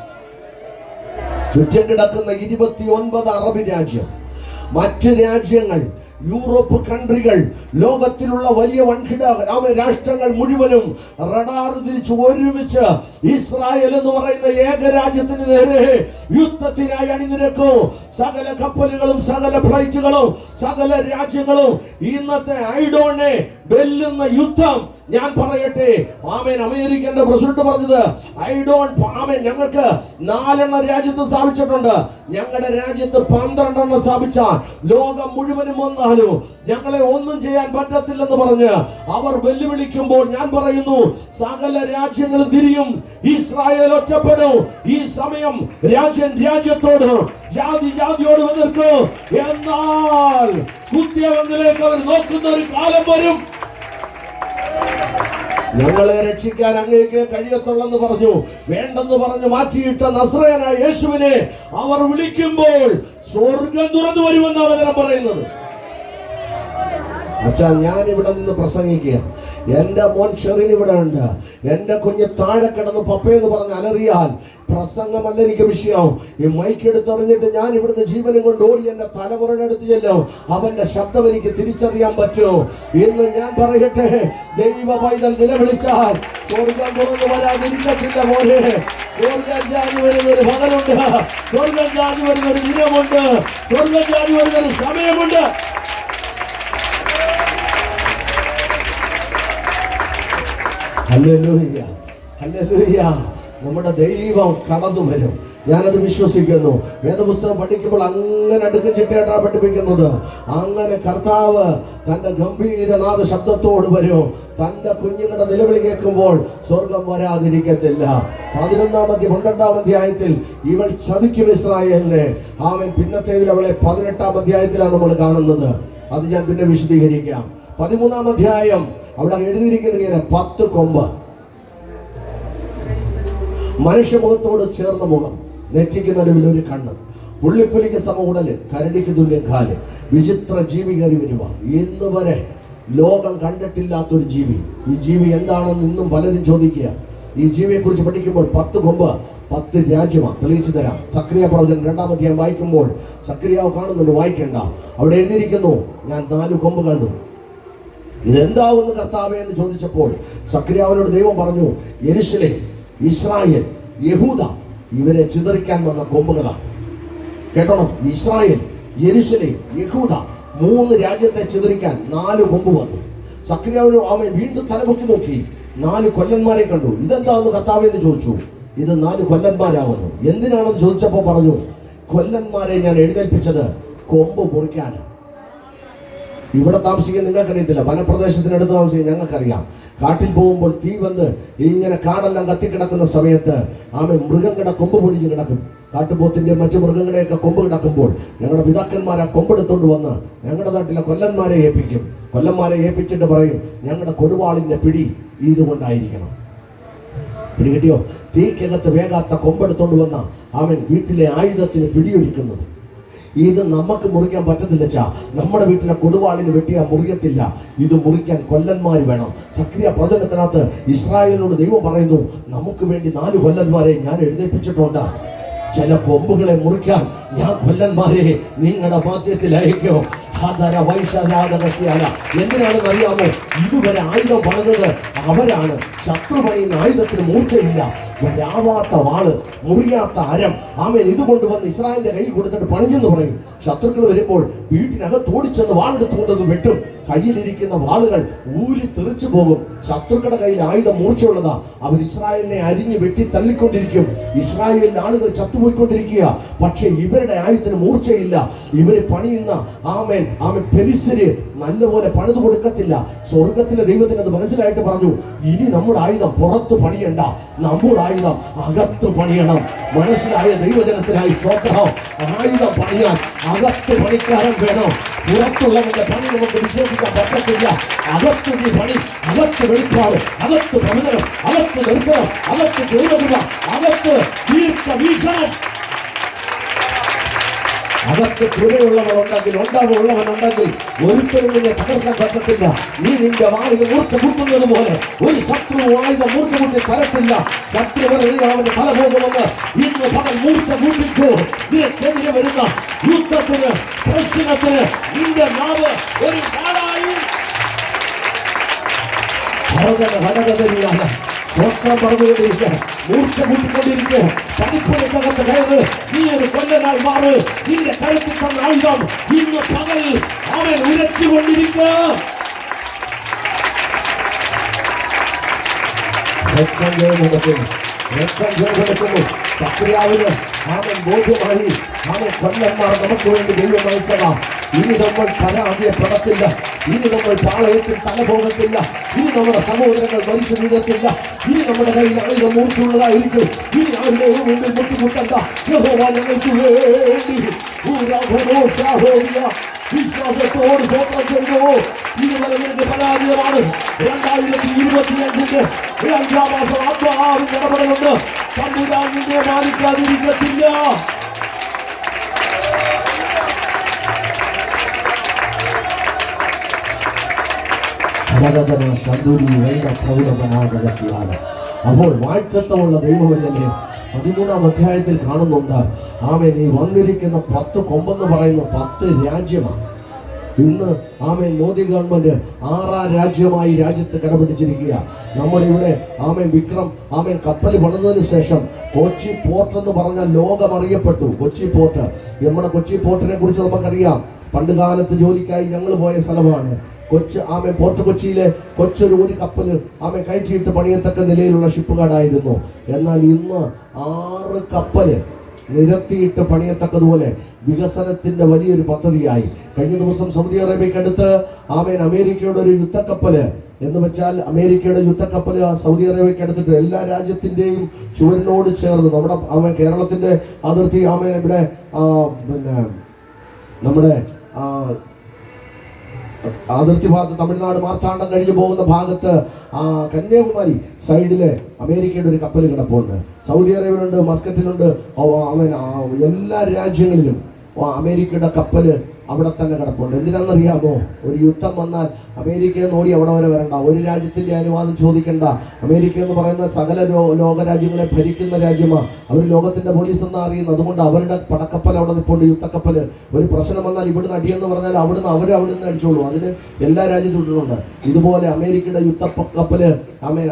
ചുറ്റും കിടക്കുന്ന 29 അറബ് രാജ്യം, മറ്റ് രാജ്യങ്ങൾ, യൂറോപ്പ് കൺട്രികൾ, ലോകത്തിലുള്ള വലിയ വൻകിട രാഷ്ട്രങ്ങൾ മുഴുവനും റഡാർ തിരിച്ച് ഒരുമിച്ച് ഇസ്രായേൽ എന്ന് പറയുന്ന ഏകരാജ്യത്തിന് നേരെ യുദ്ധത്തിനായി അണിനിരക്കും. സകല കപ്പലുകളും സകല ഫ്ലൈറ്റുകളും സകല രാജ്യങ്ങളും ഇന്നത്തെ ഐഡോനെ വെല്ലുന്ന യുദ്ധം. ഞാൻ പറയട്ടെ, ആമേൻ. അമേരിക്കന്റെ പ്രസിഡന്റ് പറഞ്ഞത്, ആമേൻ, ഞങ്ങൾക്ക് 4 രാജ്യത്ത് സ്ഥാപിച്ചിട്ടുണ്ട്. ഞങ്ങളുടെ രാജ്യത്ത് 12 സ്ഥാപിച്ചാൽ ലോകം മുഴുവനും വന്നാലും ഞങ്ങളെ ഒന്നും ചെയ്യാൻ പറ്റത്തില്ലെന്ന് പറഞ്ഞ് അവർ വെല്ലുവിളിക്കുമ്പോൾ ഞാൻ പറയുന്നു, സകല രാജ്യങ്ങളും തിരിയും, ഇസ്രായേൽ ഒറ്റപ്പെടും. ഈ സമയം രാജ്യം രാജ്യത്തോട്, ജാതി ജാതിയോട് എതിർക്കും. എന്നാൽ കുത്തിയവന്നിലേക്ക് അവർ നോക്കുന്ന ഒരു കാലം വരും. ഞങ്ങളെ രക്ഷിക്കാൻ അങ്ങേക്ക് കഴിയത്തുള്ളെന്ന് പറഞ്ഞു, വേണ്ടെന്ന് പറഞ്ഞ് മാറ്റിയിട്ട നസ്രയനായ യേശുവിനെ അവർ വിളിക്കുമ്പോൾ സ്വർഗം തുറന്നു വരുമെന്ന് വചനം പറയുന്നത്. അച്ഛാ, ഞാൻ ഇവിടെ നിന്ന് പ്രസംഗിക്കുക. എന്റെ മോൻ ഷെറിൻ ഇവിടെ ഉണ്ട്. എന്റെ കുഞ്ഞ് താഴെ കിടന്ന് പപ്പയെന്ന് പറഞ്ഞ് അലറിയാൽ പ്രസംഗമല്ല എനിക്ക് വിഷയം. ഈ മൈക്ക് എടുത്തെറിഞ്ഞിട്ട് ഞാൻ ഇവിടുന്ന് ജീവനും കൊണ്ട് ഓടി എന്റെ തലമുറയുടെ അടുത്ത് ചെല്ലും. അവന്റെ ശബ്ദം എനിക്ക് തിരിച്ചറിയാൻ പറ്റും. ഇന്ന് ഞാൻ പറയട്ടെ, ദൈവ പൈതൽ നിലവിളിച്ചാൽ സ്വർഗം തുറന്നു വരാതിരിക്കത്തില്ല മോനെ. സ്വർഗം ജാതി വരുന്നൊരു പകലുണ്ട്, സ്വർഗം ജാതി വരുന്നൊരു ദിനമുണ്ട്, സ്വർഗം ജാതി വരുന്നൊരു സമയമുണ്ട്. Hallelujah, hallelujah. നമ്മുടെ ദൈവം കടന്നു വരും. ഞാനത് വിശ്വസിക്കുന്നു. വേദപുസ്തകം പഠിക്കുമ്പോൾ അങ്ങനെ അടുക്കും ചിട്ടയായിട്ടാണ് പഠിപ്പിക്കുന്നത്. അങ്ങനെ കർത്താവ് തന്റെ ഗംഭീരനാഥ ശബ്ദത്തോട് വരും. തന്റെ കുഞ്ഞുങ്ങളുടെ നിലവിളി കേൾക്കുമ്പോൾ സ്വർഗം വരാതിരിക്കത്തില്ല. 12-ാം അധ്യായത്തിൽ ഇവൾ ചതിക്കും ഇസ്രായേലിനെ. ആമേൻ. പിന്നത്തേതിൽ അവളെ 18-ാം അധ്യായത്തിലാണ് നമ്മൾ കാണുന്നത്. അത് ഞാൻ പിന്നെ വിശദീകരിക്കാം. 13-ാം അധ്യായം അവിടെ എഴുതിയിരിക്കുന്നത് ഇങ്ങനെ: 10 കൊമ്പ്, മനുഷ്യമുഖത്തോട് ചേർന്ന മുഖം, നെറ്റിക്ക് നടുവിൽ ഒരു കണ്ണ്, പുള്ളിപ്പുലിക്ക് സമൂടല്, കരടിക്ക് തുല്യം കാല്, വിചിത്ര ജീവി കയറി വരുക. ഇന്ന് വരെ ലോകം കണ്ടിട്ടില്ലാത്തൊരു ജീവി. ഈ ജീവി എന്താണെന്ന് ഇന്നും പലരും ചോദിക്കുക. ഈ ജീവിയെ കുറിച്ച് പഠിക്കുമ്പോൾ 10 കൊമ്പ് 10 രാജ്യമാണ്. തെളിയിച്ചു തരാം. സക്രിയ പ്രവചനം 2-ാം അധ്യായം വായിക്കുമ്പോൾ സക്രിയാവ് കാണുന്നുണ്ട്, വായിക്കണ്ട. അവിടെ എഴുതിയിരിക്കുന്നു, ഞാൻ 4 കൊമ്പ് കണ്ടു. ഇതെന്താവുന്നു കർത്താവേ എന്ന് ചോദിച്ചപ്പോൾ സക്രിയാവിനോട് ദൈവം പറഞ്ഞു, യെരൂശലേം, ഇസ്രായേൽ, യഹൂദ ഇവരെ ചിതറിക്കാൻ വന്ന കൊമ്പുകളാണ്. കേട്ടോണം, ഇസ്രായേൽ, യെരൂശലേം, യഹൂദ 3 രാജ്യത്തെ ചിതറിക്കാൻ 4 കൊമ്പ് വന്നു. സക്രിയാവിന് അവൻ വീണ്ടും തലപൊക്കി നോക്കി, 4 കൊല്ലന്മാരെ കണ്ടു. ഇതെന്താന്ന് കർത്താവേ എന്ന് ചോദിച്ചു. ഇത് 4 കൊല്ലന്മാരാവുന്നു. എന്തിനാണെന്ന് ചോദിച്ചപ്പോൾ പറഞ്ഞു, കൊല്ലന്മാരെ ഞാൻ എഴുന്നേൽപ്പിച്ചത് കൊമ്പ് മുറിക്കാനാണ്. ഇവിടെ താമസിക്കാൻ നിങ്ങൾക്കറിയത്തില്ല, വനപ്രദേശത്തിനടുത്ത് താമസിക്കാൻ ഞങ്ങൾക്കറിയാം. കാട്ടിൽ പോകുമ്പോൾ തീ വന്ന് ഇങ്ങനെ കാടെല്ലാം കത്തിക്കിടക്കുന്ന സമയത്ത് മൃഗങ്ങളുടെ കൊമ്പ് പൊടിഞ്ഞ് കിടക്കും. കാട്ടുപോത്തിന്റെ മറ്റു മൃഗങ്ങളുടെയൊക്കെ കൊമ്പ് കിടക്കുമ്പോൾ ഞങ്ങളുടെ പിതാക്കന്മാർ ആ കൊമ്പെടുത്തോണ്ട് വന്ന് ഞങ്ങളുടെ നാട്ടിലെ കൊല്ലന്മാരെ ഏൽപ്പിക്കും. കൊല്ലന്മാരെ ഏൽപ്പിച്ചിട്ട് പറയും, ഞങ്ങളുടെ കൊടുവാളിന്റെ പിടി ഇതുകൊണ്ടായിരിക്കണം. പിടി കിട്ടിയോ? തീക്കകത്ത് വേഗാത്ത കൊമ്പെടുത്തോണ്ട് വന്ന വീട്ടിലെ ആയുധത്തിന് പിടിയൊരുക്കുന്നത്. ഇത് നമുക്ക് മുറിക്കാൻ പറ്റത്തില്ല. നമ്മുടെ വീട്ടിലെ കൊടുവാളിന് വെട്ടിയാൽ മുറിയത്തില്ല. ഇത് മുറിക്കാൻ കൊല്ലന്മാർ വേണം. സക്രിയ പ്രവചനത്തിനകത്ത് ഇസ്രായേലിനോട് ദൈവം പറയുന്നു, നമുക്ക് വേണ്ടി 4 കൊല്ലന്മാരെ ഞാൻ എഴുന്നേൽപ്പിച്ചിട്ടുണ്ട്. ചില കൊമ്പുകളെ മുറിക്കാൻ ഞാൻ കൊല്ലന്മാരെ നിങ്ങളുടെ മധ്യത്തിൽ അയക്കും. എന്തിനാണെന്ന് അറിയാമോ? ഇതുവരെ ആയുധം പണിതത് അവരാണ്. ശത്രു പണിയുന്ന ആയുധത്തിന് മൂർച്ചയില്ല. വരാവാത്ത വാള്, മുറിയാത്ത അരം. ഇതുകൊണ്ടുവന്ന് ഇസ്രായേലിന്റെ കയ്യിൽ കൊടുത്തിട്ട് പണിഞ്ഞെന്ന് പറയും. ശത്രുക്കൾ വരുമ്പോൾ വീട്ടിനകത്ത് ഓടിച്ചെന്ന് വാളെടുത്തുകൊണ്ടത് വെട്ടും. കയ്യിലിരിക്കുന്ന വാളുകൾ ഊരി തെറിച്ചു പോകും. ശത്രുക്കളുടെ കയ്യിൽ ആയുധം മൂർച്ചയുള്ളതാ. അവർ ഇസ്രായേലിനെ അരിഞ്ഞ് വെട്ടി തള്ളിക്കൊണ്ടിരിക്കും. ഇസ്രായേലിലെ ആളുകൾ ചത്തുപോയിക്കൊണ്ടിരിക്കുക. പക്ഷെ ഇവരുടെ ആയുധത്തിന് മൂർച്ചയില്ല. ഇവര് പണിയുന്ന പെരിസര് നല്ലപോലെ പണിത് കൊടുക്കത്തില്ല. സ്വർഗത്തിലെ ദൈവത്തിന് അത് മനസ്സിലായിട്ട് പറഞ്ഞു, ഇനി നമ്മുടെ ആയുധം പുറത്ത് പണിയണ്ട, നമ്മുടെ ആയുധം അകത്ത് പണിയണം. മനസ്സിലായ ദൈവജനത്തിനായി സ്വന്തം ആയുധം പണിയാൻ അകത്ത് പണിക്കാരൻ വേണം. പുറത്തുള്ളവന്റെ പണി നമുക്ക് വിശ്വസിക്കാൻ പറ്റത്തില്ല. അകത്ത് നീ പണി, അകത്ത് വെളിപ്പാട്, അകത്ത് പ്രവചനം, അകത്ത് ദർശനം, അകത്ത് ദൈവകൃപ, അകത്ത് ദീർഘവീക്ഷണം. അകത്ത് കൃപയുള്ളവരുണ്ടെങ്കിൽ, ഉണ്ടാവുള്ളവനുണ്ടെങ്കിൽ ഒരിക്കലും നിന്നെ തകർക്കാൻ പറ്റത്തില്ല. നീ നിന്റെ വായിൽ മൂർച്ച കൂട്ടുന്നത് പോലെ ഒരു ശത്രു ആയുധം മൂർച്ച കൂട്ടി തരത്തില്ല. ശത്രുവരുടെ തല പോകുമെന്ന് ഇന്ന് പകൽ മൂർച്ച കൂട്ടിക്കോ. നിനക്കെതിരെ വരുന്ന യുദ്ധത്തിന്, പ്രശ്നത്തിന് നിന്റെ നാവ് ഒരു കാടായി ഘടകതയാണ്. സ്വത്രം പറഞ്ഞുകൊണ്ടിരിക്കുക, മൂർച്ച കൂട്ടിക്കൊണ്ടിരിക്കുക. പണിപ്പുരക്കകത്ത് കയറ്, നീ ഒരു കൊല്ലനായി മാറ്. നിന്റെ കരുത്തിൽ തന്ന ആയുധം ഇന്ന് പകൽ അവൻ ഉരച്ചുകൊണ്ടിരിക്കുക. രക്തം ജയമെടുക്കുന്നു. സക്രിയാവിന് അവൻ ബോധ്യമായി, അവൻ കൊല്ലന്മാർ നമുക്ക് വേണ്ടി ദൈവം അയച്ചതാ. ഇനി നമ്മൾ പരാജയപ്പെടത്തില്ല. ഇനി നമ്മൾ പാളയത്തിൽ തല പോകത്തില്ല. ഇനി നമ്മുടെ സഹോദരങ്ങൾ മരിച്ചു വീഴത്തില്ല. ഇനി നമ്മുടെ കയ്യിൽ ആയുധം മൂർച്ചയുള്ളതായിരിക്കും. ഇനി ആരുടെയും മുന്നിൽ മുട്ടുമുട്ടണ്ട. യഹോവ ഞങ്ങൾക്ക് വേണ്ടി വിശ്വാസത്തോട് സ്വന്തം ചെയ്തു. ഇതുവരെ നിനക്ക് പരാജയമാണ്. 2025 5-ാം മാസം ആത്മാവിൽ ഇടപെടുന്നുണ്ട്. തമ്പുരാൻ നിന്നെ മാനിക്കാതിരിക്കത്തില്ല. അപ്പോൾ വാഴ്ത്തത്വമുള്ള ദൈവവചനെ 13-ാം അധ്യായത്തിൽ കാണുന്നുണ്ട്. ആമേൻ, ഈ വന്നിരിക്കുന്ന 10 കൊമ്പെന്ന് പറയുന്ന 10 രാജ്യമാണ്. ഇന്ന് ആമേൻ മോദി ഗവൺമെന്റ് 6-ാം രാജ്യമായി രാജ്യത്ത് കടപിടിച്ചിരിക്കുക. നമ്മളിവിടെ ആമേൻ വിക്രം കപ്പൽ പണിതതിനു ശേഷം കൊച്ചി പോർട്ട് എന്ന് പറഞ്ഞാൽ ലോകം അറിയപ്പെട്ടു. കൊച്ചി പോർട്ട്, നമ്മുടെ കൊച്ചി പോർട്ടിനെ കുറിച്ച് നമുക്കറിയാം. പണ്ട് കാലത്ത് ജോലിക്കായി ഞങ്ങൾ പോയ സ്ഥലമാണ് പോർട്ട് കൊച്ചിയിലെ ഒരു കപ്പല് കയറ്റിയിട്ട് പണിയത്തക്ക നിലയിലുള്ള ഷിപ്പ് കാർഡായിരുന്നു. എന്നാൽ ഇന്ന് 6 കപ്പല് നിരത്തിയിട്ട് പണിയത്തക്കതുപോലെ വികസനത്തിന്റെ വലിയൊരു പദ്ധതിയായി. കഴിഞ്ഞ ദിവസം സൗദി അറേബ്യക്കടുത്ത് അമേരിക്കയുടെ ഒരു യുദ്ധക്കപ്പല് എന്ന് വെച്ചാൽ അമേരിക്കയുടെ യുദ്ധക്കപ്പല് സൗദി അറേബ്യക്ക് അടുത്തിട്ട് എല്ലാ രാജ്യത്തിന്റെയും ചുവരിനോട് ചേർന്ന് നമ്മുടെ കേരളത്തിന്റെ അതിർത്തി ഇവിടെ നമ്മുടെ അതിർത്തി ഭാഗത്ത് തമിഴ്നാട് മാർത്താണ്ഡം കഴിഞ്ഞു പോകുന്ന ഭാഗത്ത് കന്യാകുമാരി സൈഡില് അമേരിക്കയുടെ ഒരു കപ്പൽ കിടപ്പുണ്ട്. സൗദി അറേബ്യയിലുണ്ട്, മസ്കറ്റിലുണ്ട്. എല്ലാ രാജ്യങ്ങളിലും അമേരിക്കയുടെ കപ്പല് അവിടെ തന്നെ കിടപ്പുണ്ട്. എന്തിനാണെന്നറിയാമോ? ഒരു യുദ്ധം വന്നാൽ അമേരിക്കയിൽ നിന്ന് ഓടി അവിടെ വരെ വരണ്ട, ഒരു രാജ്യത്തിന്റെ അനുവാദം ചോദിക്കണ്ട. അമേരിക്ക എന്ന് പറയുന്ന സകല ലോകരാജ്യങ്ങളെ ഭരിക്കുന്ന രാജ്യമാണ്. അവർ ലോകത്തിന്റെ പോലീസ് എന്നാ അറിയുന്നത്. അതുകൊണ്ട് അവരുടെ പടക്കപ്പൽ അവിടെ നിൽപ്പുണ്ട്, യുദ്ധക്കപ്പല്. ഒരു പ്രശ്നം വന്നാൽ ഇവിടുന്ന് അടിയെന്ന് പറഞ്ഞാൽ അവിടുന്ന് അടിച്ചോളൂ. അതിന് എല്ലാ രാജ്യത്തും ഇട്ടിട്ടുണ്ട്. ഇതുപോലെ അമേരിക്കയുടെ യുദ്ധക്കപ്പല്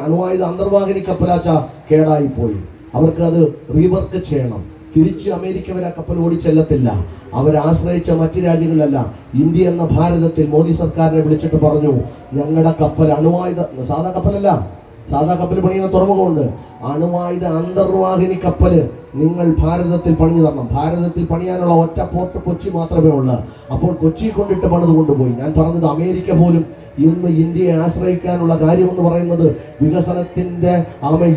അണുവായുധ അന്തർവാഹിനി കപ്പലാച്ച കേടായി പോയി. അവർക്ക് അത് റീവർക്ക് ചെയ്യണം. തിരിച്ച് അമേരിക്ക വരെ കപ്പൽ ഓടി ചെല്ലത്തില്ല. അവരാശ്രയിച്ച മറ്റു രാജ്യങ്ങളിലല്ല, ഇന്ത്യ എന്ന ഭാരതത്തിൽ മോദി സർക്കാരിനെ വിളിച്ചിട്ട് പറഞ്ഞു, ഞങ്ങളുടെ കപ്പൽ അണുവായുധ സാധാ കപ്പലല്ല, സാധാ കപ്പൽ പണിയുന്ന തുറമുഖമുണ്ട്, അണുവായുധ അന്തർവാഹിനി കപ്പല് നിങ്ങൾ ഭാരതത്തിൽ പണിഞ്ഞു തരണം. ഭാരതത്തിൽ പണിയാനുള്ള ഒറ്റ പോർട്ട് കൊച്ചി മാത്രമേ ഉള്ളൂ. അപ്പോൾ കൊച്ചി കൊണ്ടിട്ട് പണിത് കൊണ്ടുപോയി. ഞാൻ പറഞ്ഞത് അമേരിക്ക പോലും ഇന്ന് ഇന്ത്യയെ ആശ്രയിക്കാനുള്ള കാര്യമെന്ന് പറയുന്നത് വികസനത്തിന്റെ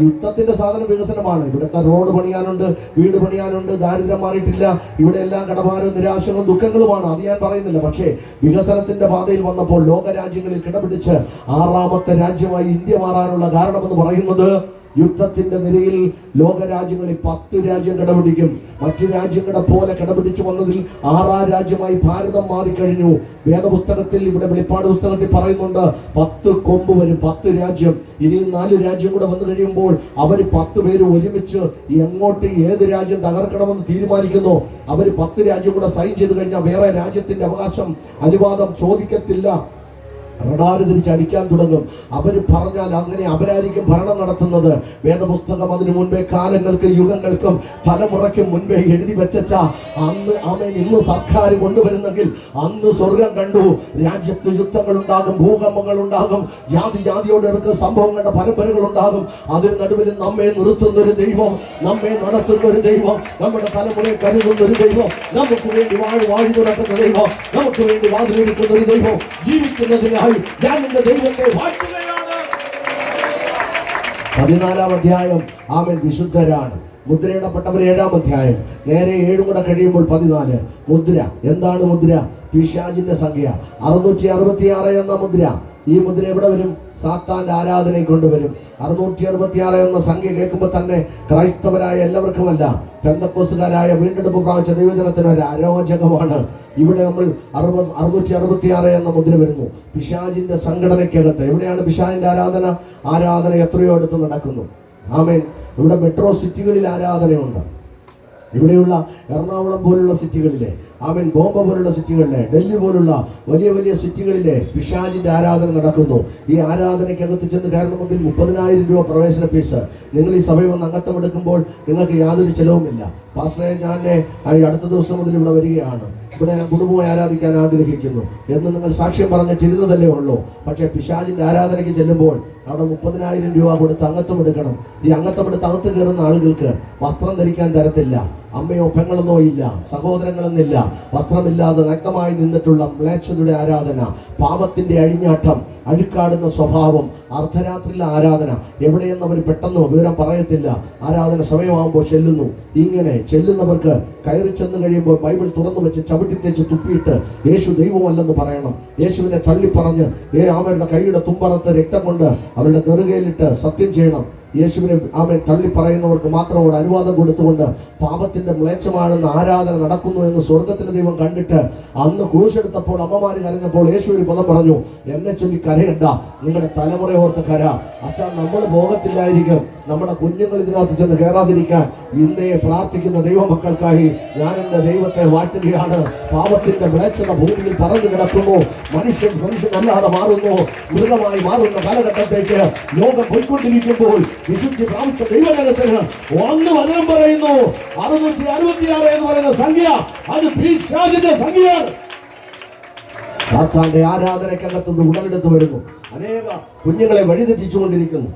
യുദ്ധത്തിന്റെ സാധനം വികസനമാണ്. ഇവിടുത്തെ റോഡ് പണിയാനുണ്ട്, വീട് പണിയാനുണ്ട്, ദാരിദ്ര്യം മാറിയിട്ടില്ല. ഇവിടെ എല്ലാം കടഭാരവും നിരാശകളും ദുഃഖങ്ങളുമാണ്. അത് ഞാൻ പറയുന്നില്ല. പക്ഷേ വികസനത്തിന്റെ പാതയിൽ വന്നപ്പോൾ ലോകരാജ്യങ്ങളിൽ കിടപിടിച്ച് 6ാമത്തെ രാജ്യമായി ഇന്ത്യ മാറാനുള്ള കാരണമെന്ന് പറയുന്നത് യുദ്ധത്തിന്റെ നിരയിൽ ലോകരാജ്യങ്ങളിൽ 10 രാജ്യം കടപിടിക്കും. മറ്റു രാജ്യങ്ങളെ പോലെ കടപിടിച്ചു വന്നതിൽ 6ാം രാജ്യമായി ഭാരതം മാറിക്കഴിഞ്ഞു. വേദപുസ്തകത്തിൽ ഇവിടെ വെളിപ്പാട് പുസ്തകത്തിൽ പറയുന്നുണ്ട് 10 കൊമ്പ് വരും, 10 രാജ്യം. ഇനിയും 4 രാജ്യം കൂടെ വന്നു കഴിയുമ്പോൾ അവർ 10 പേര് ഒരുമിച്ച് എങ്ങോട്ട് ഏത് രാജ്യം തകർക്കണമെന്ന് തീരുമാനിക്കുന്നു. അവർ 10 രാജ്യം കൂടെ സൈൻ ചെയ്ത് കഴിഞ്ഞാൽ വേറെ രാജ്യത്തിന്റെ അവകാശം അനുവാദം ചോദിക്കത്തില്ല. റഡാറ് തിരിച്ചടിക്കാൻ തുടങ്ങും. അവർ പറഞ്ഞാൽ അങ്ങനെ അവരായിരിക്കും ഭരണം നടത്തുന്നത്. വേദപുസ്തകം അതിനു മുൻപേ കാലങ്ങൾക്കും യുഗങ്ങൾക്കും തലമുറയ്ക്കും മുൻപേ എഴുതി വെച്ച അന്ന് ആമേൻ ഇന്ന് സർക്കാർ കൊണ്ടുവരുന്നെങ്കിൽ അന്ന് സ്വർഗം കണ്ടു. രാജ്യത്ത് യുദ്ധങ്ങൾ ഉണ്ടാകും, ഭൂകമ്പങ്ങൾ ഉണ്ടാകും, ജാതിയോട് ഇറക്കുന്ന സംഭവങ്ങളുടെ പരമ്പരകൾ ഉണ്ടാകും. അതിന് നടുവിൽ നമ്മെ നിർത്തുന്ന ഒരു ദൈവം, നമ്മെ നടത്തുന്ന ഒരു ദൈവം, നമ്മുടെ തലമുറയെ കരുതുന്ന ഒരു ദൈവം, നമുക്ക് വേണ്ടി വാഴി നടക്കുന്ന ദൈവം, നമുക്ക് വേണ്ടി വാതിലൊരുക്കുന്ന ഒരു ദൈവം ജീവിക്കുന്നതിനായി ഞാൻ എന്റെ ദൈവത്തെ വാഴ്ത്തുകയാണ്. 14-ാം അധ്യായം ആമേൻ വിശുദ്ധരാണ്. മുദ്രയിടപ്പെട്ടവർ 7-ാം അധ്യായം. നേരെ 7 കൂടെ കഴിയുമ്പോൾ 14. മുദ്ര എന്താണ്? മുദ്ര പിശാചിന്റെ സംഖ്യ 666 എന്ന മുദ്ര. ഈ മുദ്ര എവിടെ വരും? സാത്താന്റെ ആരാധനയെ കൊണ്ടുവരും. 666 എന്ന സംഖ്യ കേൾക്കുമ്പോൾ തന്നെ ക്രൈസ്തവരായ എല്ലാവർക്കുമല്ല, പെന്തക്കോസ്തുകാരായ വീണ്ടെടുപ്പ് പ്രാപിച്ച ദൈവജനത്തിന് ഒരു അരോചകമാണ്. ഇവിടെ നമ്മൾ 666 എന്ന മുദ്ര വരുന്നു. പിശാചിന്റെ സംഘടനയ്ക്കകത്ത് എവിടെയാണ് പിശാചിന്റെ ആരാധന എത്രയോ അടുത്ത് നടക്കുന്നു. ആമേൻ. ഇവിടെ മെട്രോ സിറ്റികളിൽ ആരാധനയുണ്ട്. ഇവിടെയുള്ള എറണാകുളം പോലുള്ള സിറ്റികളിലെ, ആമേൻ, ബോംബെ പോലുള്ള സിറ്റികളിലെ, ഡൽഹി പോലുള്ള വലിയ വലിയ സിറ്റികളിലെ പിശാചിന്റെ ആരാധന നടക്കുന്നു. ഈ ആരാധനയ്ക്കകത്ത് ചെന്ന് കയറണമെങ്കിൽ 30,000 രൂപ പ്രവേശന ഫീസ്. നിങ്ങൾ ഈ സഭയിൽ വന്ന് അംഗത്വം എടുക്കുമ്പോൾ നിങ്ങൾക്ക് യാതൊരു ചെലവുമില്ല. പാസ്റ്ററെ, ഞാൻ അടുത്ത ദിവസം മുതൽ ഇവിടെ വരികയാണ്, ഇവിടെ ഞാൻ കുടുംബമായി ആരാധിക്കാൻ ആഗ്രഹിക്കുന്നു എന്ന് നിങ്ങൾ സാക്ഷ്യം പറഞ്ഞിട്ടിരുന്നതല്ലേ ഉള്ളൂ. പക്ഷേ പിശാചിന്റെ ആരാധനയ്ക്ക് ചെല്ലുമ്പോൾ അവിടെ 30,000 രൂപ കൊടുത്ത് അംഗത്വം എടുക്കണം. ഈ അംഗത്വം എടുത്ത് അകത്ത് കയറുന്ന ആളുകൾക്ക് വസ്ത്രം ധരിക്കാൻ തരത്തില്ല. അമ്മയോ പെങ്ങളെന്നോ ഇല്ല, സഹോദരങ്ങളെന്നില്ല. വസ്ത്രമില്ലാതെ നഗ്നമായി നിന്നിട്ടുള്ള മ്ലേച്ഛതയുടെ ആരാധന, പാപത്തിന്റെ അഴിഞ്ഞാട്ടം, അഴുക്കാടുന്ന സ്വഭാവം, അർദ്ധരാത്രിയിലെ ആരാധന. എവിടെയെന്നവർ പെട്ടെന്ന് വിവരം പറയത്തില്ല. ആരാധന സമയമാകുമ്പോൾ ചെല്ലുന്നു. ഇങ്ങനെ ചെല്ലുന്നവർക്ക് കയറി ചെന്ന് കഴിയുമ്പോൾ ബൈബിൾ തുറന്നു വെച്ച് ചവിട്ടിത്തേച്ച് തുപ്പിയിട്ട് യേശു ദൈവമല്ലെന്ന് പറയണം. യേശുവിനെ തള്ളിപ്പറഞ്ഞ് അവരുടെ കൈയുടെ തുമ്പറത്ത് രക്തം കൊണ്ട് അവരുടെ നെറുകയിലിട്ട് സത്യം ചെയ്യണം. യേശുവിനെ ആമേൻ തള്ളി പറയുന്നവർക്ക് മാത്രം അവിടെ അനുവാദം കൊടുത്തുകൊണ്ട് പാപത്തിന്റെ മ്ലേച്ഛമാണെന്ന് ആരാധന നടക്കുന്നു എന്ന് സ്വർഗത്തിലെ ദൈവം കണ്ടിട്ട് അന്ന് ക്രൂശെടുത്തപ്പോൾ അമ്മമാര് കരഞ്ഞപ്പോൾ യേശു ഒരു പദം പറഞ്ഞു, എന്നെ ചൊല്ലി കരയണ്ട, നിങ്ങളുടെ തലമുറ ഓർത്ത് കര. അച്ഛാ, നമ്മൾ പോകത്തില്ലായിരിക്കും, നമ്മുടെ കുഞ്ഞുങ്ങൾ ഇതിനകത്ത് ചെന്ന് കയറാതിരിക്കാൻ ഇന്നേ പ്രാർത്ഥിക്കുന്ന ദൈവമക്കൾക്കായി ഞാൻ എൻ്റെ ദൈവത്തെ വാഴ്ത്തുകയാണ്. പാപത്തിന്റെ മ്ലേച്ഛത ഭൂമിയിൽ പറന്നു കിടക്കുന്നു. മനുഷ്യനല്ലാതെ മാറുന്നു, മൃഗമായി മാറുന്ന കാലഘട്ടത്തേക്ക് ലോകം പോയിക്കൊണ്ടിരിക്കുമ്പോൾ വിശുദ്ധി പ്രാപിച്ച ദൈവജനത്തിന് ഒന്ന് വചനം പറയുന്നു. 666 എന്ന് പറയുന്ന സംഖ്യ അത് പിശാചിന്റെ സംഖ്യയാണ്. സാത്താന്റെ ആരാധനയ്ക്കകത്തുനിന്ന് ഉടലെടുത്ത് വരുന്നു. അനേക കുഞ്ഞുങ്ങളെ വഴിതെറ്റിച്ചുകൊണ്ടിരിക്കുന്നു.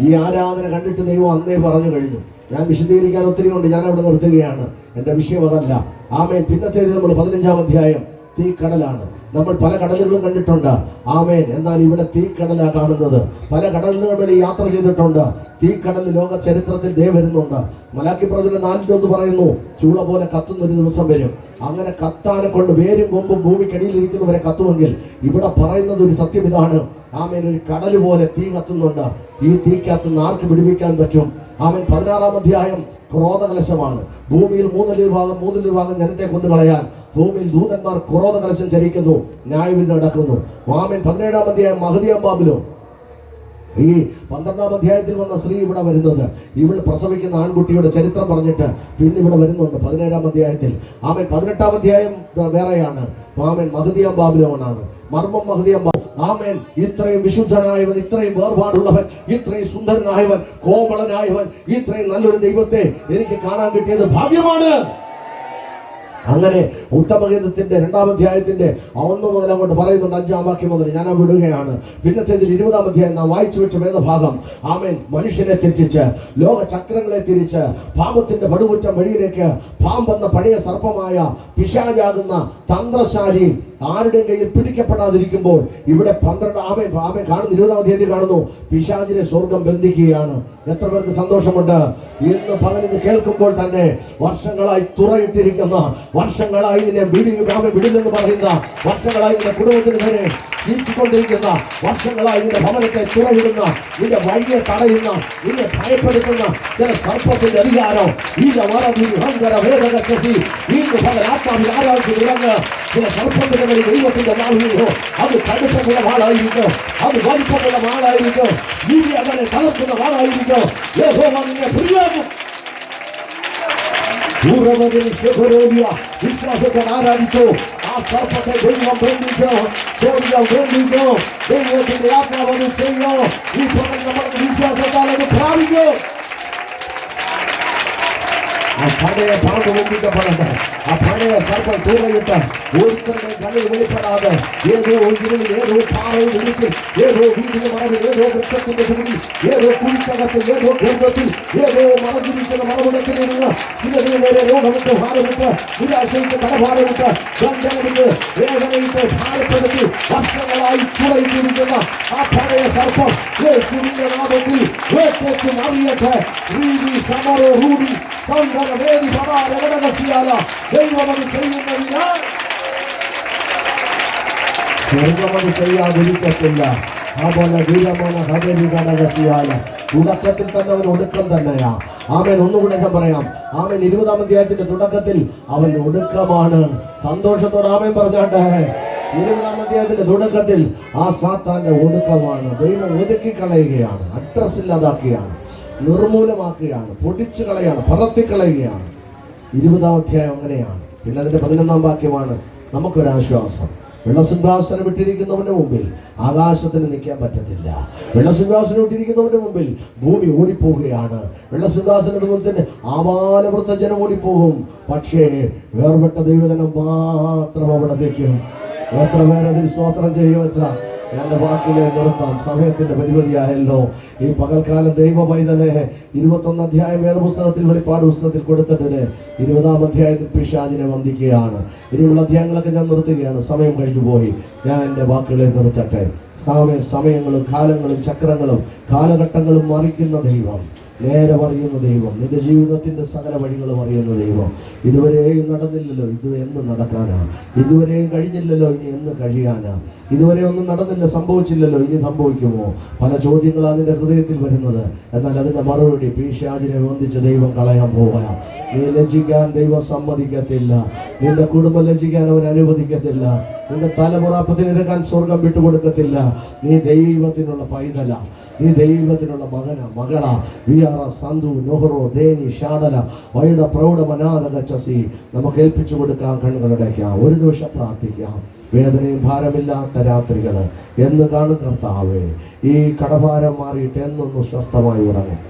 ഈ ആരാധന കണ്ടിട്ട് ദൈവം അന്നേ പറഞ്ഞു കഴിഞ്ഞു. ഞാൻ വിശദീകരിക്കാൻ ഒത്തിരി കൊണ്ട് ഞാൻ അവിടെ നിർത്തുകയാണ്. എൻ്റെ വിഷയം അതല്ല. ആമേൻ. പിന്നത്തേത് നമ്മൾ 15-ാം അധ്യായം തീക്കടലാണ്. നമ്മൾ പല കടലുകളും കണ്ടിട്ടുണ്ട്. ആമേൻ. എന്നാൽ ഇവിടെ തീക്കടലാണ് കാണുന്നത്. പല കടലുകളിൽ യാത്ര ചെയ്തിട്ടുണ്ട്. തീക്കടൽ ലോക ചരിത്രത്തിൽ ദേ വരുന്നുണ്ട്. മലാക്കി പ്രവചനം 4:1 പറയുന്നു, ചൂള പോലെ കത്തുന്ന ഒരു ദിവസം വരും. അങ്ങനെ കത്താനെ കൊണ്ട് വേരും കൊമ്പും ഭൂമിക്കടിയിലിരിക്കുന്നവരെ കത്തുമെങ്കിൽ ഇവിടെ പറയുന്നത് ഒരു സത്യം ഇതാണ്. ആമേൻ. ഒരു കടൽ പോലെ തീ കത്തുന്നുണ്ട്. ഈ തീക്കകത്തുനിന്ന് ആർക്ക് പിടിപ്പിക്കാൻ പറ്റും? ആമേൻ. 16-ാം അധ്യായം ക്രോധകലശമാണ്. ഭൂമിയിൽ 3 വിഭാഗം ജനത്തെ കൊന്നുകളയാൻ ഭൂമിയിൽ ദൂതന്മാർ ക്രോധകലശം ചരിക്കുന്നു, ന്യായവിധി നടക്കുന്നു. ആമേൻ. 17-ാം അധ്യായം മഹദിയാം ബാബിലോൺ. ഈ 12-ാം അധ്യായത്തിൽ വന്ന സ്ത്രീ ഇവിടെ വരുന്നത്, ഇവൾ പ്രസവിക്കുന്ന ആൺകുട്ടിയുടെ ചരിത്രം പറഞ്ഞിട്ട് പിന്നെ ഇവിടെ വരുന്നുണ്ട് 17-ാം അധ്യായത്തിൽ. ആമേൻ. 18-ാം അധ്യായം വേറെയാണ്. ആമേൻ. മഹദിയാം ബാബിലോണാണ്. മർമ്മം മഹദിയാം. ആമേൻ. ഇത്രയും വിശുദ്ധനായവൻ, ഇത്രയും വേർപാടുള്ളവൻ, ഇത്രയും സുന്ദരനായവൻ, കോമളനായവൻ, ഇത്രയും നല്ലൊരു ദൈവത്തെ എനിക്ക് കാണാൻ കിട്ടിയത് ഭാഗ്യമാണ്. അങ്ങനെ ഉത്തമഗീതത്തിന്റെ 2-ാം അധ്യായത്തിന്റെ 1 മുതൽ അങ്ങോട്ട് പറയുന്നുണ്ട്. 5-ാം വാക്യം മുതൽ ഞാൻ വിടുകയാണ്. പിന്നത്തേതിൽ 20-ാം അധ്യായം നാം വായിച്ചു വെച്ച വേദഭാഗം. ആമേൻ. മനുഷ്യനെ തെറ്റിച്ച്, ലോക ചക്രങ്ങളെ തിരിച്ച്, പാപത്തിന്റെ പടുകുറ്റം വഴിയിലേക്ക് പാമ്പെന്ന പഴയ സർപ്പമായ പിശാചാകുന്ന തന്ത്രശാലി ആരുടെയും കയ്യിൽ പിടിക്കപ്പെടാതിരിക്കുമ്പോൾ ഇവിടെ 12 ആമേൻ കാണുന്നു. 20-ാം അധ്യായത്തിൽ കാണുന്നു, പിശാചിനെ സ്വർഗം ബന്ധിക്കുകയാണ്. എത്ര പേർക്ക് സന്തോഷമുണ്ട്? ഇന്ന് പകലിത് കേൾക്കുമ്പോൾ തന്നെ വർഷങ്ങളായി തുറയിട്ടിരിക്കുന്ന, വർഷങ്ങളായി നിന്നെ വിടില്ലെന്ന് പറയുന്ന, വർഷങ്ങളായി നിന്റെ കുടുംബത്തിന് നേരെ ജീവിച്ചുകൊണ്ടിരിക്കുന്ന, വർഷങ്ങളായി നിന്റെ ഭവനത്തെ തുറയിടുന്ന, നിന്റെ വഴിയെ തടയുന്ന, നിന്നെ ഭയപ്പെടുത്തുന്ന ചില സർപ്പത്തിന്റെ അധികാരം ആത്മാവിൽ ആരാധിച്ച് തുടങ്ങ്. ചില സർപ്പത്തിന്റെ മേൽ ദൈവത്തിന്റെ നാളിലോ അത് കടുപ്പമുള്ള വാളായിരിക്കും, അത് വലിപ്പമുള്ള വാളായിരിക്കും, നീതി അങ്ങനെ തകർക്കുന്ന വാളായിരിക്കും. യഹോവ നിന്നെ പ്രിയാകും. വിശ്വാസത്തോടെ ആരാധിച്ചു. ആ സർപ്പത്തെ ദൈവം ബന്ധിക്കോ, സ്വർഗ്ഗം ബന്ധിക്കോ, ദൈവത്തിന്റെ ആത്മാവ് അത് ചെയ്യോ. ഈ പകൽ നമ്മുടെ വിശ്വാസത്താൽ അത് പ്രാപിക്കോ. ആ പഴയ പാമ്പ് ബന്ധിക്കപ്പെടട്ടെ. ആ പഴയ സർപ്പം തൂറയിട്ട് ഒരുത്തരുടെ കണ്ണിൽ വെളിപ്പെടാതെ ഏതോ ഇരുളിൽ, ഏതോ പാറയിൽ വിളിക്കും, ഏതോ വീടിന്റെ മറവിൽ, ഏതോ വൃക്ഷത്തിന്റെ ചുവടിൽ, ഏതോ കുഴിക്കകത്തിൽ, ഏതോ ഗർഭത്തിൽ, ഏതോ മറഞ്ഞിരിക്കുന്ന മറവിടത്തിൽ നിന്ന് ചിലതിന് നേരെ രോഗമിട്ട്, ഭാരമിട്ട്, നിരാശയിട്ട്, കടഭാരമിട്ട്, ബന്ധനമിട്ട്, വേദനയിട്ട്, ഭാരപ്പെടുത്തി വർഷങ്ങളായി കുറയിട്ടിരിക്കുന്ന ആ പഴയ സർപ്പം യേശുവിന്റെ നാമത്തിൽ വേട്ടേക്ക് അറിയട്ടെ. ദൈവമത് ചെയ്യുന്നതിനാൽ സ്വർഗമത് ചെയ്യാതിരിക്കത്തില്ല. അതുപോലെ വീരമന ഹദരി ഘടകസിയാല തുടക്കത്തിൽ തന്നെ അവൻ ഒടുക്കം തന്നെയാ. ആമേൻ. ഒന്നുകൂടെ ഞാൻ പറയാം. ആമേൻ. 20-ാം അധ്യായത്തിന്റെ തുടക്കത്തിൽ അവൻ ഒടുക്കമാണ്. സന്തോഷത്തോടെ ആമേൻ പറഞ്ഞാട്ടെ. 20-ാം അധ്യായത്തിന്റെ തുടക്കത്തിൽ ആ സാത്താന്റെ ഒടുക്കമാണ്. ദൈവം ഒതുക്കി കളയുകയാണ്, അഡ്രസ് ഇല്ലാതാക്കുകയാണ്, നിർമൂലമാക്കുകയാണ്, പൊടിച്ചു കളയാണ്, പറത്തിക്കളയുകയാണ്. 20-ാം അധ്യായം അങ്ങനെയാണ്. പിന്നെ അതിന്റെ 11-ാം വാക്യമാണ് നമുക്കൊരാശ്വാസം. വെള്ളസിംഹാസനം ഇട്ടിരിക്കുന്നവന്റെ മുമ്പിൽ ആകാശത്തിന് നിൽക്കാൻ പറ്റത്തില്ല. വെള്ളസിംഹാസനം ഇട്ടിരിക്കുന്നവന്റെ മുമ്പിൽ ഭൂമി ഓടിപ്പോവുകയാണ്. വെള്ളസിംഹാസനത്തിന് മുമ്പിൽ ആവാലവൃത്ത ജനം ഓടിപ്പോകും. പക്ഷേ വേർപെട്ട ദൈവജനം മാത്രം അവിടെ നിൽക്കും. എത്ര പേരതിൽ സ്തോത്രം ചെയ്യുവച്ച എന്റെ വാക്കിലെ നിർത്താം. സമയത്തിന്റെ പരിമിതിയായല്ലോ. ഈ പകൽക്കാലം ദൈവ പൈതലെ 21 അധ്യായം വേദപുസ്തകത്തിൽ, വെളിപ്പാട് പുസ്തകത്തിൽ കൊടുത്തിട്ട് 20-ാം അധ്യായത്തിൽ പിശാചിനെ വന്ദിക്കുകയാണ്. ഇനിയുള്ള അധ്യായങ്ങളൊക്കെ ഞാൻ നിർത്തുകയാണ്. സമയം കഴിഞ്ഞു പോയി. ഞാൻ എൻ്റെ വാക്കുകളെ നിർത്തട്ടെ. സമയങ്ങളും കാലങ്ങളും ചക്രങ്ങളും കാലഘട്ടങ്ങളും മറിക്കുന്ന ദൈവം, നേരെ അറിയുന്ന ദൈവം, നിന്റെ ജീവിതത്തിന്റെ സകല വഴികളും അറിയുന്ന ദൈവം. ഇതുവരെയും നടന്നില്ലല്ലോ, ഇത് എന്ന് നടക്കാനാ? ഇതുവരെയും കഴിഞ്ഞില്ലല്ലോ, ഇനി എന്ന് കഴിയാനാ? ഇതുവരെ ഒന്നും നടന്നില്ല, സംഭവിച്ചില്ലല്ലോ, ഇനി സംഭവിക്കുമോ? പല ചോദ്യങ്ങളാണ് നിന്റെ ഹൃദയത്തിൽ വരുന്നത്. എന്നാൽ അതിന്റെ മറുപടി പിശാചിനെ വന്ദിച്ച് ദൈവം കളയാൻ പോവുക. നീ ലജ്ജിക്കാൻ ദൈവം സമ്മതിക്കത്തില്ല. നിന്റെ കുടുംബം ലജ്ജിക്കാൻ അവൻ അനുവദിക്കത്തില്ല. നിന്റെ തലമുറാപ്പത്തിനെടുക്കാൻ സ്വർഗം വിട്ടുകൊടുക്കത്തില്ല. നീ ദൈവത്തിനുള്ള പൈതല, നീ ദൈവത്തിനുള്ള മകനാ, മകളാ. വിയാറ സന്ധു നൊഹറോ ദേനി ഷാഡല വൈഡ പ്രൗഢ മനാദക ചസി നമുക്ക് ഏൽപ്പിച്ചു കൊടുക്കാം. കണ്ണുകളടയ്ക്കാം. ഒരു നിമിഷം പ്രാർത്ഥിക്കാം. വേദനയും ഭാരമില്ലാത്ത രാത്രികൾ എന്ന് കാണും കർത്താവേ. ഈ കടഭാരം മാറിയിട്ട് എന്നൊന്ന് സ്വസ്ഥമായി ഉറങ്ങും.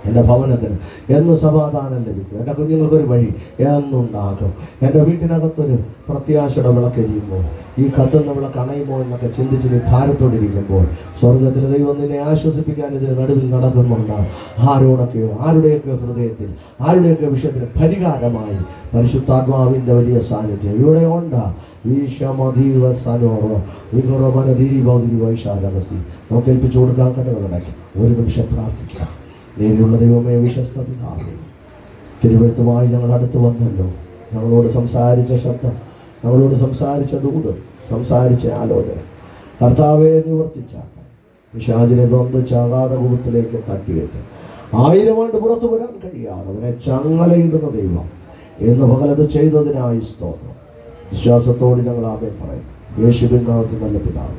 എൻ്റെ ഭവനത്തിന് എന്ന് സമാധാനം ലഭിക്കും. എൻ്റെ കുഞ്ഞുങ്ങൾക്കൊരു വഴി എന്നുണ്ടാകും. എൻ്റെ വീട്ടിനകത്തൊരു പ്രത്യാശയുടെ വിളക്കെരിയുമ്പോൾ, ഈ കത്തുന്ന വിളക്ക് അണയുമോ എന്നൊക്കെ ചിന്തിച്ച് നീ ഭാരത്തോടിരിക്കുമ്പോൾ, സ്വർഗത്തിലെ ദൈവം നിന്നെ ആശ്വസിപ്പിക്കാൻ ഇതിന് നടുവിൽ നടക്കുന്നുണ്ട്. ആരുടെയൊക്കെ ഹൃദയത്തിൽ, ആരുടെയൊക്കെ വിഷയത്തിന് പരിഹാരമായി പരിശുദ്ധാത്മാവിൻ്റെ വലിയ സാന്നിധ്യം ഇവിടെ ഉണ്ട്. നമുക്ക് ഏൽപ്പിച്ചു കൊടുക്കാൻ കണ്ണുകളടയ്ക്കാം. ഒരു നിമിഷം പ്രാർത്ഥിക്കാം. നീതിയുള്ള ദൈവമേ, വിശ്വസ്ത പിതാവേ, തിരുവഴുത്തുമായി ഞങ്ങൾ അടുത്ത് വന്നല്ലോ. ഞങ്ങളോട് സംസാരിച്ച ശബ്ദം, ഞങ്ങളോട് സംസാരിച്ച ദൂത്, സംസാരിച്ച ആലോചന കർത്താവെ നിവർത്തിച്ചാട്ടെ. പിശാചിനെ ബന്ധിച്ച് അഗാധകൂപത്തിലേക്ക് തട്ടിയിട്ട് 1000 ആണ്ട് പുറത്തു വരാൻ കഴിയാതെ അവനെ ചങ്ങലയിടുന്ന ദൈവം എന്ന് പകലത് ചെയ്തതിനായി സ്തോത്രം. വിശ്വാസത്തോട് ഞങ്ങൾ ആമേൻ പറയും. യേശുവിൻ നാമത്തിൽ നല്ല പിതാവ്.